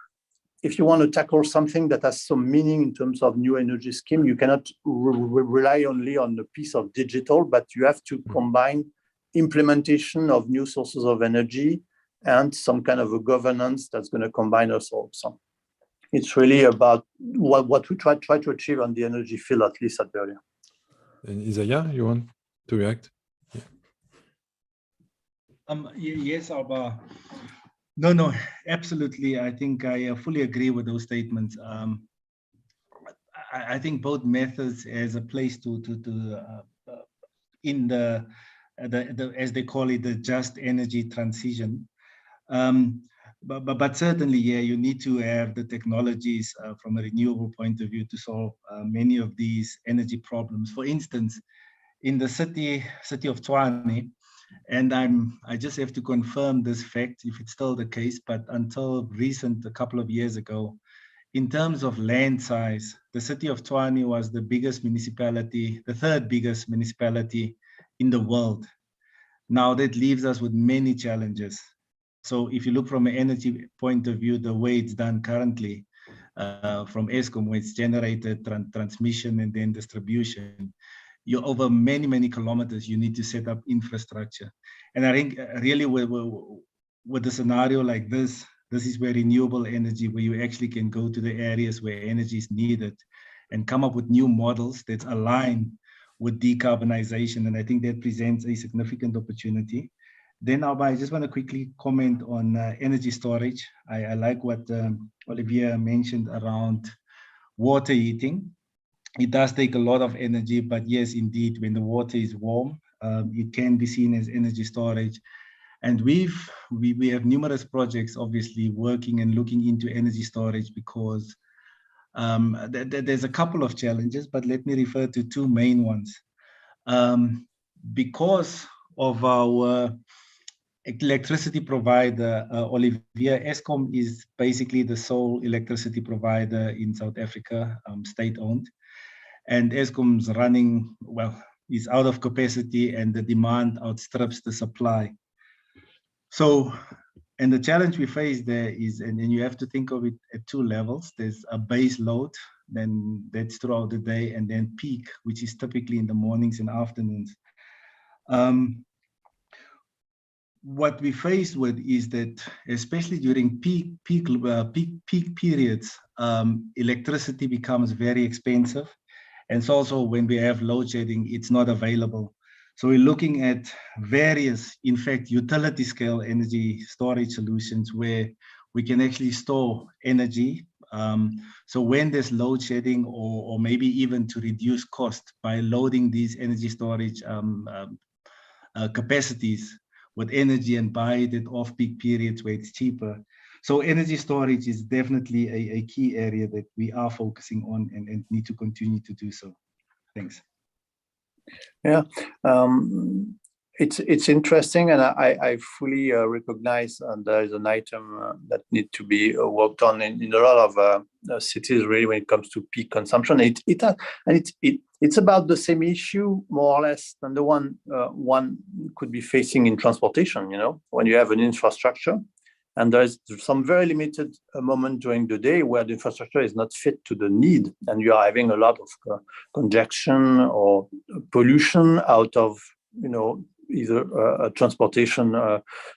if you want to tackle something that has some meaning in terms of new energy scheme, you cannot rely only on the piece of digital, but you have to combine implementation of new sources of energy and some kind of a governance that's going to combine us all. So it's really about what we try to achieve on the energy field, at least at VEOLIA. And Isaiah, you want to react? Yes, Alba. No, absolutely. I think I fully agree with those statements. I think both methods has a place to in the as they call it, the just energy transition. But certainly, yeah, you need to have the technologies from a renewable point of view to solve many of these energy problems. For instance, in the city of Tshwane, and I just have to confirm this fact if it's still the case, but until a couple of years ago, in terms of land size, the city of Tshwane was the biggest municipality, the third biggest municipality in the world. Now that leaves us with many challenges. So if you look from an energy point of view, the way it's done currently, from ESCOM, where it's generated, transmission, and then distribution, you're over many kilometers, you need to set up infrastructure. And I think really with a scenario like this is where renewable energy, where you actually can go to the areas where energy is needed and come up with new models that's aligned with decarbonization. And I think that presents a significant opportunity. Then I just want to quickly comment on energy storage. I like what Olivier mentioned around water heating. It does take a lot of energy, but yes, indeed, when the water is warm, it can be seen as energy storage. And we have numerous projects, obviously, working and looking into energy storage because there's a couple of challenges, but let me refer to two main ones. Because of our electricity provider, Olivier, ESCOM is basically the sole electricity provider in South Africa, state-owned. And ESCOM's running, well, is out of capacity and the demand outstrips the supply. So, and the challenge we face there is, and you have to think of it at two levels. There's a base load, then that's throughout the day, and then peak, which is typically in the mornings and afternoons. What we faced with is that, especially during peak periods, electricity becomes very expensive. And so also when we have load shedding, it's not available. So we're looking at various, in fact, utility scale energy storage solutions where we can actually store energy. So when there's load shedding or maybe even to reduce cost by loading these energy storage capacities with energy and buy it at off-peak periods where it's cheaper. So energy storage is definitely a key area that we are focusing on and need to continue to do so. Thanks. Yeah, it's interesting, and I fully recognize there is an item that needs to be worked on in a lot of cities, really, when it comes to peak consumption. It's about the same issue, more or less, than the one could be facing in transportation. You know, when you have an infrastructure, and there's some very limited moment during the day where the infrastructure is not fit to the need, and you are having a lot of congestion or pollution out of, you know, either transportation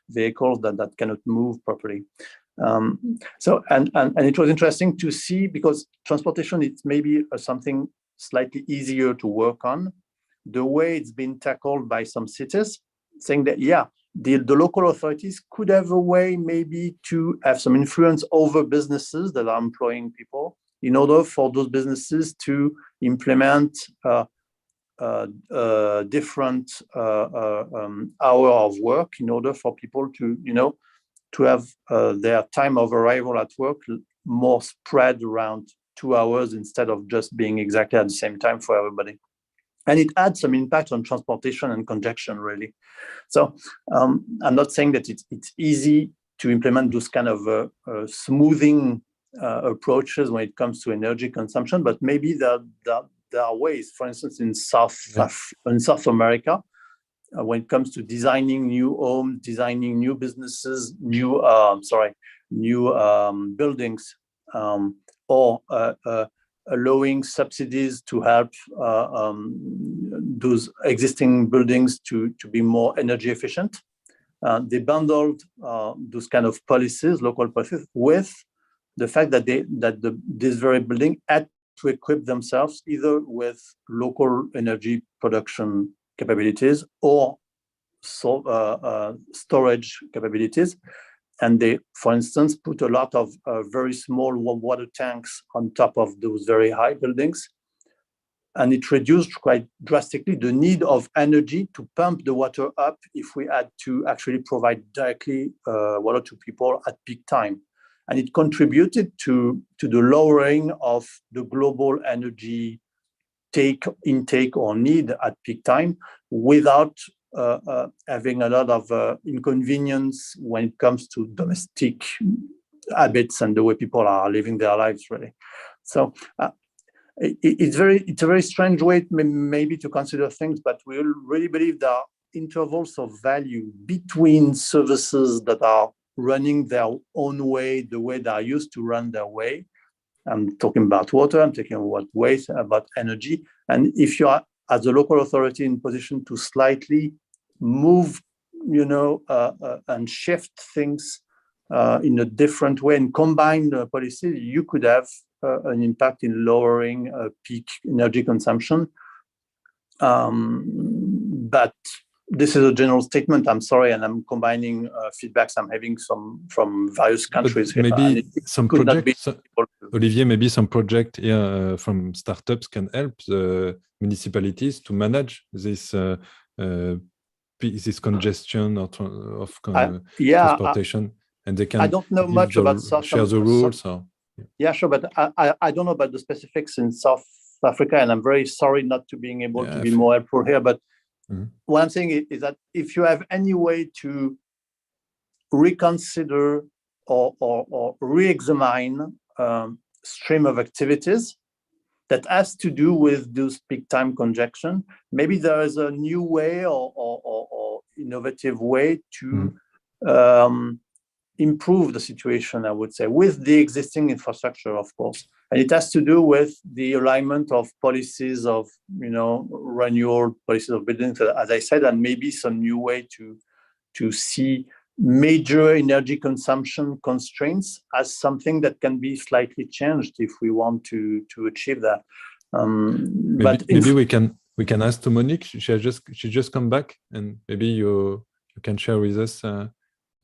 vehicles that cannot move properly. So it was interesting to see, because transportation, it's maybe something slightly easier to work on, the way it's been tackled by some cities, saying that, yeah, the local authorities could have a way maybe to have some influence over businesses that are employing people in order for those businesses to implement different hour of work in order for people to, you know, to have their time of arrival at work more spread around 2 hours instead of just being exactly at the same time for everybody. And it had some impact on transportation and congestion, really. So I'm not saying that it's easy to implement those kind of smoothing approaches when it comes to energy consumption, but maybe there are ways. For instance, in South America, when it comes to designing new homes, designing new businesses, new buildings, or allowing subsidies to help those existing buildings to be more energy efficient. They bundled those kind of policies, local policies, with the fact that this very building had to equip themselves either with local energy production capabilities or storage capabilities. And they, for instance, put a lot of very small water tanks on top of those very high buildings. And it reduced quite drastically the need of energy to pump the water up if we had to actually provide directly water to people at peak time. And it contributed to the lowering of the global energy intake or need at peak time without having a lot of inconvenience when it comes to domestic habits and the way people are living their lives, really. So it's a very strange way maybe to consider things, but we really believe there are intervals of value between services that are running their own way, the way they are used to run their way. I'm talking about water, I'm talking about waste, about energy. And if you are, as a local authority, in position to slightly move, you know, and shift things in a different way and combine the policies, you could have an impact in lowering peak energy consumption. But this is a general statement, I'm sorry, and I'm combining feedbacks I'm having from various countries. But maybe some projects, Olivier, maybe some project from startups can help the municipalities to manage this congestion of transportation, and they can. I don't know much about share the rules. Yeah, sure, but I don't know about the specifics in South Africa, and I'm very sorry not to being able to be more helpful here. But what I'm saying is that if you have any way to reconsider or re-examine stream of activities that has to do with those peak time congestion, maybe there is a new way or innovative way to improve the situation, I would say, with the existing infrastructure, of course. And it has to do with the alignment of policies of, you know, renewal policies of buildings, as I said, and maybe some new way to see major energy consumption constraints as something that can be slightly changed if we want to achieve that. Maybe we can ask to Monique. She just come back, and maybe you can share with us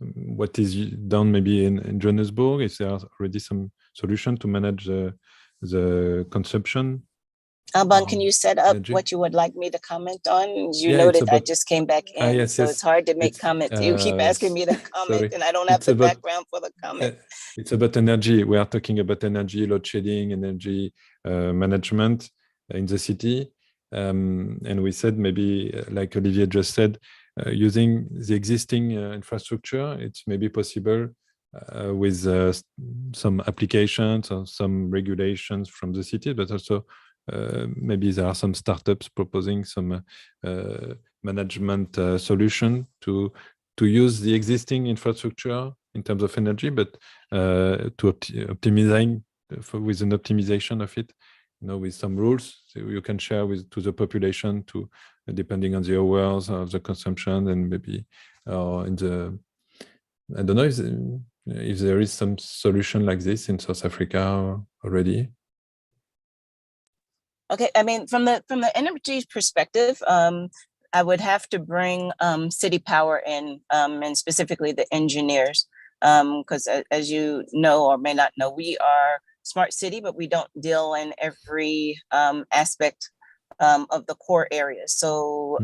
what is done maybe in Johannesburg. Is there already some solution to manage the consumption? Alban, can you set up energy? what you would like me to comment on? You noted I just came back in, yes, so it's hard to make comments. You keep asking me to comment, and I don't have the background for the comment. It's about energy. We are talking about energy, load shedding, energy management in the city. And we said maybe, like Olivier just said, using the existing infrastructure, it's maybe possible with some applications or some regulations from the city, but also maybe there are some startups proposing some management solution to use the existing infrastructure in terms of energy, but to optimizing with an optimization of it, with some rules so you can share to the population to depending on the hours of the consumption, and maybe in the I don't know if there is some solution like this in South Africa already. Okay, I mean, from the energy perspective, I would have to bring city power in, and specifically the engineers, because as you know or may not know, we are smart city, but we don't deal in every aspect of the core areas. So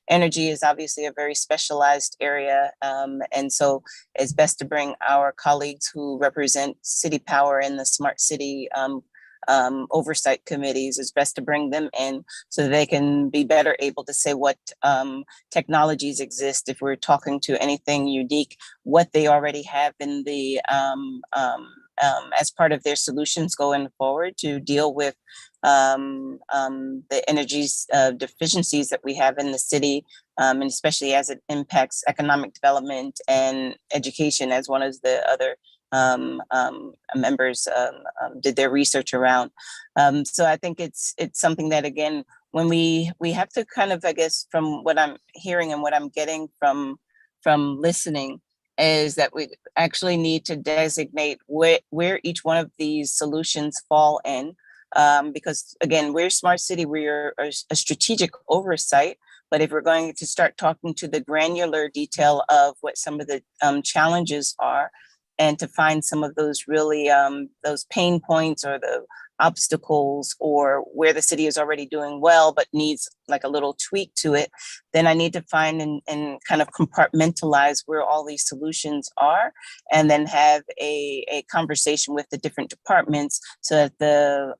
energy is obviously a very specialized area, and so it's best to bring our colleagues who represent city power in the smart city oversight committees. It's best to bring them in so they can be better able to say what technologies exist, if we're talking to anything unique, what they already have in the as part of their solutions going forward to deal with the energy deficiencies that we have in the city, and especially as it impacts economic development and education, as one of the other members did their research around. So I think it's something that, again, when we have to kind of, I guess, from what I'm hearing and what I'm getting from listening, is that we actually need to designate where each one of these solutions fall in. Because again, we're smart city, we're a strategic oversight, but if we're going to start talking to the granular detail of what some of the challenges are, and to find some of those really those pain points or the obstacles, or where the city is already doing well but needs like a little tweak to it, then I need to find and kind of compartmentalize where all these solutions are, and then have a conversation with the different departments so that the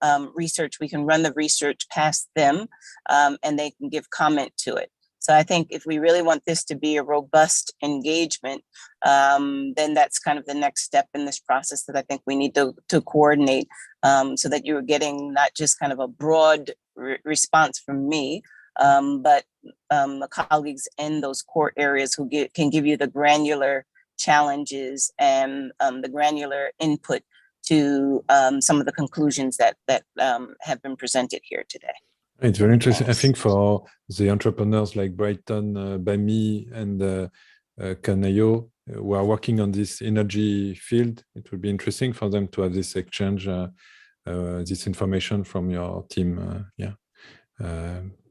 we can run the research past them, and they can give comment to it. So I think if we really want this to be a robust engagement, then that's kind of the next step in this process that I think we need to coordinate, so that you're getting not just kind of a broad response from me, but the colleagues in those core areas who can give you the granular challenges and the granular input to some of the conclusions that have been presented here today. It's very interesting. I think for the entrepreneurs like Brighton, Bami, and Kanayo, who are working on this energy field, it would be interesting for them to have this exchange, this information from your team,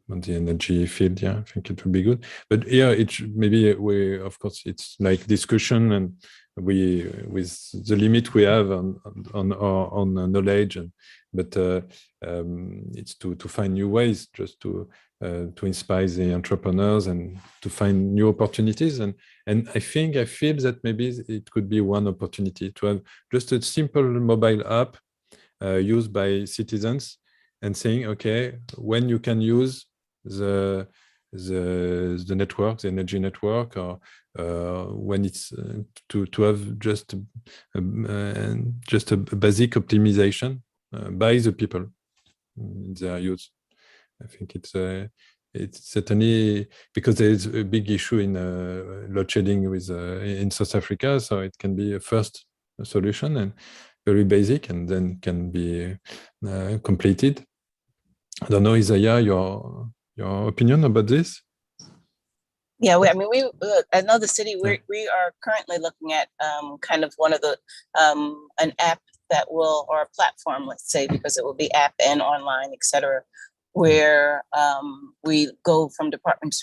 on the energy field. Yeah, I think it would be good. But yeah, maybe of course, it's like discussion, and we with the limit we have on knowledge, but it's to find new ways just to inspire the entrepreneurs and to find new opportunities. And I feel that maybe it could be one opportunity to have just a simple mobile app used by citizens, and saying, okay, when you can use the network, the energy network, or when it's to have just a basic optimization by the people in their use. I think it's certainly because there is a big issue in load shedding in South Africa, so it can be a first solution and very basic, and then can be completed. I don't know, Isaiah, your opinion about this? Yeah, I know the city, we are currently looking at kind of one of the an app that will, or a platform, let's say, because it will be app and online, et cetera, where we go from department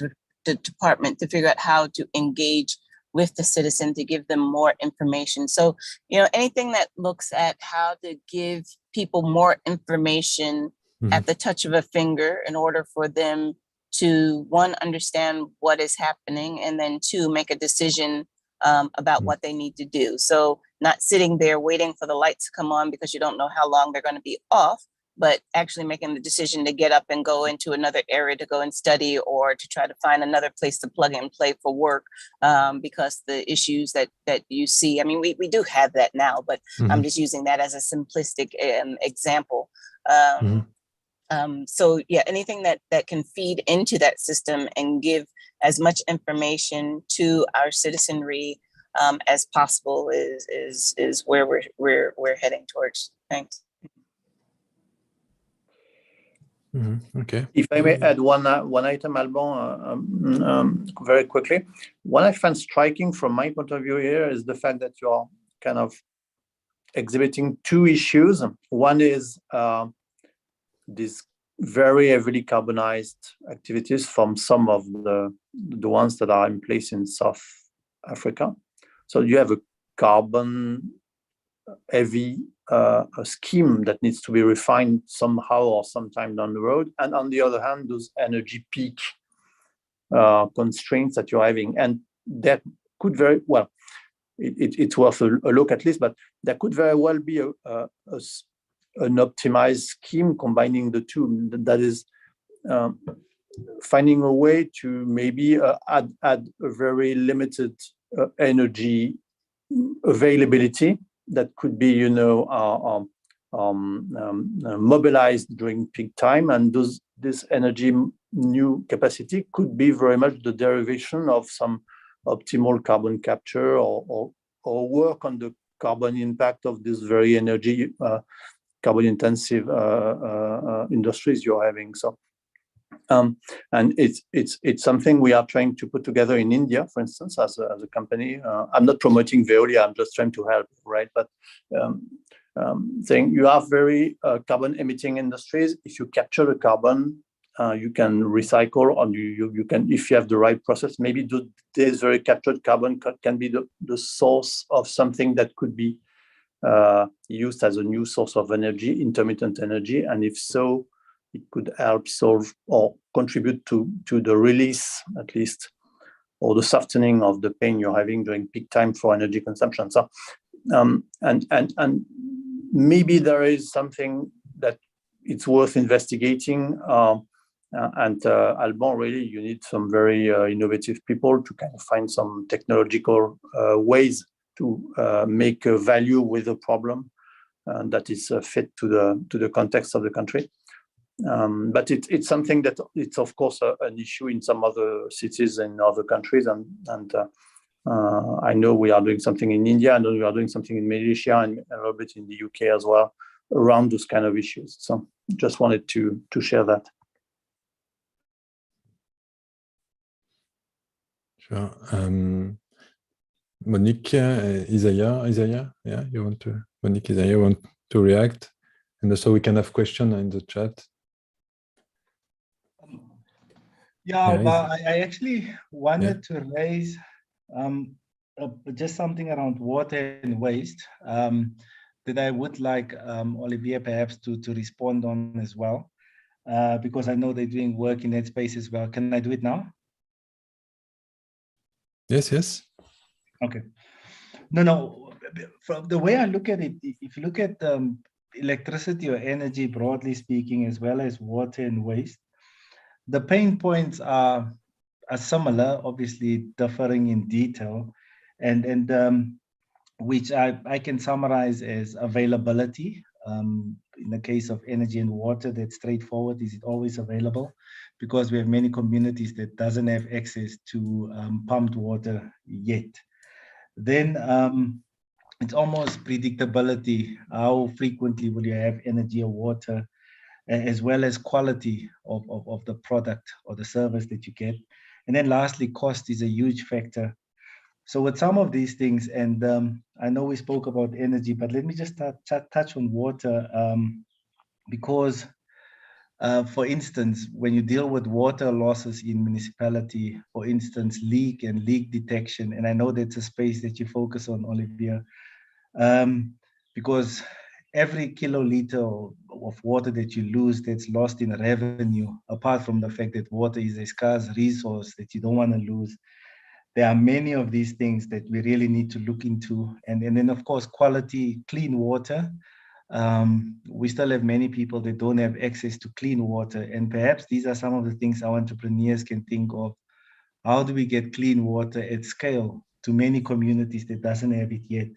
to department to figure out how to engage with the citizen to give them more information. So, you know, anything that looks at how to give people more information at the touch of a finger in order for them to, one, understand what is happening, and then two, make a decision about what they need to do. So not sitting there waiting for the lights to come on because you don't know how long they're going to be off, but actually making the decision to get up and go into another area to go and study, or to try to find another place to plug and play for work, because the issues that you see, I mean, we do have that now, but I'm just using that as a simplistic example. So yeah, anything that can feed into that system and give as much information to our citizenry as possible is where we're heading towards. Thanks. Okay. If I may add one item, Alban, very quickly. What I find striking from my point of view here is the fact that you're kind of exhibiting two issues. One is this very heavily carbonized activities from some of the ones that are in place in South Africa. So you have a carbon heavy scheme that needs to be refined somehow or sometime down the road. And on the other hand, those energy peak constraints that you're having. And that could very well, it's worth a look at least, but there could very well be an optimized scheme combining the two. That is finding a way to maybe add a very limited energy availability that could be, you know, mobilized during peak time, and this energy new capacity could be very much the derivation of some optimal carbon capture or work on the carbon impact of this very energy carbon intensive industries you're having. So and it's something we are trying to put together in India, for instance, as a company. I'm not promoting VEOLIA, I'm just trying to help, right? But saying you have very carbon emitting industries. If you capture the carbon, you can recycle, or you can, if you have the right process, maybe this very captured carbon can be the source of something that could be used as a new source of energy, intermittent energy, and if so, it could help solve or contribute to the release, at least, or the softening of the pain you're having during peak time for energy consumption. So, and maybe there is something that it's worth investigating. Alban, really, you need some very innovative people to kind of find some technological ways to make a value with a problem that is fit to the context of the country. But it's something that it's of course an issue in some other cities and other countries, and I know we are doing something in India, and we are doing something in Malaysia and a little bit in the UK as well around those kind of issues. So just wanted to share that. Sure. Monique, Isaiah, yeah, you want to? Monique, Isaiah, want to react, and also we can have question in the chat. Yeah, but I actually wanted to raise just something around water and waste that I would like Olivier perhaps to respond on as well, because I know they're doing work in that space as well. Can I do it now? Yes. Okay. No. From the way I look at it, if you look at electricity or energy, broadly speaking, as well as water and waste, the pain points are similar, obviously differing in detail, and which I can summarize as availability. In the case of energy and water, that's straightforward. Is it always available? Because we have many communities that doesn't have access to pumped water yet. Then it's almost predictability. How frequently will you have energy or water, as well as quality of the product or the service that you get. And then lastly, cost is a huge factor. So with some of these things, and I know we spoke about energy, but let me just touch on water, because for instance, when you deal with water losses in municipality, for instance, leak and leak detection, and I know that's a space that you focus on, Olivier, because every kiloliter of water that you lose that's lost in revenue, apart from the fact that water is a scarce resource that you don't want to lose, there are many of these things that we really need to look into. And then, of course, quality, clean water. We still have many people that don't have access to clean water. And perhaps these are some of the things our entrepreneurs can think of. How do we get clean water at scale to many communities that doesn't have it yet?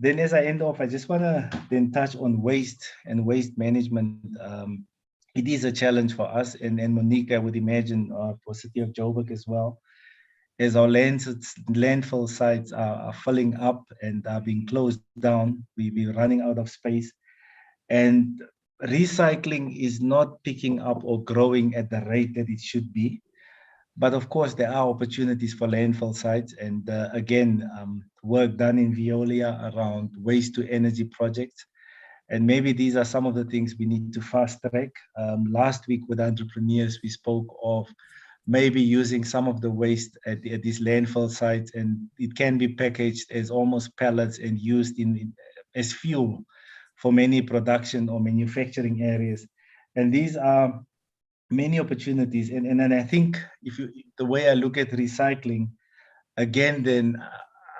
Then as I end off, I just want to then touch on waste and waste management. It is a challenge for us, and Monique, I would imagine for City of Joburg as well, as our landfill sites are filling up and are being closed down. We're running out of space, and recycling is not picking up or growing at the rate that it should be. But of course, there are opportunities for landfill sites, and again, work done in VEOLIA around waste to energy projects. And maybe these are some of the things we need to fast track. Last week with entrepreneurs, we spoke of maybe using some of the waste at these landfill sites, and it can be packaged as almost pellets and used as fuel for many production or manufacturing areas. And these are many opportunities. And I think the way I look at recycling, again, then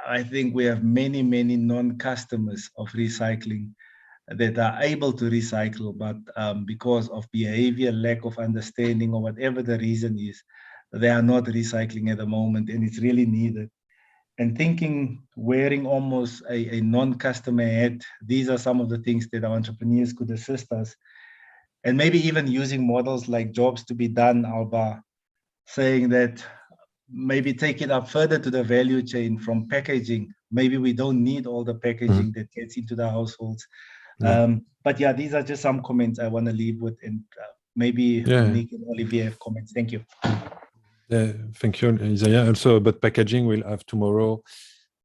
I think we have many non-customers of recycling that are able to recycle, but because of behavior, lack of understanding, or whatever the reason is, they are not recycling at the moment, and it's really needed. And thinking, wearing almost a non-customer hat, these are some of the things that our entrepreneurs could assist us. And maybe even using models like jobs to be done, Alba, saying that maybe take it up further to the value chain from packaging. Maybe we don't need all the packaging that gets into the households. But yeah, these are just some comments I want to leave with, and maybe Monique and Olivier have comments. Thank you. Thank you, Isaiah. Also about packaging, we'll have tomorrow,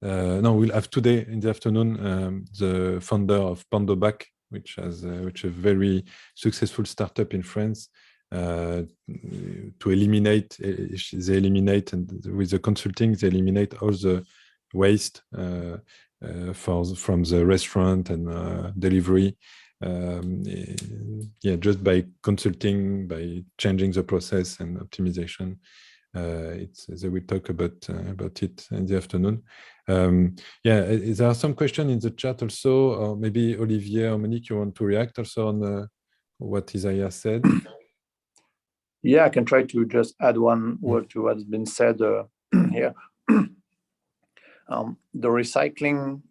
we'll have today in the afternoon, the founder of Pandobac, which has which a very successful startup in France, to eliminate, they eliminate, and with the consulting, they eliminate all the waste from the restaurant and delivery. Just by consulting, by changing the process and optimization. They will talk about it in the afternoon. There are some questions in the chat also, or maybe Olivier or Monique, you want to react also on what Isaiah said? Yeah, I can try to just add one word to what's been said here. The recycling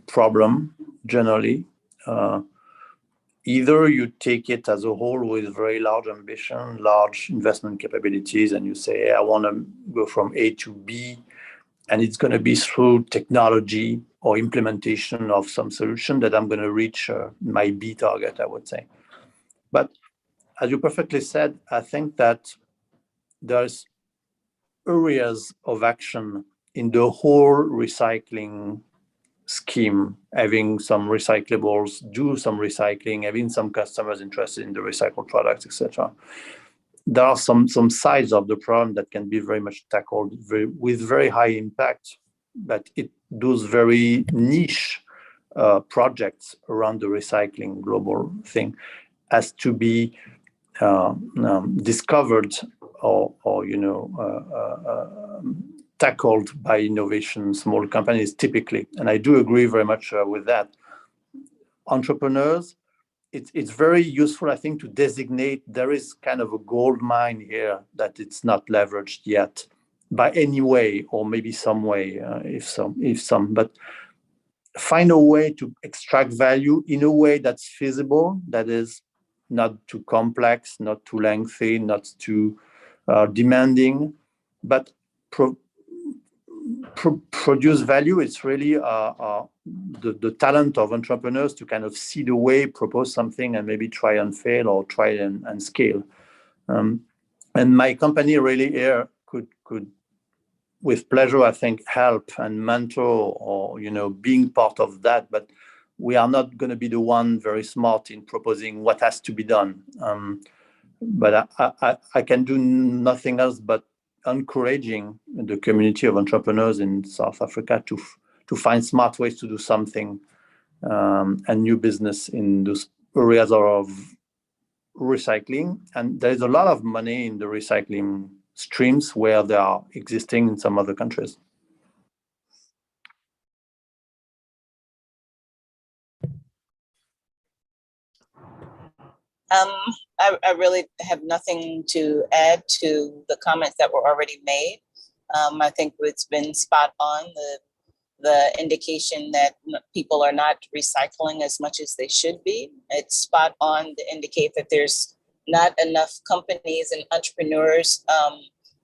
problem generally, either you take it as a whole with very large ambition, large investment capabilities, and you say, hey, I want to go from A to B, and it's going to be through technology or implementation of some solution that I'm going to reach my B target, I would say. But as you perfectly said, I think that there's areas of action in the whole recycling scheme, having some recyclables, do some recycling, having some customers interested in the recycled products, etc. There are some sides of the problem that can be very much tackled with very high impact, but it does very niche projects around the recycling global thing has to be discovered or tackled by innovation, small companies typically. And I do agree very much with that. Entrepreneurs, it's very useful, I think, to designate there is kind of a gold mine here that it's not leveraged yet by any way, or maybe some way, if some, but find a way to extract value in a way that's feasible, that is not too complex, not too lengthy, not too demanding, but produce value. It's really the talent of entrepreneurs to kind of see the way, propose something, and maybe try and fail or try and scale. And my company really here could with pleasure, I think, help and mentor, or being part of that. But we are not going to be the one very smart in proposing what has to be done. But I can do nothing else but encouraging the community of entrepreneurs in South Africa to find smart ways to do something and new business in those areas of recycling. And there's a lot of money in the recycling streams where they are existing in some other countries. I really have nothing to add to the comments that were already made. I think it's been spot on, the indication that people are not recycling as much as they should be. It's spot on to indicate that there's not enough companies and entrepreneurs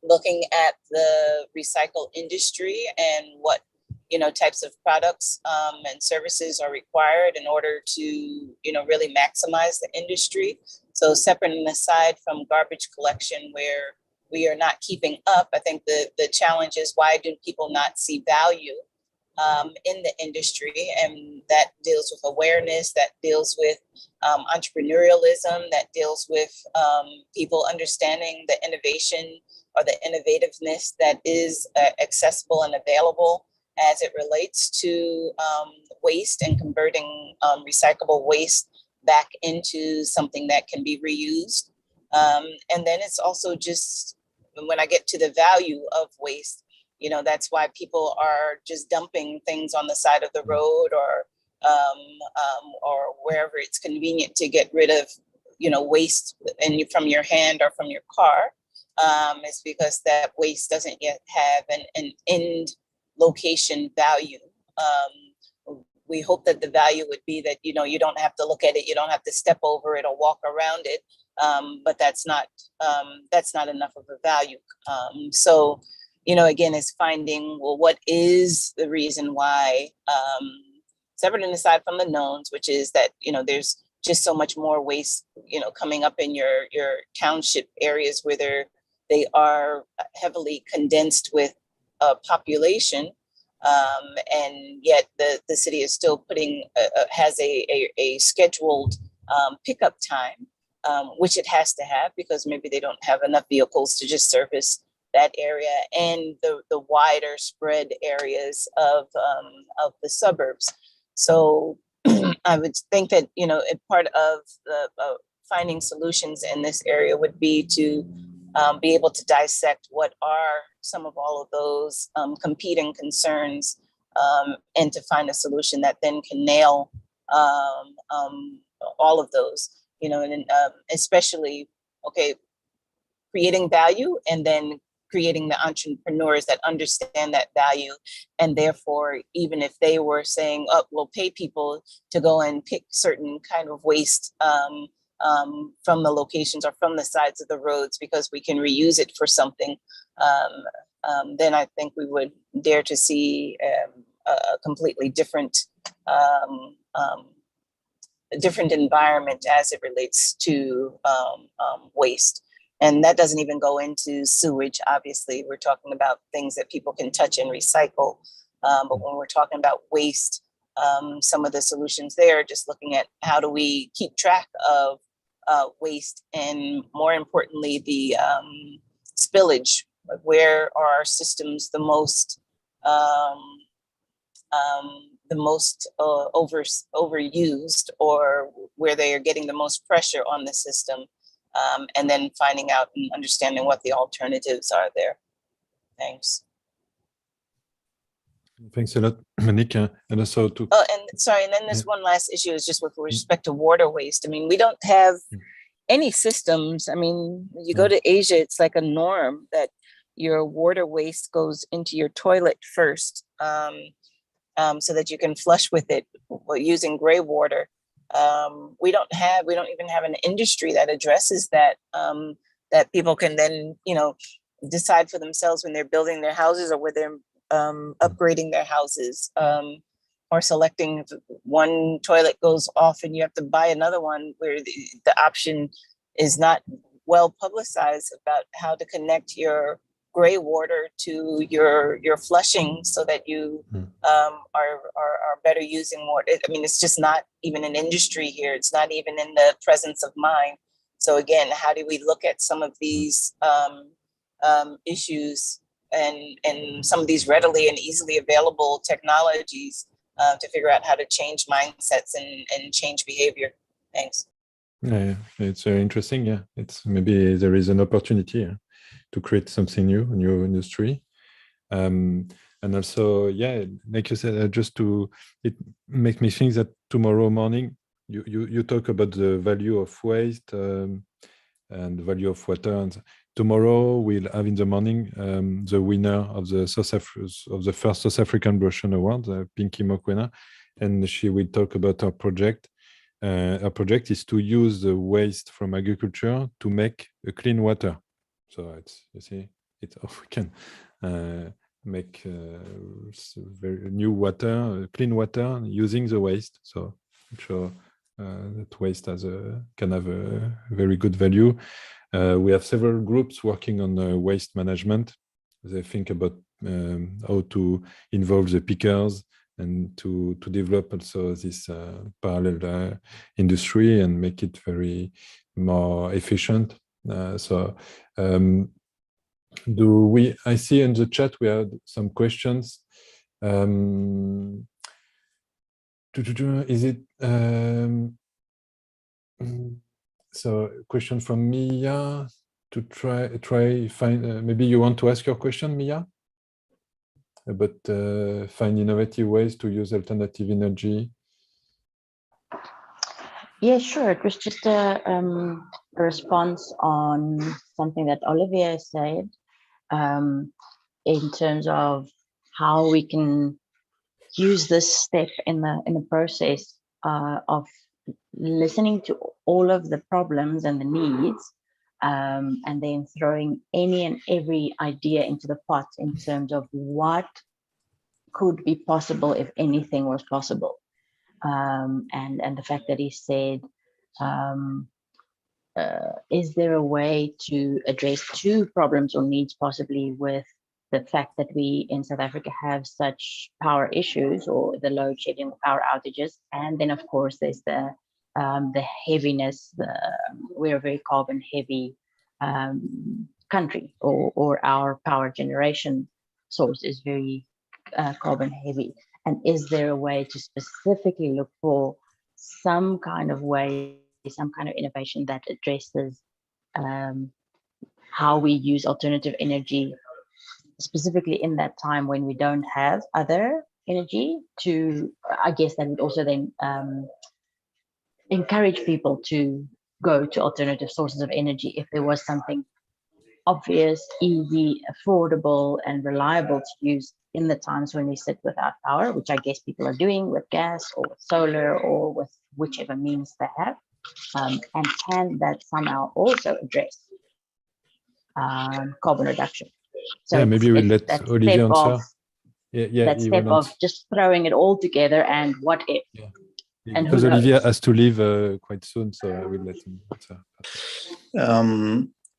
looking at the recycle industry and what types of products and services are required in order to really maximize the industry. So separate and aside from garbage collection, where we are not keeping up, I think the challenge is, why do people not see value in the industry? And that deals with awareness, that deals with entrepreneurialism, that deals with people understanding the innovation or the innovativeness that is accessible and available as it relates to waste and converting recyclable waste back into something that can be reused. And then it's also just, when I get to the value of waste, that's why people are just dumping things on the side of the road or wherever it's convenient to get rid of, waste from your hand or from your car. It's because that waste doesn't yet have an end location value. We hope that the value would be that, you don't have to look at it, you don't have to step over it or walk around it. But that's not enough of a value. So, again, it's finding, well, what is the reason why, separate and aside from the knowns, which is that, there's just so much more waste, coming up in your township areas where they are heavily condensed with population. And yet the city is still has a scheduled pickup time, which it has to have, because maybe they don't have enough vehicles to just service that area and the wider spread areas of the suburbs. So I would think that, a part of the finding solutions in this area would be to be able to dissect what are some of all of those competing concerns, and to find a solution that then can nail all of those, and especially, creating value and then creating the entrepreneurs that understand that value. And therefore, even if they were saying, oh, we'll pay people to go and pick certain kind of waste from the locations or from the sides of the roads because we can reuse it for something, then I think we would dare to see a completely different environment as it relates to waste. And that doesn't even go into sewage. Obviously, we're talking about things that people can touch and recycle. But when we're talking about waste, some of the solutions there, just looking at how do we keep track of waste, and more importantly, the spillage. Where are our systems the most overused, or where they are getting the most pressure on the system, and then finding out and understanding what the alternatives are there. Thanks. Thanks a lot, Monique. And also to... Oh, and sorry, and then there's one last issue, is just with respect to water waste. I mean, we don't have any systems. I mean, you go to Asia, it's like a norm that your water waste goes into your toilet first, so that you can flush with it using gray water. We don't even have an industry that addresses that, that people can then, decide for themselves when they're building their houses or where they're upgrading their houses, or selecting if one toilet goes off and you have to buy another one, where the option is not well publicized about how to connect your gray water to your flushing so that you are better using water. I mean, it's just not even an industry here. It's not even in the presence of mind. So again, how do we look at some of these issues and some of these readily and easily available technologies to figure out how to change mindsets and change behavior? Thanks. Yeah, it's very interesting. Yeah, it's maybe there is an opportunity to create something new, a new industry. And also, yeah, like you said, it makes me think that tomorrow morning, you talk about the value of waste and the value of water. And tomorrow we'll have in the morning the winner of the first South African Blue Award, Pinky Mokoena, and she will talk about her project. Our project is to use the waste from agriculture to make a clean water. So we can make very new water, clean water using the waste. So I'm sure that waste can have a very good value. We have several groups working on waste management. They think about how to involve the pickers and to develop also this parallel industry and make it very more efficient. I see in the chat we had some questions. Is it so? Question from Mia to try find. Maybe you want to ask your question, Mia, about find innovative ways to use alternative energy. Yeah, sure. It was just a response on something that Olivier said in terms of how we can use this step in the process of listening to all of the problems and the needs, and then throwing any and every idea into the pot in terms of what could be possible if anything was possible. And the fact that he said, is there a way to address two problems or needs possibly with the fact that we in South Africa have such power issues or the load shedding power outages? And then of course there's the heaviness, we're a very carbon heavy country, or our power generation source is very carbon heavy. And is there a way to specifically look for some kind of way, some kind of innovation that addresses how we use alternative energy, specifically in that time when we don't have other energy to, I guess that would also then encourage people to go to alternative sources of energy if there was something obvious, easy, affordable, and reliable to use in the times when we sit without power, which I guess people are doing with gas or with solar or with whichever means they have. And can that somehow also address carbon reduction? So yeah, maybe we'll let Olivier answer. That step of just throwing it all together and what if. Yeah. And because Olivier has to leave quite soon, so I will let him answer.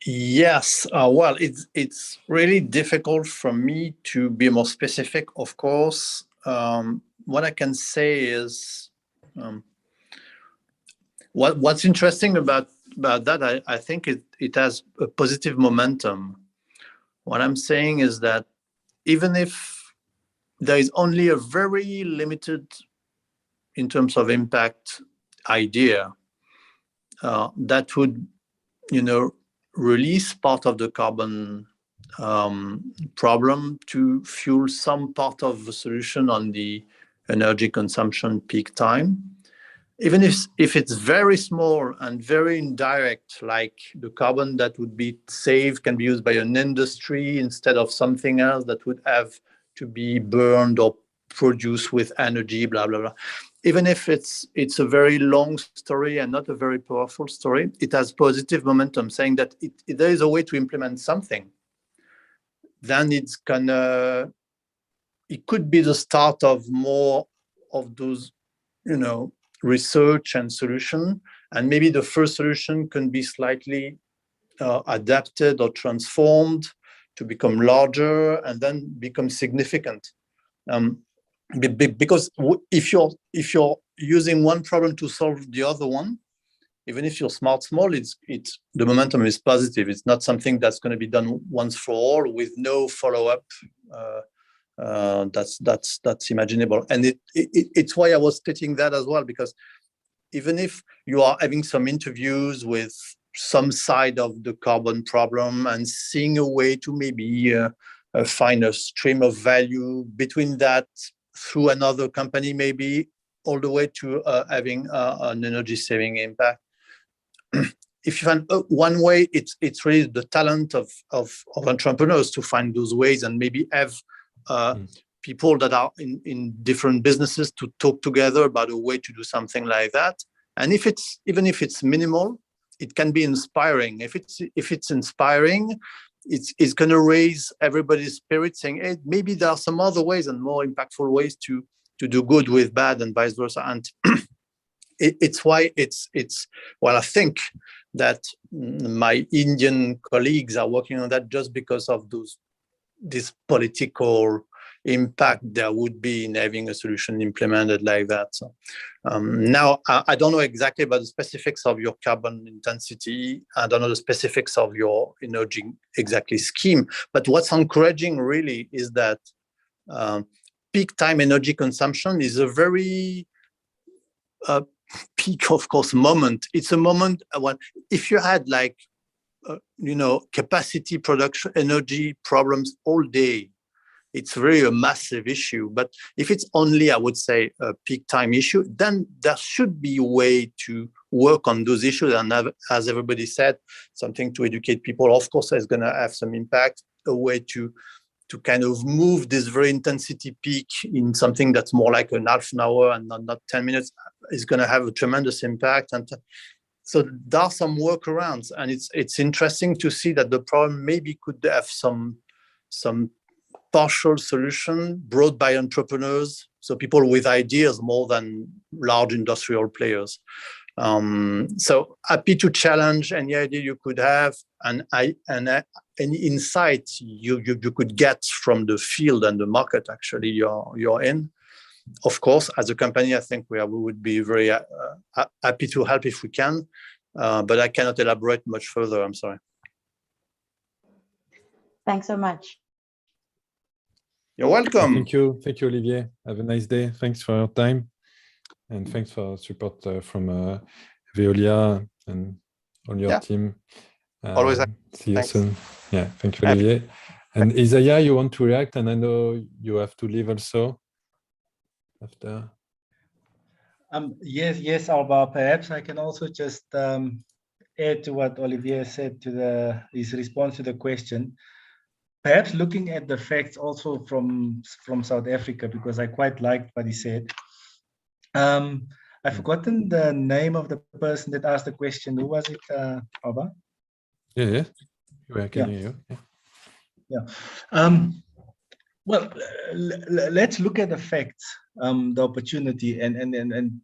Yes, well, it's really difficult for me to be more specific, of course. What I can say is, what's interesting about that, I think it has a positive momentum. What I'm saying is that even if there is only a very limited, in terms of impact, idea that would, release part of the carbon problem to fuel some part of the solution on the energy consumption peak time. Even if it's very small and very indirect, like the carbon that would be saved can be used by an industry instead of something else that would have to be burned or produced with energy, blah, blah, blah. Even if it's a very long story and not a very powerful story, it has positive momentum, saying that if there is a way to implement something, then it could be the start of more of those, research and solution. And maybe the first solution can be slightly adapted or transformed become larger and then become significant. Because if you're using one problem to solve the other one, even if you're small, it's the momentum is positive. It's not something that's going to be done once for all with no follow-up. That's imaginable, and it's why I was stating that as well, because even if you are having some interviews with some side of the carbon problem and seeing a way to maybe find a stream of value between that through another company, maybe all the way to having an energy saving impact. If you find one way, it's really the talent of entrepreneurs to find those ways and maybe have people that are in different businesses to talk together about a way to do something like that. And even if it's minimal, it can be inspiring. If it's inspiring, it's going to raise everybody's spirit, saying, hey, maybe there are some other ways and more impactful ways to do good with bad and vice versa. And it's why well, I think that my Indian colleagues are working on that just because of this political impact there would be in having a solution implemented like that. So now I don't know exactly about the specifics of your carbon intensity. I don't know the specifics of your energy exactly scheme, but what's encouraging really is that peak time energy consumption is a very peak, of course, moment. It's a moment when if you had like capacity production energy problems all day, it's really a massive issue. But if it's only, I would say, a peak time issue, then there should be a way to work on those issues and have, as everybody said, something to educate people. Of course, it's going to have some impact, a way to kind of move this very intensity peak in something that's more like an half an hour and not 10 minutes is going to have a tremendous impact. And so there are some workarounds, and it's interesting to see that the problem maybe could have some partial solution brought by entrepreneurs, so people with ideas more than large industrial players. So happy to challenge any idea you could have, and any insight you could get from the field and the market actually you're in. Of course, as a company, I think we would be very happy to help if we can, but I cannot elaborate much further. I'm sorry. Thanks so much. You're welcome. Thank you, Olivier. Have a nice day. Thanks for your time, and thanks for support from VEOLIA and on your team. Always. See you soon. Yeah, thank you, Olivier. And Isaiah, you want to react? And I know you have to leave also after. Yes, Alba. Perhaps I can also just add to what Olivier said to his response to the question. Perhaps looking at the facts also from South Africa, because I quite liked what he said. I've forgotten the name of the person that asked the question. Who was it, Alba? Yeah. I can hear you. Yeah. Well, let's look at the facts, the opportunity, and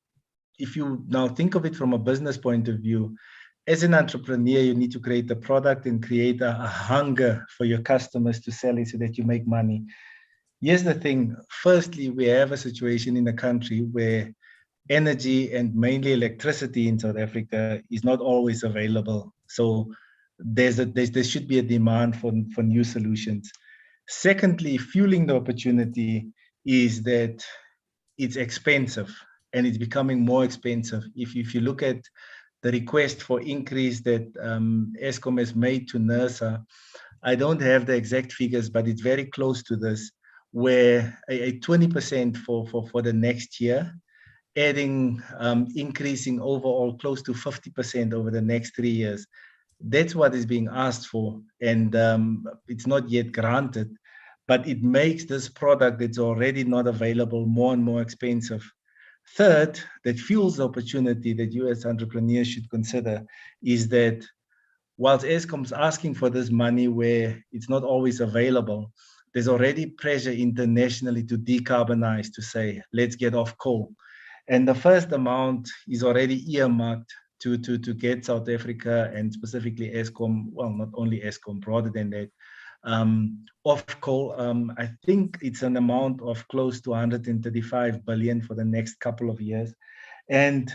if you now think of it from a business point of view, as an entrepreneur, you need to create a product and create a hunger for your customers to sell it so that you make money. Here's the thing. Firstly, we have a situation in the country where energy and mainly electricity in South Africa is not always available. So there should be a demand for new solutions. Secondly, fueling the opportunity is that it's expensive, and it's becoming more expensive. If you look at the request for increase that Eskom has made to NERSA, I don't have the exact figures, but it's very close to this, where a 20% for the next year, adding, increasing overall close to 50% over the next 3 years. That's what is being asked for, and it's not yet granted, but it makes this product that's already not available more and more expensive. Third, that fuels the opportunity that you as entrepreneurs should consider is that whilst Eskom's asking for this money where it's not always available, there's already pressure internationally to decarbonize, to say, let's get off coal. And the first amount is already earmarked to get South Africa and specifically Eskom, well, not only Eskom, broader than that, of coal. I think it's an amount of close to 135 billion for the next couple of years. And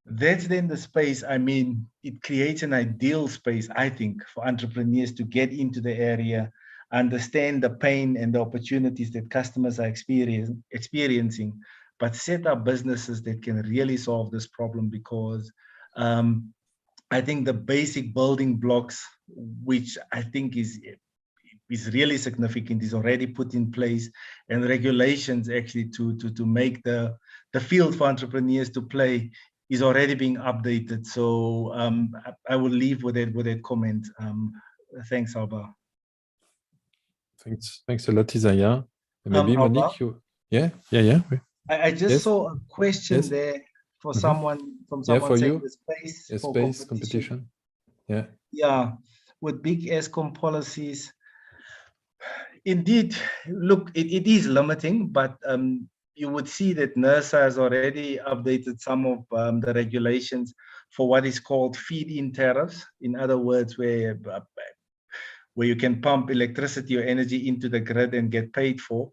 that's then the space, I mean, it creates an ideal space, I think, for entrepreneurs to get into the area, understand the pain and the opportunities that customers are experiencing, but set up businesses that can really solve this problem, because I think the basic building blocks, which I think is really significant, is already put in place, and regulations actually to make the field for entrepreneurs to play is already being updated. So I will leave with that comment. Thanks, Alba. Thanks a lot, Isaiah. Maybe Alba? Monique, you, yeah. I just saw a question there for someone, from someone for saying you. the space Yeah, for space competition. Yeah. Yeah, with big ESCOM policies, indeed, look, it is limiting, but you would see that NERSA has already updated some of the regulations for what is called feed-in tariffs. In other words, where you can pump electricity or energy into the grid and get paid for.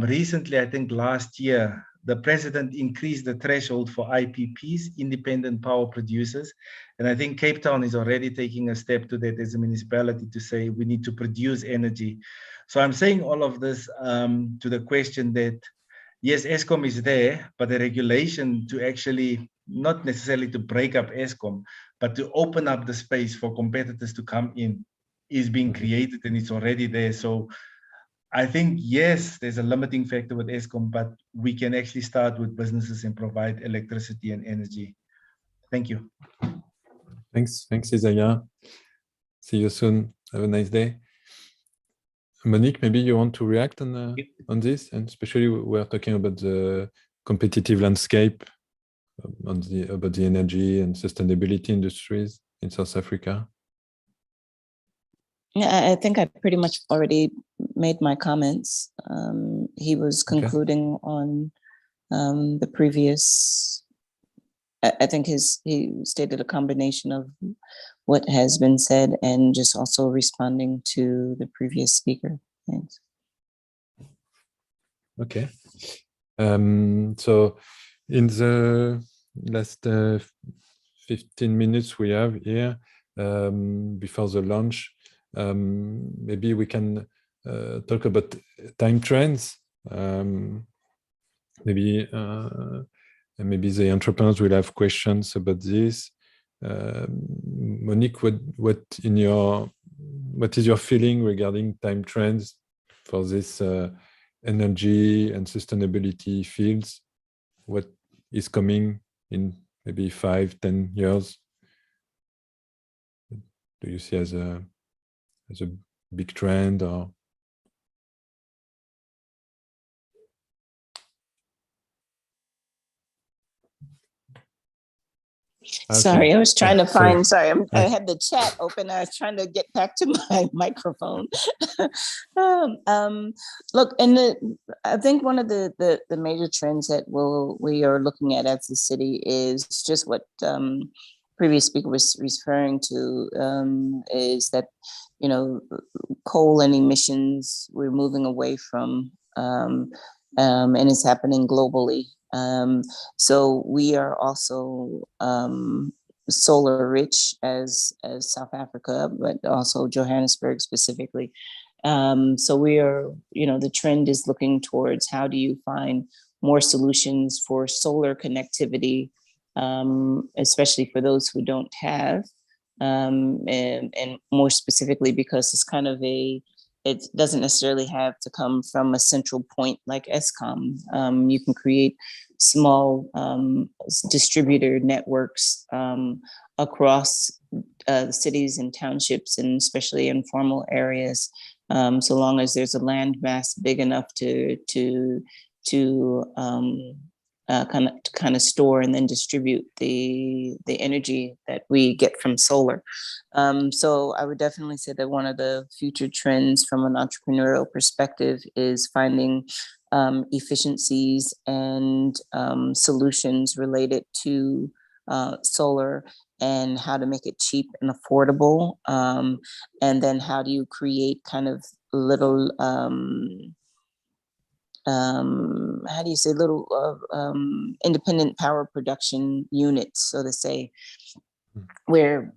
Recently, I think last year, the president increased the threshold for IPPs, independent power producers. And I think Cape Town is already taking a step to that as a municipality to say we need to produce energy. So I'm saying all of this to the question that, yes, ESCOM is there, but the regulation to actually, not necessarily to break up ESCOM, but to open up the space for competitors to come in is being created, and it's already there. So I think, yes, there's a limiting factor with ESCOM, but we can actually start with businesses and provide electricity and energy. Thank you. Thanks, Isaiah. See you soon. Have a nice day. Monique, maybe you want to react on this, and especially we're talking about the competitive landscape about the energy and sustainability industries in South Africa. Yeah, I think I pretty much already made my comments. He was concluding on the previous. I think he stated a combination of what has been said and just also responding to the previous speaker. Thanks. Okay. So in the last 15 minutes we have here before the lunch, maybe we can talk about time trends. Maybe the entrepreneurs will have questions about this. Monique, what is your feeling regarding time trends for this energy and sustainability fields? What is coming in maybe 5-10 years? Do you see as a big trend, or? Sorry, I was trying to find, I had the chat open. I was trying to get back to my microphone. Look, and I think one of the major trends that we are looking at as a city is just what previous speaker was referring to, is that, you know, coal and emissions, we're moving away from, and it's happening globally. So we are also solar rich as South Africa, but also Johannesburg specifically. So we are, you know, the trend is looking towards how do you find more solutions for solar connectivity, especially for those who don't have, and more specifically because it's kind of it doesn't necessarily have to come from a central point like ESCOM. You can create small distributor networks across cities and townships, and especially informal areas, so long as there's a land mass big enough to kind of store and then distribute the energy that we get from solar. So I would definitely say that one of the future trends from an entrepreneurial perspective is finding efficiencies and solutions related to solar, and how to make it cheap and affordable. And then how do you create kind of little, how do you say, little independent power production units, so to say, where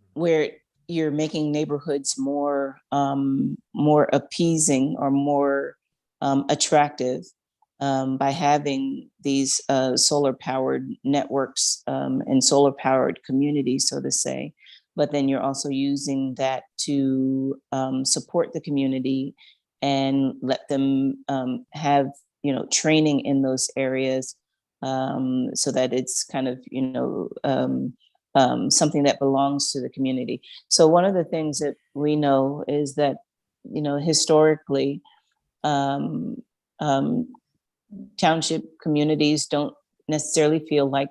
you're making neighborhoods more more appeasing or more attractive by having these solar powered networks and solar powered communities, so to say. But then you're also using that to support the community and let them have, you know, training in those areas so that it's kind of, you know, something that belongs to the community. So one of the things that we know is that, you know, historically, township communities don't necessarily feel like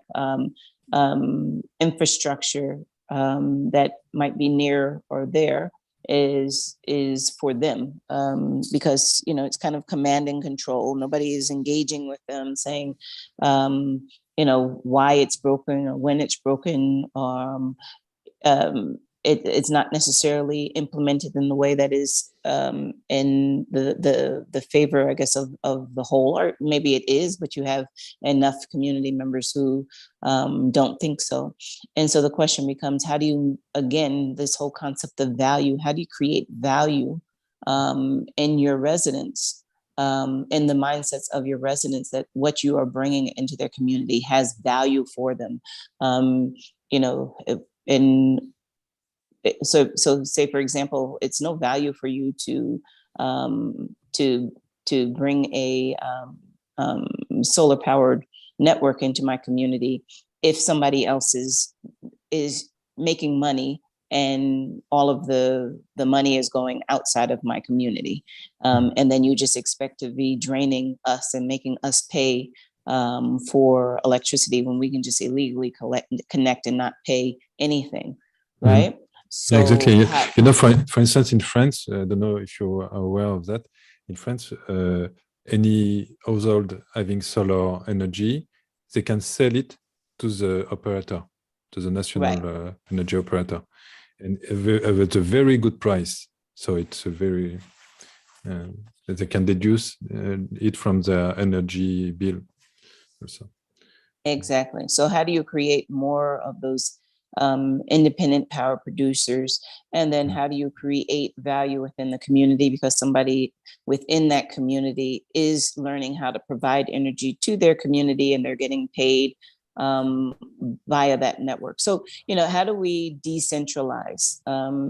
infrastructure that might be near or there is for them, because, you know, it's kind of command and control. Nobody is engaging with them, saying, you know, why it's broken or when it's broken. It's not necessarily implemented in the way that is in the favor, I guess, of the whole, or maybe it is, but you have enough community members who don't think so. And so the question becomes, how do you, again, this whole concept of value, how do you create value in your residents, in the mindsets of your residents, that what you are bringing into their community has value for them? You know, so say, for example, it's no value for you to bring a solar powered network into my community if somebody else is making money and all of the money is going outside of my community. And then you just expect to be draining us and making us pay for electricity when we can just illegally connect and not pay anything, right? So, yeah, exactly. You know, for instance, in France, I don't know if you are aware of that. In France, any household having solar energy, they can sell it to the operator, to the national energy operator, and at a very good price. So it's a very they can deduce it from their energy bill also. Exactly. So how do you create more of those independent power producers? And then how do you create value within the community, because somebody within that community is learning how to provide energy to their community and they're getting paid via that network. So, you know, how do we decentralize?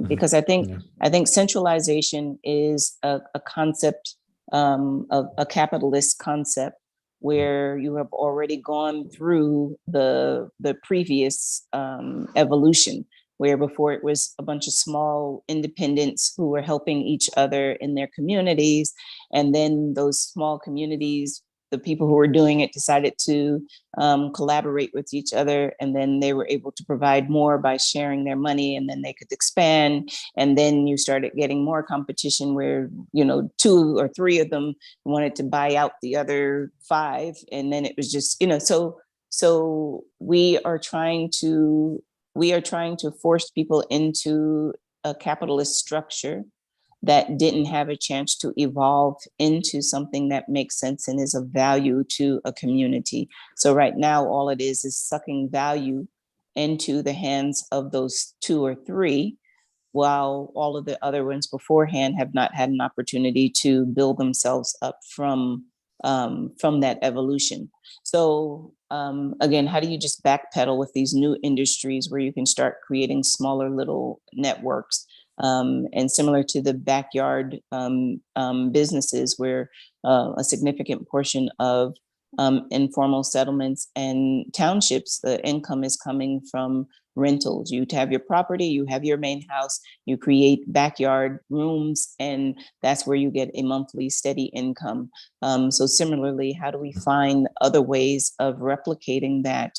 Because I think centralization is a concept of a capitalist concept, where you have already gone through the previous evolution, where before it was a bunch of small independents who were helping each other in their communities. And then those small communities, the people who were doing it decided to collaborate with each other. And then they were able to provide more by sharing their money, and then they could expand. And then you started getting more competition where, you know, 2 or 3 of them wanted to buy out the other 5. And then it was just, you know, so we are trying to force people into a capitalist structure that didn't have a chance to evolve into something that makes sense and is of value to a community. So right now, all it is sucking value into the hands of those 2 or 3, while all of the other ones beforehand have not had an opportunity to build themselves up from that evolution. So again, how do you just backpedal with these new industries where you can start creating smaller little networks? And similar to the backyard businesses, where a significant portion of informal settlements and townships, the income is coming from rentals. You have your property, you have your main house, you create backyard rooms, and that's where you get a monthly steady income. So similarly, how do we find other ways of replicating that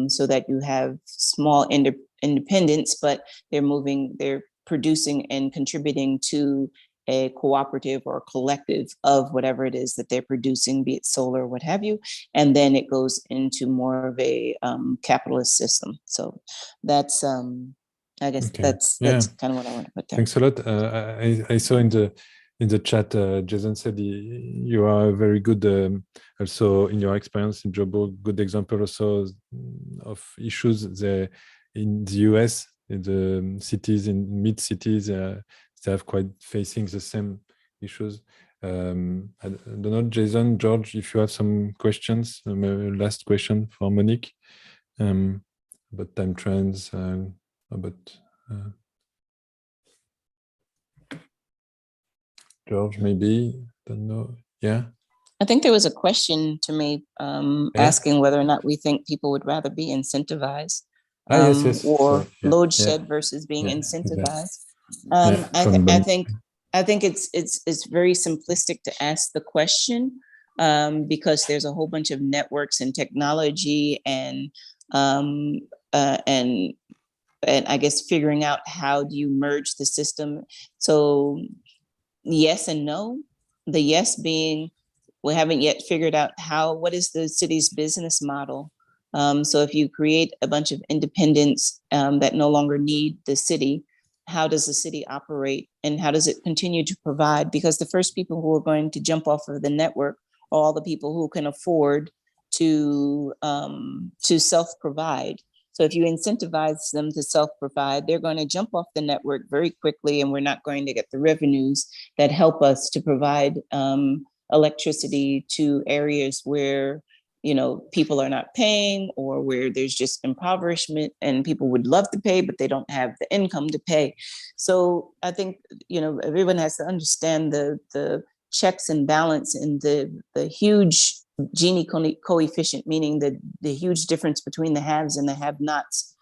so that you have small independents, but they're producing and contributing to a cooperative or collective of whatever it is that they're producing, be it solar or what have you, and then it goes into more of a capitalist system. So that's I guess that's kind of what I want to put there. Thanks a lot. I saw in the chat, Jason said you are very good, also in your experience in Joburg, good example also of issues there in the US, in the cities, in mid cities, they have quite facing the same issues. I don't know, Jason, George, if you have some questions, last question for Monique about time trends, about George, maybe, don't know. Yeah. I think there was a question to me asking whether or not we think people would rather be incentivized or load shed versus being incentivized. I think it's very simplistic to ask the question because there's a whole bunch of networks and technology and I guess figuring out how do you merge the system. So yes and no. The yes being we haven't yet figured out what is the city's business model. So if you create a bunch of independents that no longer need the city, how does the city operate and how does it continue to provide? Because the first people who are going to jump off of the network are all the people who can afford to self-provide. So if you incentivize them to self-provide, they're going to jump off the network very quickly, and we're not going to get the revenues that help us to provide electricity to areas where people are not paying or where there's just impoverishment and people would love to pay, but they don't have the income to pay. So I think, everyone has to understand the checks and balance and the huge Gini coefficient, meaning the huge difference between the haves and the have-nots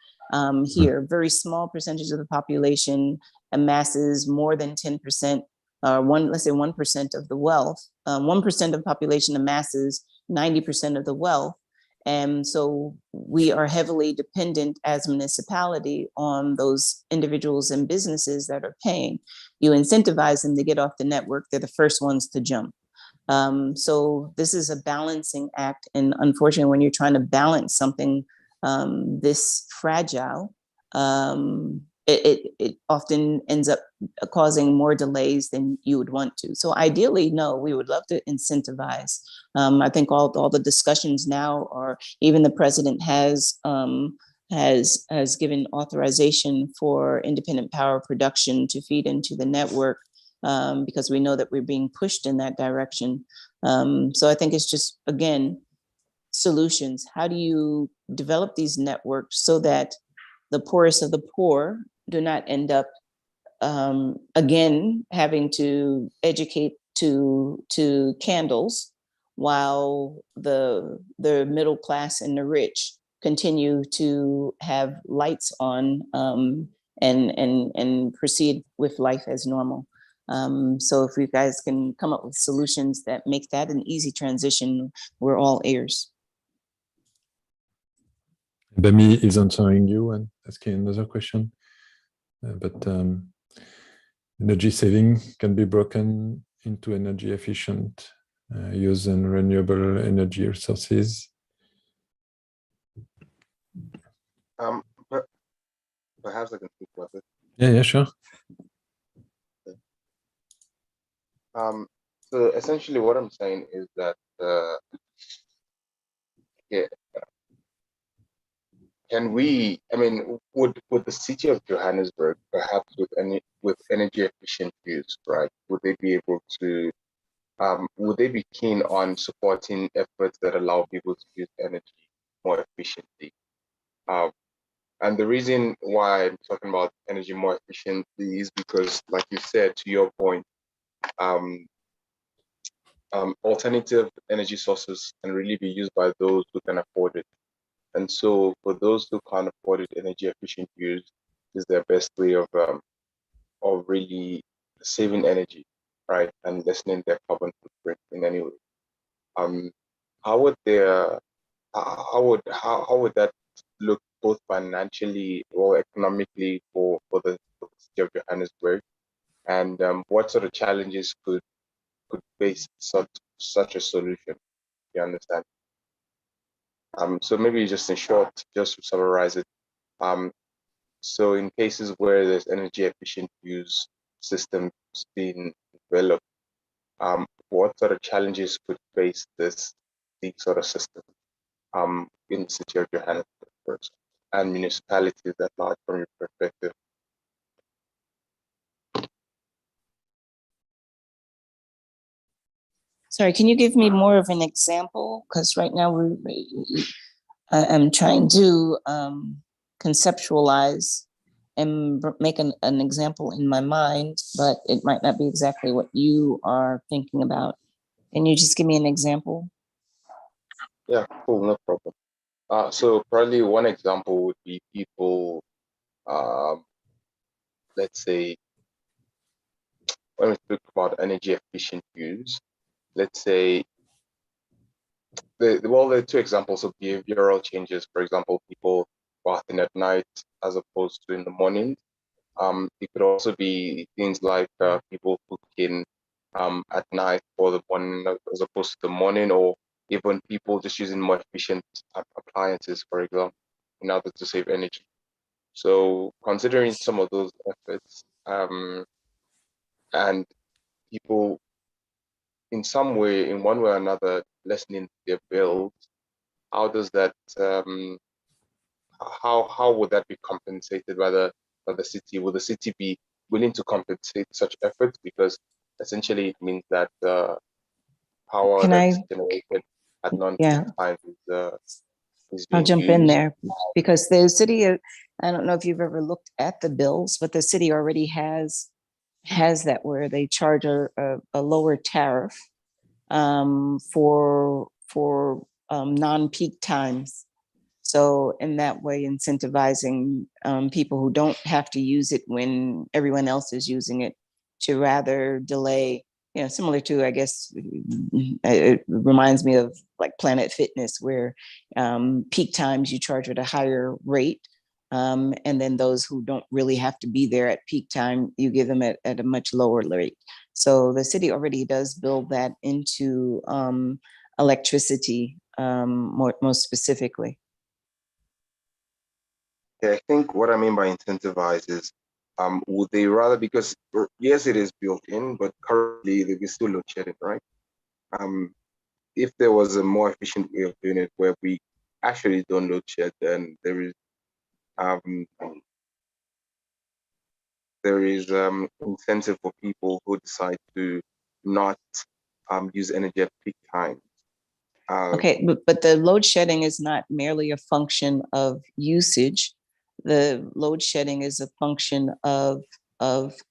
here. Very small percentage of the population amasses more than 10%, let's say 1% of the wealth. 1% of the population amasses 90% of the wealth. And so we are heavily dependent as a municipality on those individuals and businesses that are paying. You incentivize them to get off the network, they're the first ones to jump. So this is a balancing act. And unfortunately, when you're trying to balance something this fragile, it often ends up causing more delays than you would want to. So ideally, no, we would love to incentivize. I think all the discussions now are, even the president has given authorization for independent power production to feed into the network because we know that we're being pushed in that direction. So I think it's just, again, solutions. How do you develop these networks so that the poorest of the poor do not end up, again, having to educate to candles while the middle class and the rich continue to have lights on and proceed with life as normal. So if you guys can come up with solutions that make that an easy transition, we're all ears. Bami is answering you and asking another question, but energy saving can be broken into energy efficient use and renewable energy resources. Perhaps I can speak about it. Yeah, sure. So essentially what I'm saying is that would the city of Johannesburg, perhaps with energy efficient use, right, would they be able to would they be keen on supporting efforts that allow people to use energy more efficiently? And the reason why I'm talking about energy more efficiently is because, like you said, to your point, alternative energy sources can really be used by those who can afford it. And so for those who can't afford it, energy efficient use is their best way of really saving energy, right? And lessening their carbon footprint in any way. How would that look both financially or economically for the city of Johannesburg? and what sort of challenges could face such a solution? You understand? So maybe just in short, just to summarize it, so in cases where there's energy efficient use systems being developed, what sort of challenges could face these sort of system in the city of Johannesburg, for example, and municipalities at large from your perspective? Sorry, can you give me more of an example? Because right now I'm trying to conceptualize and make an example in my mind, but it might not be exactly what you are thinking about. Can you just give me an example? Yeah, cool, no problem. So probably one example would be people, let's say, when we talk about energy efficient use, let's say, there are two examples of behavioral changes. For example, people bathing at night as opposed to in the morning. It could also be things like people cooking at night for the morning as opposed to the morning, or even people just using more efficient appliances, for example, in order to save energy. So considering some of those efforts, and people in some way, in one way or another, lessening their bills, how does that how would that be compensated by the city? Will the city be willing to compensate such efforts? Because essentially it means that power that's generated at non-peak times is being I'll jump used. in there because the city, I don't know if you've ever looked at the bills, but the city already has that where they charge a lower tariff for non-peak times. So in that way, incentivizing people who don't have to use it when everyone else is using it to rather delay, you know, similar to, I guess, it reminds me of like Planet Fitness, where peak times you charge at a higher rate. And then those who don't really have to be there at peak time, you give them at a much lower rate. So the city already does build that into electricity most specifically. Yeah, I think what I mean by incentivize is, would they rather, because yes, it is built in, but currently there is still load shedding, right? If there was a more efficient way of doing it where we actually don't load shed, then there is incentive for people who decide to not use energy at peak times. Okay, but the load shedding is not merely a function of usage. The load shedding is a function of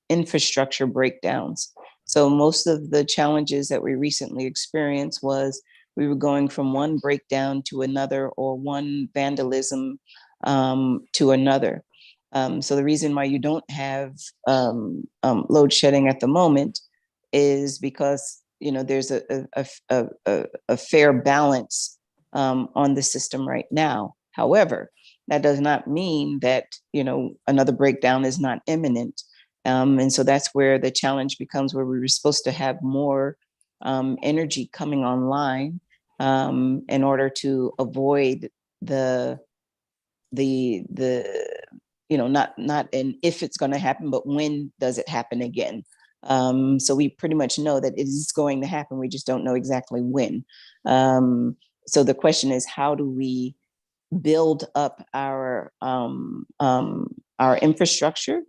infrastructure breakdowns. So most of the challenges that we recently experienced was we were going from one breakdown to another, or one vandalism to another. So the reason why you don't have load shedding at the moment is because, you know, there's a fair balance on the system right now. However, that does not mean that, you know, another breakdown is not imminent. And so that's where the challenge becomes, where we were supposed to have more energy coming online in order to avoid the you know, not an if it's going to happen, but when does it happen again? So we pretty much know that it is going to happen. We just don't know exactly when. So the question is, how do we build up our infrastructure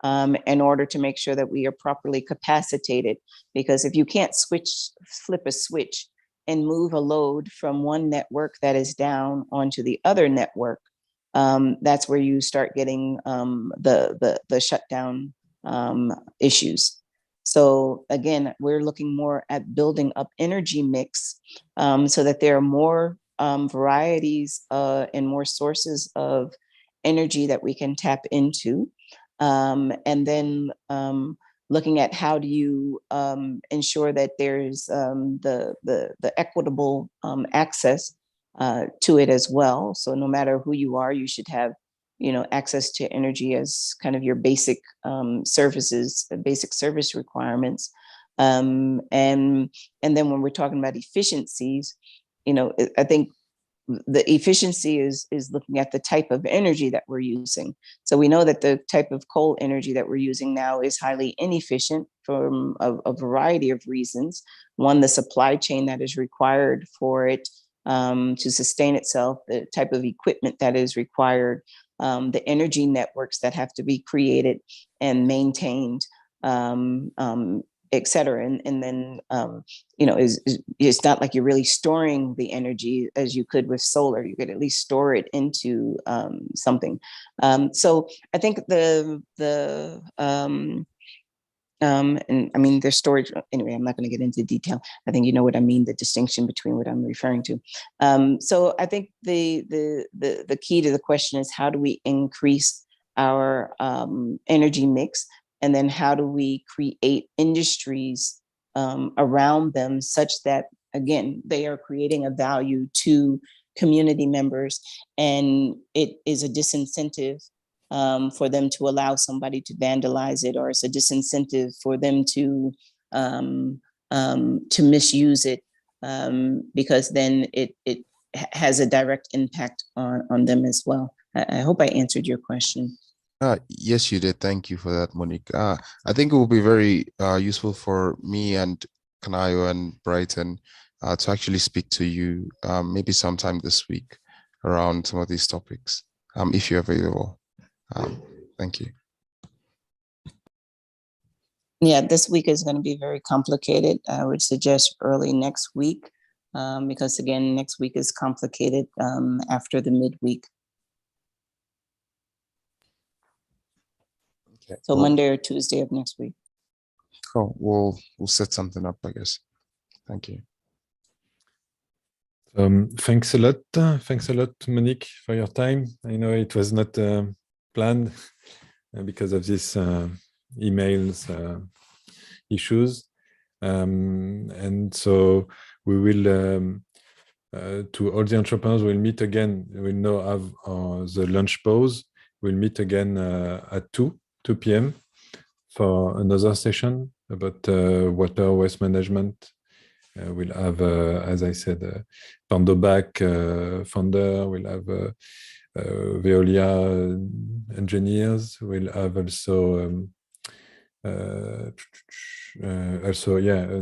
in order to make sure that we are properly capacitated? Because if you can't flip a switch and move a load from one network that is down onto the other network, that's where you start getting the shutdown issues. So again, we're looking more at building up energy mix so that there are more varieties and more sources of energy that we can tap into. And then looking at how do you ensure that there's the equitable access to it as well. So no matter who you are, you should have access to energy as kind of your basic services, basic service requirements. And then when we're talking about efficiencies, I think the efficiency is looking at the type of energy that we're using. So we know that the type of coal energy that we're using now is highly inefficient for a variety of reasons. One, the supply chain that is required for it to sustain itself, the type of equipment that is required, the energy networks that have to be created and maintained, et cetera. And then, it's not like you're really storing the energy as you could with solar. You could at least store it into something. So I think and I mean, there's storage. Anyway, I'm not going to get into detail. I think you know what I mean, the distinction between what I'm referring to. So I think the key to the question is, how do we increase our energy mix? And then how do we create industries around them such that, again, they are creating a value to community members, and it is a disincentive for them to allow somebody to vandalize it, or it's a disincentive for them to misuse it, because then it has a direct impact on them as well. I hope I answered your question. Yes, you did. Thank you for that, Monique. I think it will be very useful for me and Kanayo and Brighton to actually speak to you maybe sometime this week around some of these topics, if you're available. Thank you. Yeah, this week is going to be very complicated. I would suggest early next week, because again, next week is complicated after the midweek. Okay. So Monday or Tuesday of next week. Cool. We'll set something up, I guess. Thank you. Thanks a lot. Thanks a lot, Monique, for your time. I know it was not planned because of this emails issues. And so we will, to all the entrepreneurs, we'll meet again. We'll now have the lunch pause. We'll meet again at 2 p.m. for another session about water waste management. We'll have, as I said, Pandobac founder. We'll have VEOLIA engineers. We'll have also an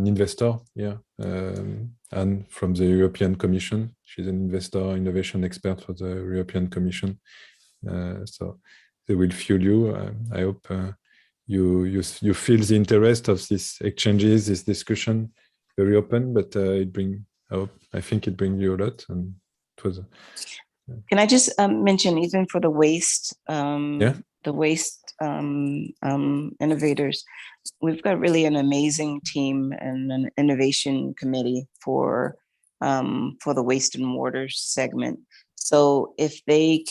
investor. Yeah, Anne from the European Commission. She's an investor innovation expert for the European Commission. So they will fuel you. I hope you feel the interest of these exchanges, this discussion, very open, but I think it brings you a lot. And it was. Can I just mention, even for the waste, the waste innovators, we've got really an amazing team and an innovation committee for the waste and water segment. So if you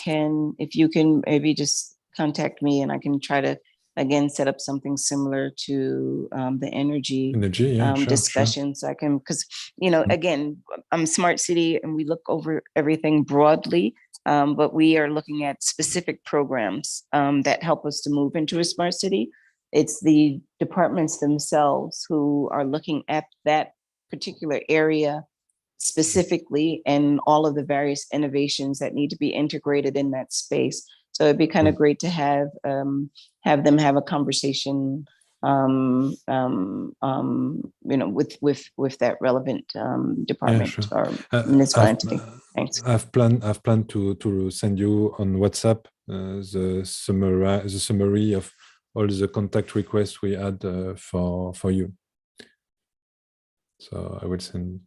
can maybe just contact me, and I can try to again set up something similar to the energy discussions. Sure. I can, because again, I'm Smart City, and we look over everything broadly, but we are looking at specific programs that help us to move into a smart city. It's the departments themselves who are looking at that particular area specifically, and all of the various innovations that need to be integrated in that space. So it'd be kind of great to have them have a conversation, with that relevant department or municipal entity. Thanks. I've planned to send you on WhatsApp the summary of all the contact requests we had for you. So I will send.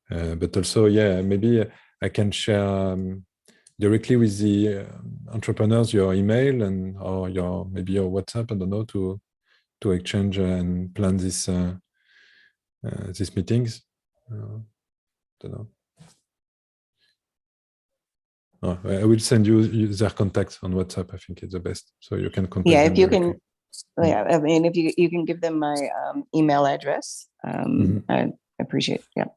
But also, maybe I can share directly with the entrepreneurs your email or maybe your WhatsApp. I don't know, to exchange and plan these meetings. Don't know. Oh, I will send you their contacts on WhatsApp. I think it's the best, so you can contact. Yeah, them if you directly. can. Yeah, I mean, if you can give them my email address, I appreciate it. Yeah.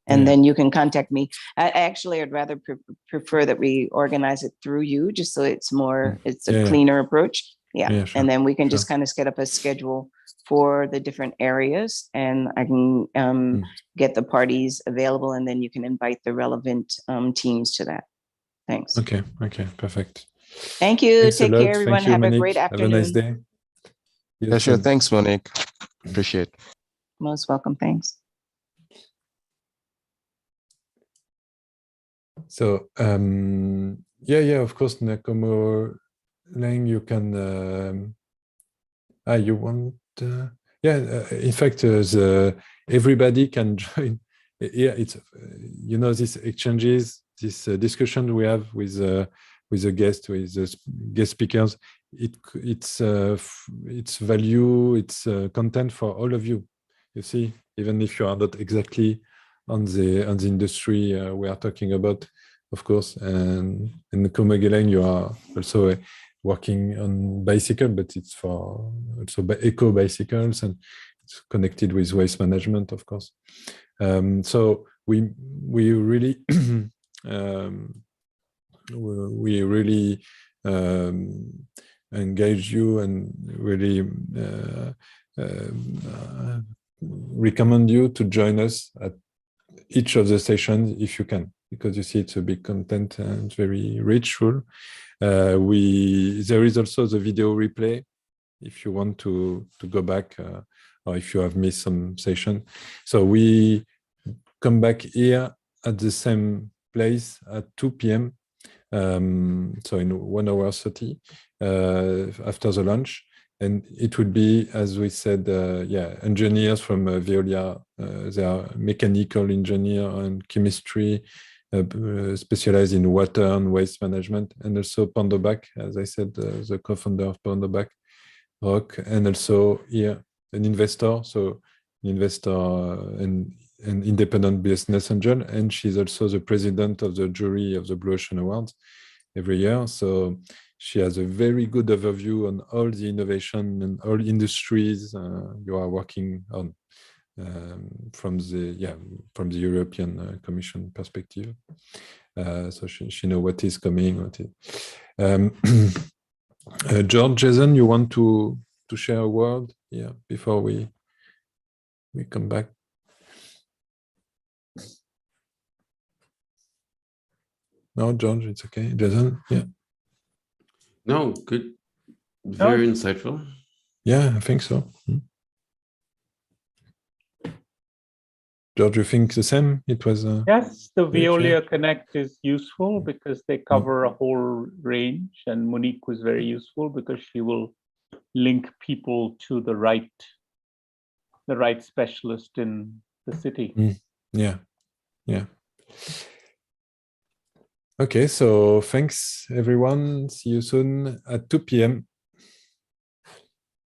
And then you can contact me. I'd rather prefer that we organize it through you, just so it's more, it's a cleaner approach. Yeah. Sure. And then we can just kind of set up a schedule for the different areas, and I can get the parties available, and then you can invite the relevant teams to that. Thanks. Okay. Perfect. Thank you. Thanks Take care, everyone. Thank you, Have Monique. a great afternoon. Have a nice day. Yeah, sure. Thanks, Monique. Appreciate. Most welcome. Thanks. So, of course, Nakomo Lang, you can, you want, in fact, everybody can join. Yeah, it's, these exchanges, this discussion we have with the guest, with the guest speakers, it's value, it's content for all of you. You see, even if you are not exactly on the industry we are talking about, of course, and in the Komogelang, you are also working on bicycle, but it's for also eco bicycles, and it's connected with waste management, of course. So we really we really engage you and really recommend you to join us at each of the sessions if you can, because you see it's a big content and very rich. There is also the video replay if you want to go back or if you have missed some session. So we come back here at the same place at 2 p.m. So in 1 hour 30 after the lunch. And it would be, as we said, engineers from VEOLIA. They are mechanical engineer and chemistry, specialized in water and waste management, and also Pandobac, as I said, the co-founder of Pandobac Rock, and also here an investor, so an investor and an independent business angel, and she's also the president of the jury of the Blue Ocean Awards every year. So she has a very good overview on all the innovation and all industries you are working on from the European Commission perspective. So she knows what is coming. George, Jason, you want to share a word before we come back? No, George, it's okay. Jason, No, good. Very insightful. Yeah, I think so. George, you think the same? It was yes, the VEOLIA Connect is useful because they cover a whole range, and Monique was very useful because she will link people to the right specialist in the city. Yeah. Okay, so thanks everyone. See you soon at 2 p.m.